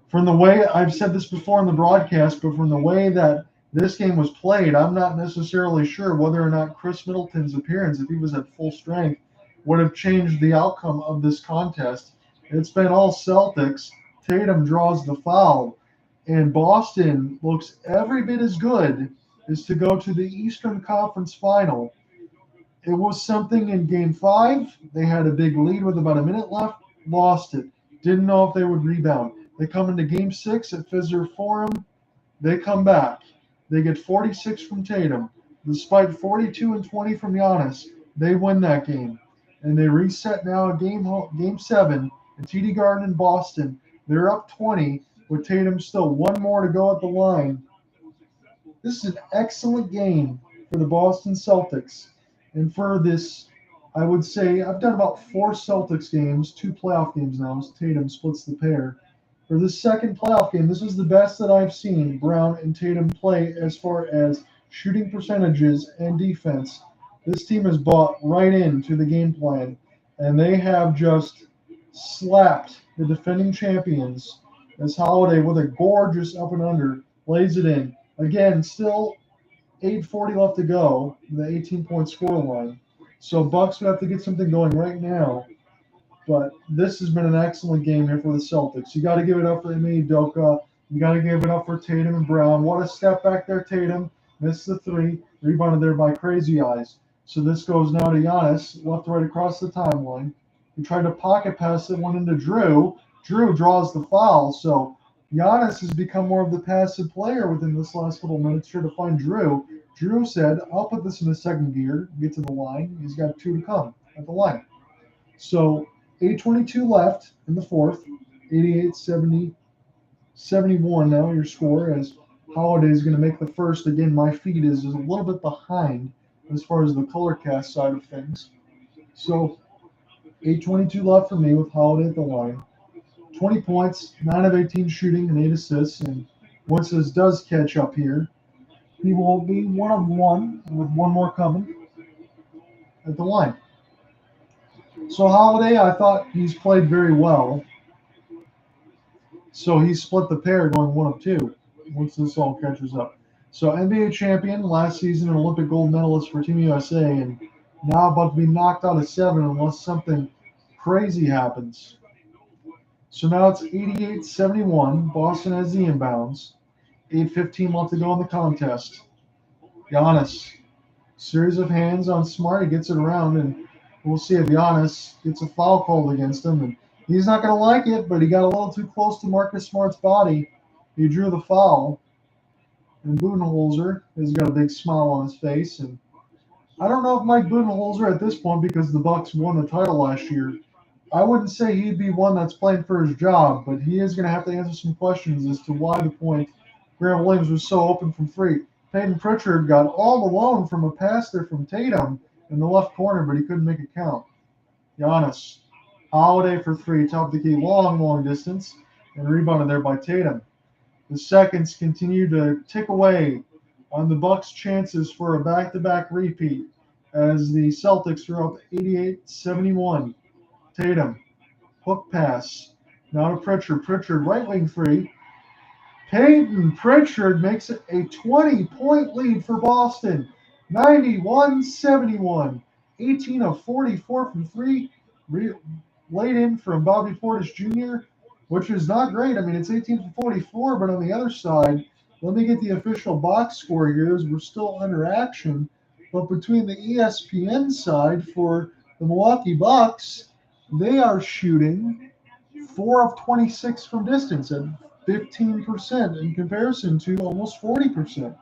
From the way, I've said this before in the broadcast, but from the way that this game was played, I'm not necessarily sure whether or not Chris Middleton's appearance, if he was at full strength, would have changed the outcome of this contest. It's been all Celtics. Tatum draws the foul, and Boston looks every bit as good as to go to the Eastern Conference Final. It was something in Game 5. They had a big lead with about a minute left, lost it. Didn't know if they would rebound. They come into Game 6 at Fiserv Forum. They come back. They get 46 from Tatum. Despite 42 and 20 from Giannis, they win that game. And they reset now at game 7 at TD Garden in Boston. They're up 20 with Tatum still one more to go at the line. This is an excellent game for the Boston Celtics. And for this, I would say I've done about 4 Celtics games, 2 playoff games now, as Tatum splits the pair. For this second playoff game, this is the best that I've seen Brown and Tatum play as far as shooting percentages and defense. This team has bought right into the game plan, and they have just slapped the defending champions as Holiday with a gorgeous up and under lays it in. Again, still 8:40 left to go, the 18-point score line. So Bucks would have to get something going right now. But this has been an excellent game here for the Celtics. You got to give it up for Ime Udoka. You got to give it up for Tatum and Brown. What a step back there, Tatum. Missed the 3. Rebounded there by Crazy Eyes. So this goes now to Giannis, left to right across the timeline. He tried to pocket pass it, went into Drew. Drew draws the foul. So Giannis has become more of the passive player within this last couple minutes here to find Drew. Drew said, I'll put this in the second gear, get to the line. He's got 2 to come at the line. So 8:22 left in the fourth. 88-70, 71 now your score as Holiday is going to make the first. Again, my feed is a little bit behind as far as the color cast side of things. So 8:22 left for me with Holiday at the line. 20 points, 9 of 18 shooting, and 8 assists. And once this does catch up here, he will be 1 of 1 with 1 more coming at the line. So Holiday, I thought he's played very well. So he split the pair going 1 of 2 once this all catches up. So NBA champion last season, an Olympic gold medalist for Team USA, and now about to be knocked out of 7 unless something crazy happens. So now it's 88-71. Boston has the inbounds. 8:15 left to go in the contest. Giannis, series of hands on Smart. He gets it around, and we'll see if Giannis gets a foul called against him. And he's not going to like it, but he got a little too close to Marcus Smart's body. He drew the foul. And Budenholzer has got a big smile on his face. And I don't know if Mike Budenholzer at this point, because the Bucks won the title last year, I wouldn't say he'd be one that's playing for his job, but he is going to have to answer some questions as to why the point Grant Williams was so open from 3. Peyton Pritchard got all alone from a pass there from Tatum in the left corner, but he couldn't make it count. Giannis, Holiday for 3, top of the key, long distance, and rebounded there by Tatum. The seconds continue to tick away on the Bucks' chances for a back-to-back repeat as the Celtics are up 88-71. Tatum, hook pass, now to Pritchard. Pritchard, right wing 3. Peyton Pritchard makes it a 20-point lead for Boston. 91-71. 18 of 44 from 3. Laid in from Bobby Portis Jr., which is not great. I mean, it's 18 for 44, but on the other side, let me get the official box score here as we're still under action. But between the ESPN side for the Milwaukee Bucks, they are shooting 4 of 26 from distance at 15% in comparison to almost 40%.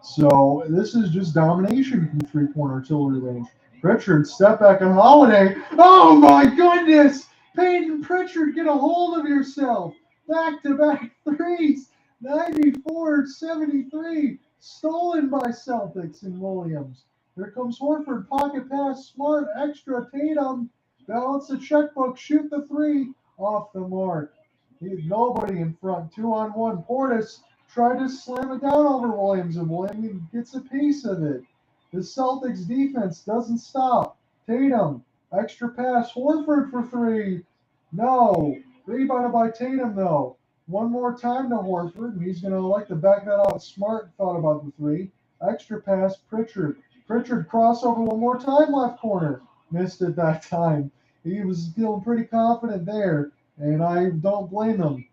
So this is just domination from three-point artillery range. Pritchard, step back on Holiday. Oh my goodness! Peyton Pritchard, get a hold of yourself. Back-to-back threes. 94-73. Stolen by Celtics and Williams. Here comes Horford. Pocket pass. Smart. Extra. Tatum. Balance the checkbook. Shoot the 3. Off the mark. Nobody in front. 2-on-1. Portis tried to slam it down over Williams, and Williams gets a piece of it. The Celtics defense doesn't stop. Tatum, extra pass. Horford for 3. No. Rebounded by Tatum, though. One more time to Horford, and he's going to elect to back that out. Smart thought about the 3. Extra pass, Pritchard. Pritchard crossover one more time, left corner. Missed it that time. He was feeling pretty confident there. and I don't blame them.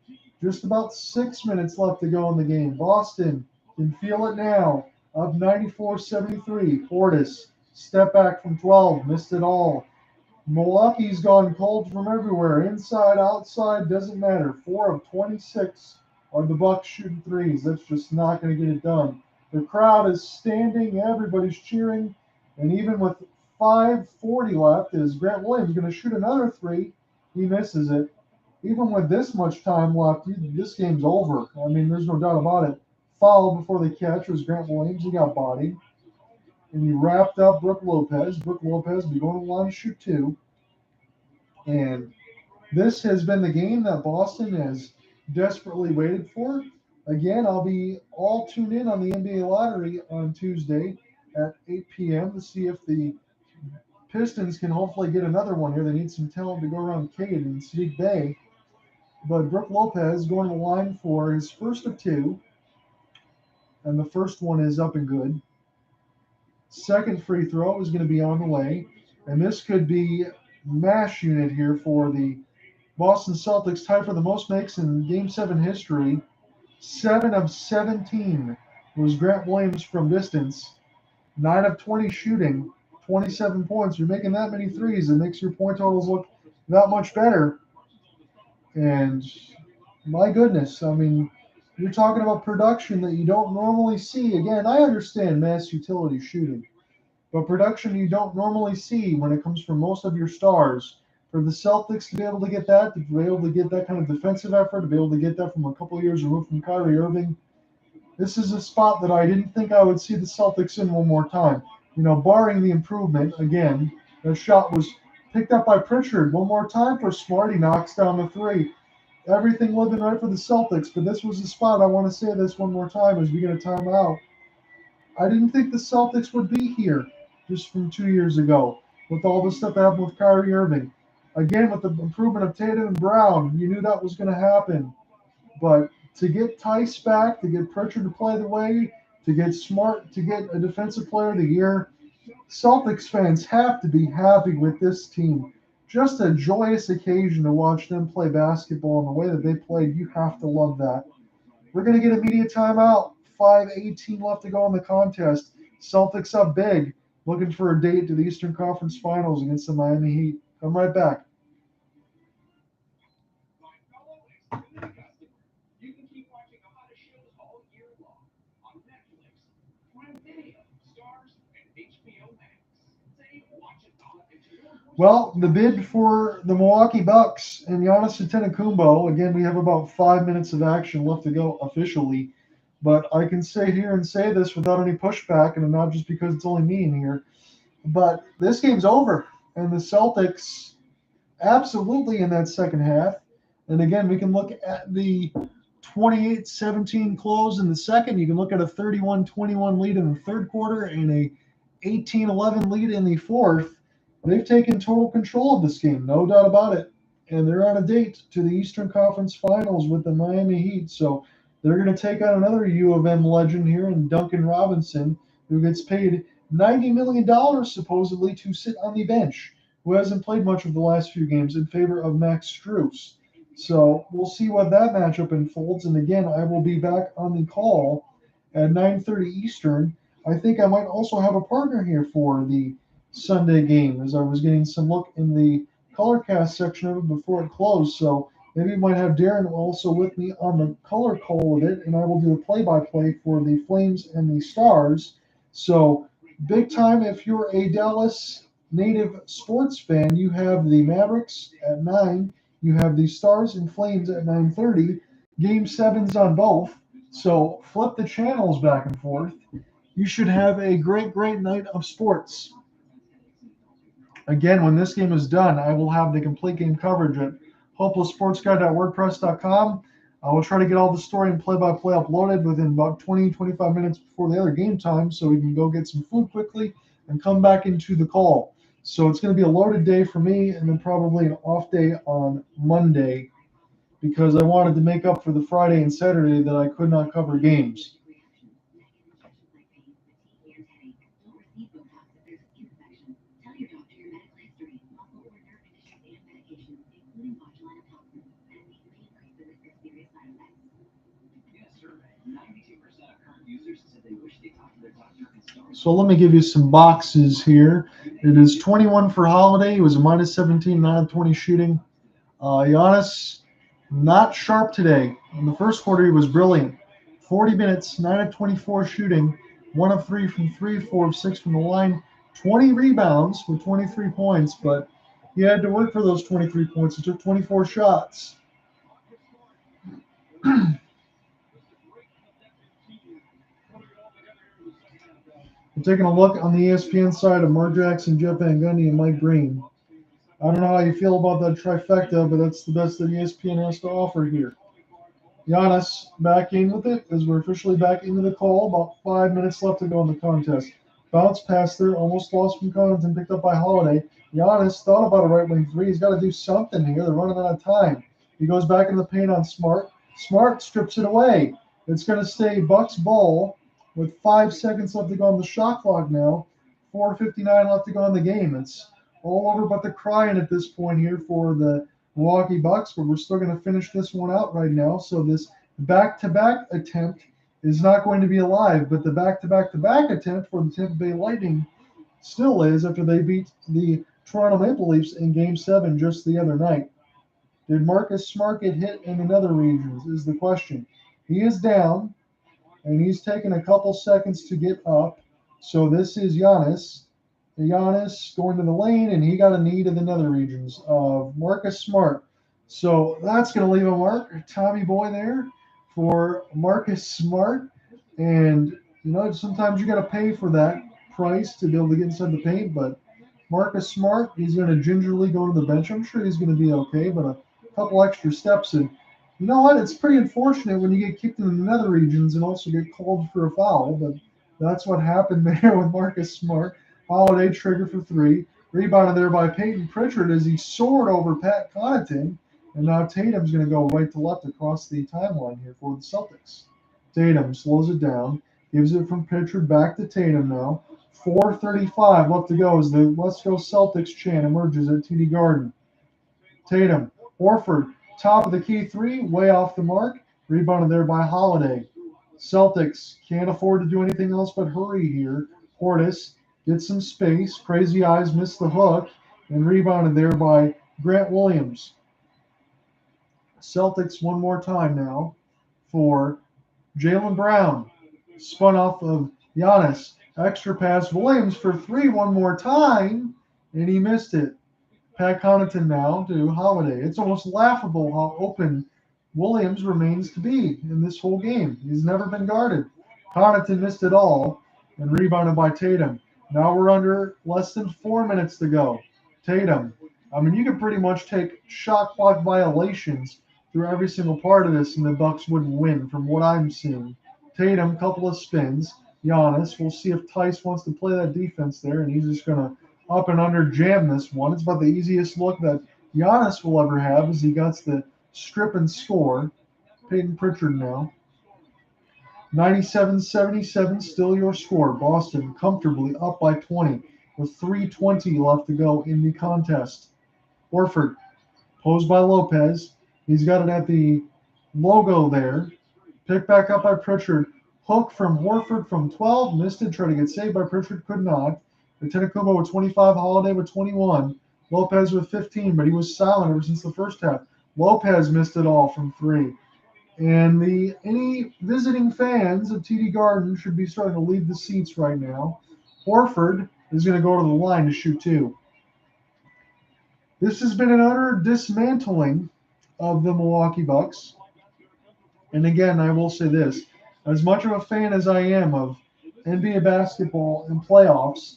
Just about 6 minutes left to go in the game. Boston can feel it now. Up 94-73. Portis, step back from 12, missed it all. Milwaukee's gone cold from everywhere. Inside, outside, doesn't matter. 4 of 26 are the Bucks shooting threes. That's just not going to get it done. The crowd is standing. Everybody's cheering. And even with 5:40 left, is Grant Williams going to shoot another three? He misses it. Even with this much time left, this game's over. I mean, there's no doubt about it. Foul before the catch was Grant Williams. He got bodied. And he wrapped up Brook Lopez. Brook Lopez will be going to the line to shoot two. And this has been the game that Boston has desperately waited for. Again, I'll be all tuned in on the NBA lottery on Tuesday at 8 p.m. to see if the Pistons can hopefully get another one here. They need some talent to go around Cade and Sadiq Bey. But Brook Lopez going to the line for his first of two. And the first one is up and good. Second free throw is going to be on the way. And this could be mash unit here for the Boston Celtics, tied for the most makes in Game 7 history. 7 of 17 was Grant Williams from distance. 9 of 20 shooting, 27 points. You're making that many threes. It makes your point totals look that much better. And my goodness, I mean, you're talking about production that you don't normally see. Again, I understand mass utility shooting, but production you don't normally see when it comes from most of your stars. For the Celtics to be able to get that, to be able to get that kind of defensive effort, to be able to get that from a couple of years removed from Kyrie Irving, this is a spot that I didn't think I would see the Celtics in one more time. You know, barring the improvement, again, the shot was picked up by Pritchard. One more time for Smart. He knocks down the three. Everything looking right for the Celtics, but this was the spot. I want to say this one more time as we get a timeout. I didn't think the Celtics would be here just from 2 years ago with all the stuff that happened with Kyrie Irving. Again, with the improvement of Tatum and Brown, you knew that was going to happen. But to get Tice back, to get Pritchard to play the way, to get Smart, to get a Defensive Player of the Year, Celtics fans have to be happy with this team. Just a joyous occasion to watch them play basketball and the way that they played. You have to love that. We're going to get a media timeout. 5:18 left to go in the contest. Celtics up big, looking for a date to the Eastern Conference Finals against the Miami Heat. Come right back. You can keep watching the hottest shows all year long on Netflix, Prime Video, Stars, and HBO Max. Say watch it all into your Well, the bid for the Milwaukee Bucks and Giannis Antetokounmpo. Again, we have about 5 minutes of action left to go officially, but I can sit here and say this without any pushback, and not just because it's only me in here. But this game's over, and the Celtics absolutely in that second half. And again, we can look at the 28-17 close in the second. You can look at a 31-21 lead in the third quarter and a 18-11 lead in the fourth. They've taken total control of this game, no doubt about it. And they're on a date to the Eastern Conference Finals with the Miami Heat. So they're going to take on another U of M legend here in Duncan Robinson, who gets paid $90 million supposedly to sit on the bench, who hasn't played much of the last few games, in favor of Max Strus. So we'll see what that matchup unfolds. And again, I will be back on the call at 9:30 Eastern. I think I might also have a partner here for the Sunday game, as I was getting some look in the color cast section of it before it closed. So maybe we might have Darren also with me on the color call of it, and I will do the play-by-play for the Flames and the Stars. So big time if you're a Dallas native sports fan. You have the Mavericks at 9. You have the Stars and Flames at 9:30. Game 7's on both. So flip the channels back and forth. You should have a great, great night of sports. Again, when this game is done, I will have the complete game coverage at hopelesssportsguy.wordpress.com. I will try to get all the story and play-by-play uploaded within about 20-25 minutes before the other game time, so we can go get some food quickly and come back into the call. So it's going to be a loaded day for me, and then probably an off day on Monday, because I wanted to make up for the Friday and Saturday that I could not cover games. So let me give you some boxes here. It is 21 for Holiday. He was a minus 17, 9 of 20 shooting. Giannis, not sharp today. In the first quarter, he was brilliant. 40 minutes, 9 of 24 shooting, 1 of 3 from 3, 4 of 6 from the line, 20 rebounds with 23 points, but he had to work for those 23 points. He took 24 shots. We're taking a look on the ESPN side of Mark Jackson, Jeff Van Gundy, and Mike Green. I don't know how you feel about that trifecta, but that's the best that ESPN has to offer here. Giannis back in with it as we're officially back into the call. About 5 minutes left to go in the contest. Bounce pass there, almost lost from Connaughton, picked up by Holiday. Giannis thought about a right wing three. He's got to do something here. They're running out of time. He goes back in the paint on Smart. Smart strips it away. It's going to stay Bucks ball with 5 seconds left to go on the shot clock now. 4:59 left to go in the game. It's all over but the crying at this point here for the Milwaukee Bucks, but we're still going to finish this one out right now. So this back-to-back attempt is not going to be alive, but the back-to-back-to-back attempt for the Tampa Bay Lightning still is after they beat the Toronto Maple Leafs in Game 7 just the other night. Did Marcus Smart get hit in another regions is the question. He is down, and he's taken a couple seconds to get up. So this is Giannis. Giannis going to the lane, and he got a knee to the nether regions of Marcus Smart. So that's going to leave a mark, Tommy Boy there for Marcus Smart. And, sometimes you got to pay for that price to be able to get inside the paint. But Marcus Smart, he's going to gingerly go to the bench. I'm sure he's going to be okay, but a couple extra steps. And you know what? It's pretty unfortunate when you get kicked in the nether regions and also get called for a foul. But that's what happened there with Marcus Smart. Holiday trigger for 3. Rebounded there by Peyton Pritchard as he soared over Pat Connaughton. And now Tatum's going to go right to left across the timeline here for the Celtics. Tatum slows it down. Gives it from Pritchard back to Tatum now. 4:35 left to go as the Let's Go Celtics chant emerges at TD Garden. Tatum, Horford, top of the key 3, way off the mark. Rebounded there by Holiday. Celtics can't afford to do anything else but hurry here. Portis gets some space. Crazy Eyes missed the hook and rebounded there by Grant Williams. Celtics one more time now for Jaylen Brown. Spun off of Giannis. Extra pass. Williams for 3 one more time, and he missed it. Pat Connaughton now to Holiday. It's almost laughable how open Williams remains to be in this whole game. He's never been guarded. Connaughton missed it all and rebounded by Tatum. Now we're under less than 4 minutes to go. Tatum. You could pretty much take shot clock violations through every single part of this, and the Bucks wouldn't win from what I'm seeing. Tatum, couple of spins. Giannis. We'll see if Tice wants to play that defense there, and he's just going to up and under jam this one. It's about the easiest look that Giannis will ever have as he gets the strip and score. Peyton Pritchard now. 97-77, still your score. Boston comfortably up by 20 with 3:20 left to go in the contest. Horford, posed by Lopez. He's got it at the logo there. Picked back up by Pritchard. Hook from Horford from 12. Missed it. Tried to get saved by Pritchard. Could not. Antetokounmpo with 25. Holiday with 21. Lopez with 15, but he was silent ever since the first half. Lopez missed it all from 3. And any visiting fans of TD Garden should be starting to leave the seats right now. Horford is going to go to the line to shoot 2. This has been an utter dismantling of the Milwaukee Bucks. And again, I will say this. As much of a fan as I am of NBA basketball and playoffs,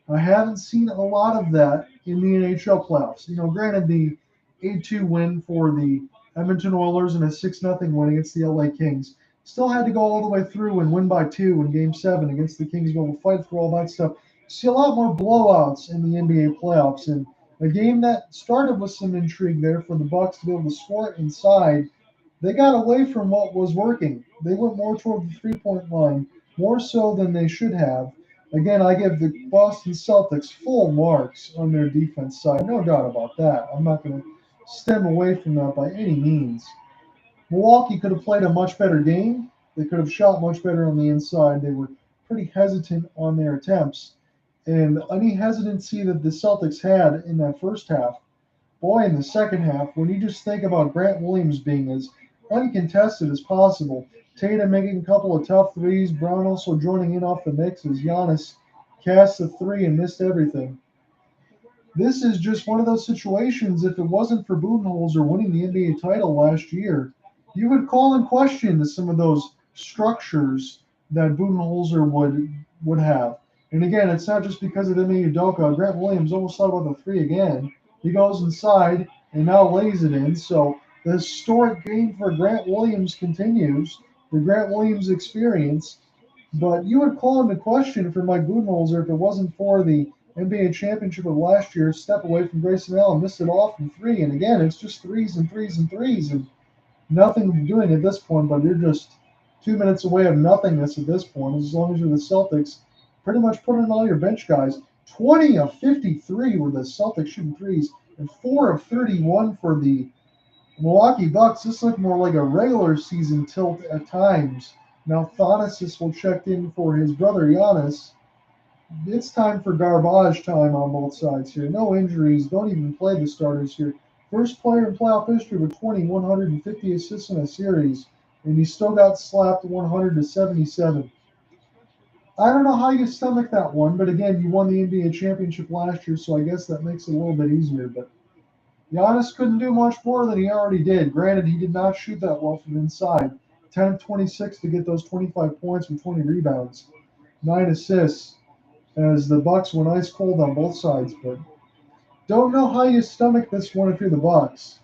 I haven't seen a lot of that in the NHL playoffs. Granted, the 8-2 win for the Edmonton Oilers and a 6-0 win against the LA Kings still had to go all the way through and win by 2 in Game 7 against the Kings. We'll fight through all that stuff. See a lot more blowouts in the NBA playoffs, and a game that started with some intrigue there for the Bucks to be able to score it inside. They got away from what was working. They went more toward the three-point line, more so than they should have. Again, I give the Boston Celtics full marks on their defense side. No doubt about that. I'm not going to stem away from that by any means. Milwaukee could have played a much better game. They could have shot much better on the inside. They were pretty hesitant on their attempts. And any hesitancy that the Celtics had in that first half, boy, in the second half, when you just think about Grant Williams being as uncontested as possible, Tatum making a couple of tough threes, Brown also joining in off the mix as Giannis cast a three and missed everything. This is just one of those situations. If it wasn't for Budenholzer winning the NBA title last year, you would call in question some of those structures that Budenholzer would have. And again, it's not just because of Ime Udoka. Grant Williams almost thought about the three again. He goes inside and now lays it in. So the historic game for Grant Williams continues. The Grant Williams experience. But you would call into question for Mike Budenholzer if it wasn't for the NBA championship of last year, step away from Grayson Allen, missed it all from three. And again, it's just threes and threes and threes and nothing doing at this point, but you're just 2 minutes away of nothingness at this point. As long as you're the Celtics, pretty much put in all your bench guys. 20 of 53 were the Celtics shooting threes, and 4 of 31 for the Milwaukee Bucks. This looked more like a regular season tilt at times. Now Thanasis will check in for his brother Giannis. It's time for garbage time on both sides here. No injuries. Don't even play the starters here. First player in playoff history with 150 assists in a series, and he still got slapped 100 to 77. I don't know how you stomach that one, but again, you won the NBA championship last year, so I guess that makes it a little bit easier. But Giannis couldn't do much more than he already did. Granted, he did not shoot that well from inside. 10 of 26 to get those 25 points with 20 rebounds, 9 assists, as the Bucks went ice cold on both sides. But don't know how you stomach this one if you're the Bucks.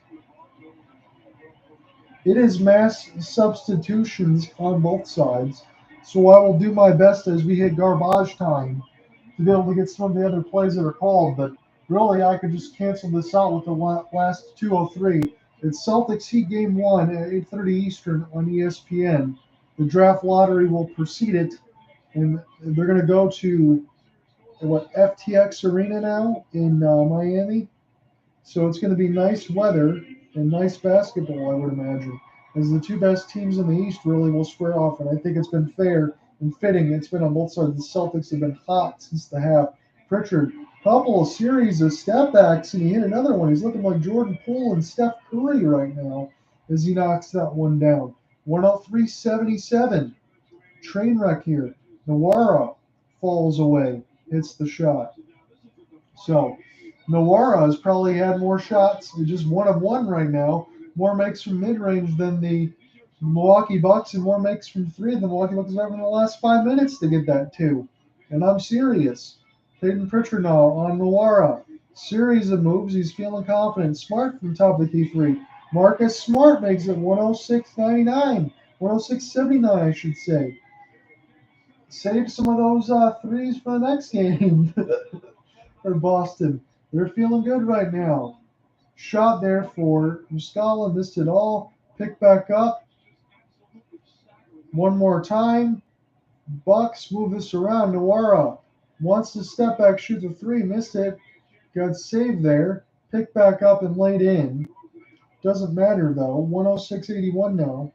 It is mass substitutions on both sides, so I will do my best as we hit garbage time to be able to get some of the other plays that are called. But really, I could just cancel this out with the last 2:03. It's Celtics Heat Game 1 at 8:30 Eastern on ESPN. The draft lottery will precede it, and they're going to go to FTX Arena now in Miami. So it's going to be nice weather and nice basketball, I would imagine, as the two best teams in the East really will square off. And I think it's been fair and fitting. It's been on both sides. The Celtics have been hot since the half. Pritchard, couple of series of step backs, and he hit another one. He's looking like Jordan Poole and Steph Curry right now as he knocks that one down. 103-77. Train wreck here. Nawara falls away, hits the shot. So Nawara has probably had more shots, just one of one right now. More makes from mid range than the Milwaukee Bucks, and more makes from three than the Milwaukee Bucks have in the last 5 minutes to get that two. And I'm serious. Peyton Pritchard now on Nawara. Series of moves. He's feeling confident. Smart from top of the key three. Marcus Smart makes it 106.99. 106.79, I should say. Save some of those threes for the next game for Boston. They're feeling good right now. Shot there for Muscala, missed it all. Pick back up. One more time. Bucks move this around. Nawara wants to step back, shoot the three, missed it. Got saved there. Pick back up and laid in. Doesn't matter though. 106.81 now.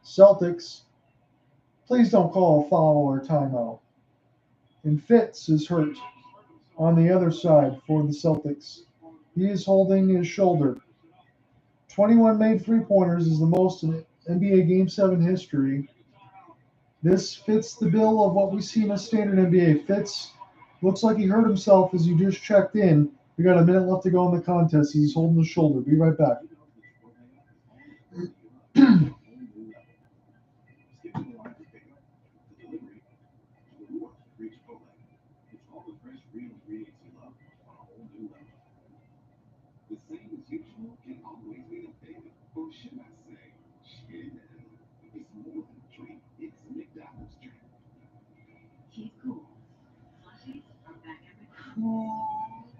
Celtics. Please don't call a foul or timeout. And Fitz is hurt on the other side for the Celtics. He is holding his shoulder. 21 made three-pointers is the most in NBA Game 7 history. This fits the bill of what we see in a standard NBA. Fitz looks like he hurt himself as he just checked in. We got a minute left to go in the contest. He's holding his shoulder. Be right back. The same as usual can always be the favorite, or should I say, shit. It's more than a drink, it's McDonald's drink. Keep cool. Slushies are back at McDonald's.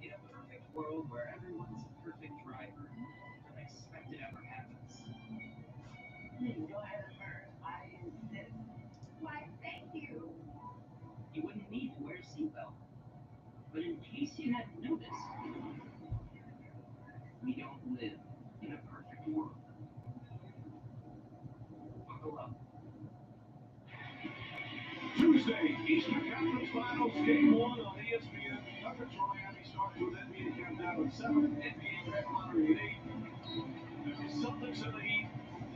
In a perfect world where everyone's a perfect driver, unexpected ever happens. Please go ahead and first. I insist. You wouldn't need to wear a seatbelt. But in case you hadn't noticed, we don't live in a perfect world. Buckle up. Tuesday, Eastern Conference Finals, Game 1 on ESPN. Nuggets or Miami starts with NBA countdown at 7, NBA Red Lottery at 8. The Celtics and the Heat,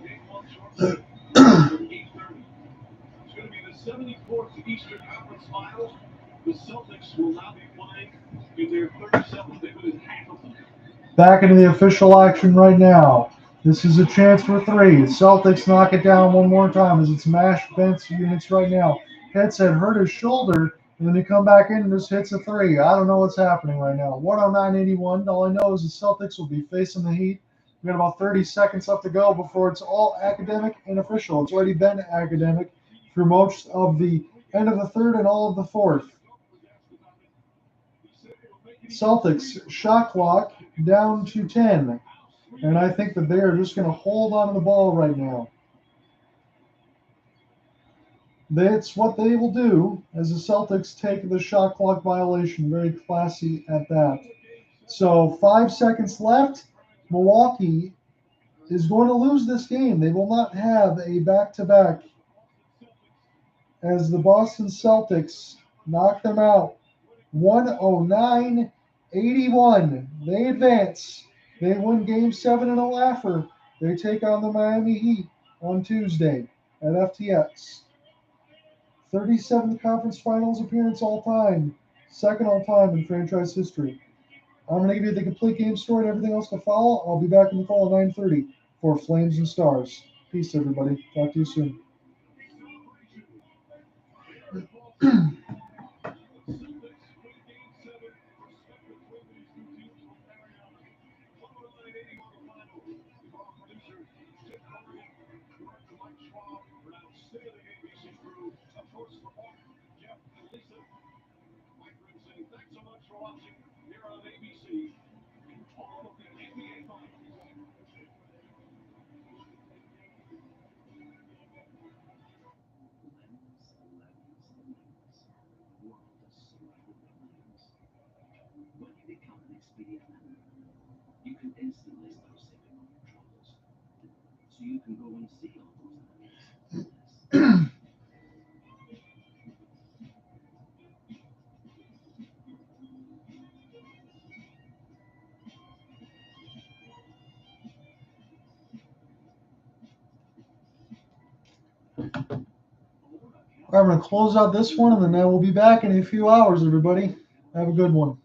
Game 1 short set, at 8:30. It's going to be the 74th Eastern Conference Finals. The Celtics will now be playing in their 37th. They've been in half of them. Back into the official action right now. This is a chance for three. The Celtics knock it down one more time as it's mashed bench units right now. Headset hurt his shoulder, and then he come back in and just hits a three. I don't know what's happening right now. 109.81. All I know is the Celtics will be facing the Heat. We got about 30 seconds left to go before it's all academic and official. It's already been academic through most of the end of the third and all of the fourth. Celtics shot clock down to 10. And I think that they are just going to hold on to the ball right now. That's what they will do as the Celtics take the shot clock violation. Very classy at that. So 5 seconds left. Milwaukee is going to lose this game. They will not have a back-to-back as the Boston Celtics knock them out. 109.81. They advance. They win Game 7 in a laugher. They take on the Miami Heat on Tuesday at FTX. 37th Conference Finals appearance all time. Second all time in franchise history. I'm going to give you the complete game story and everything else to follow. I'll be back in the call at 9:30 for Flames and Stars. Peace, everybody. Talk to you soon. Thanks so much for watching here on ABC. All of the NBA Finals. When you become an Expedia member, you can instantly start saving on your travels. So you can go and see all those things. I'm going to close out this one, and then I will be back in a few hours, everybody. Have a good one.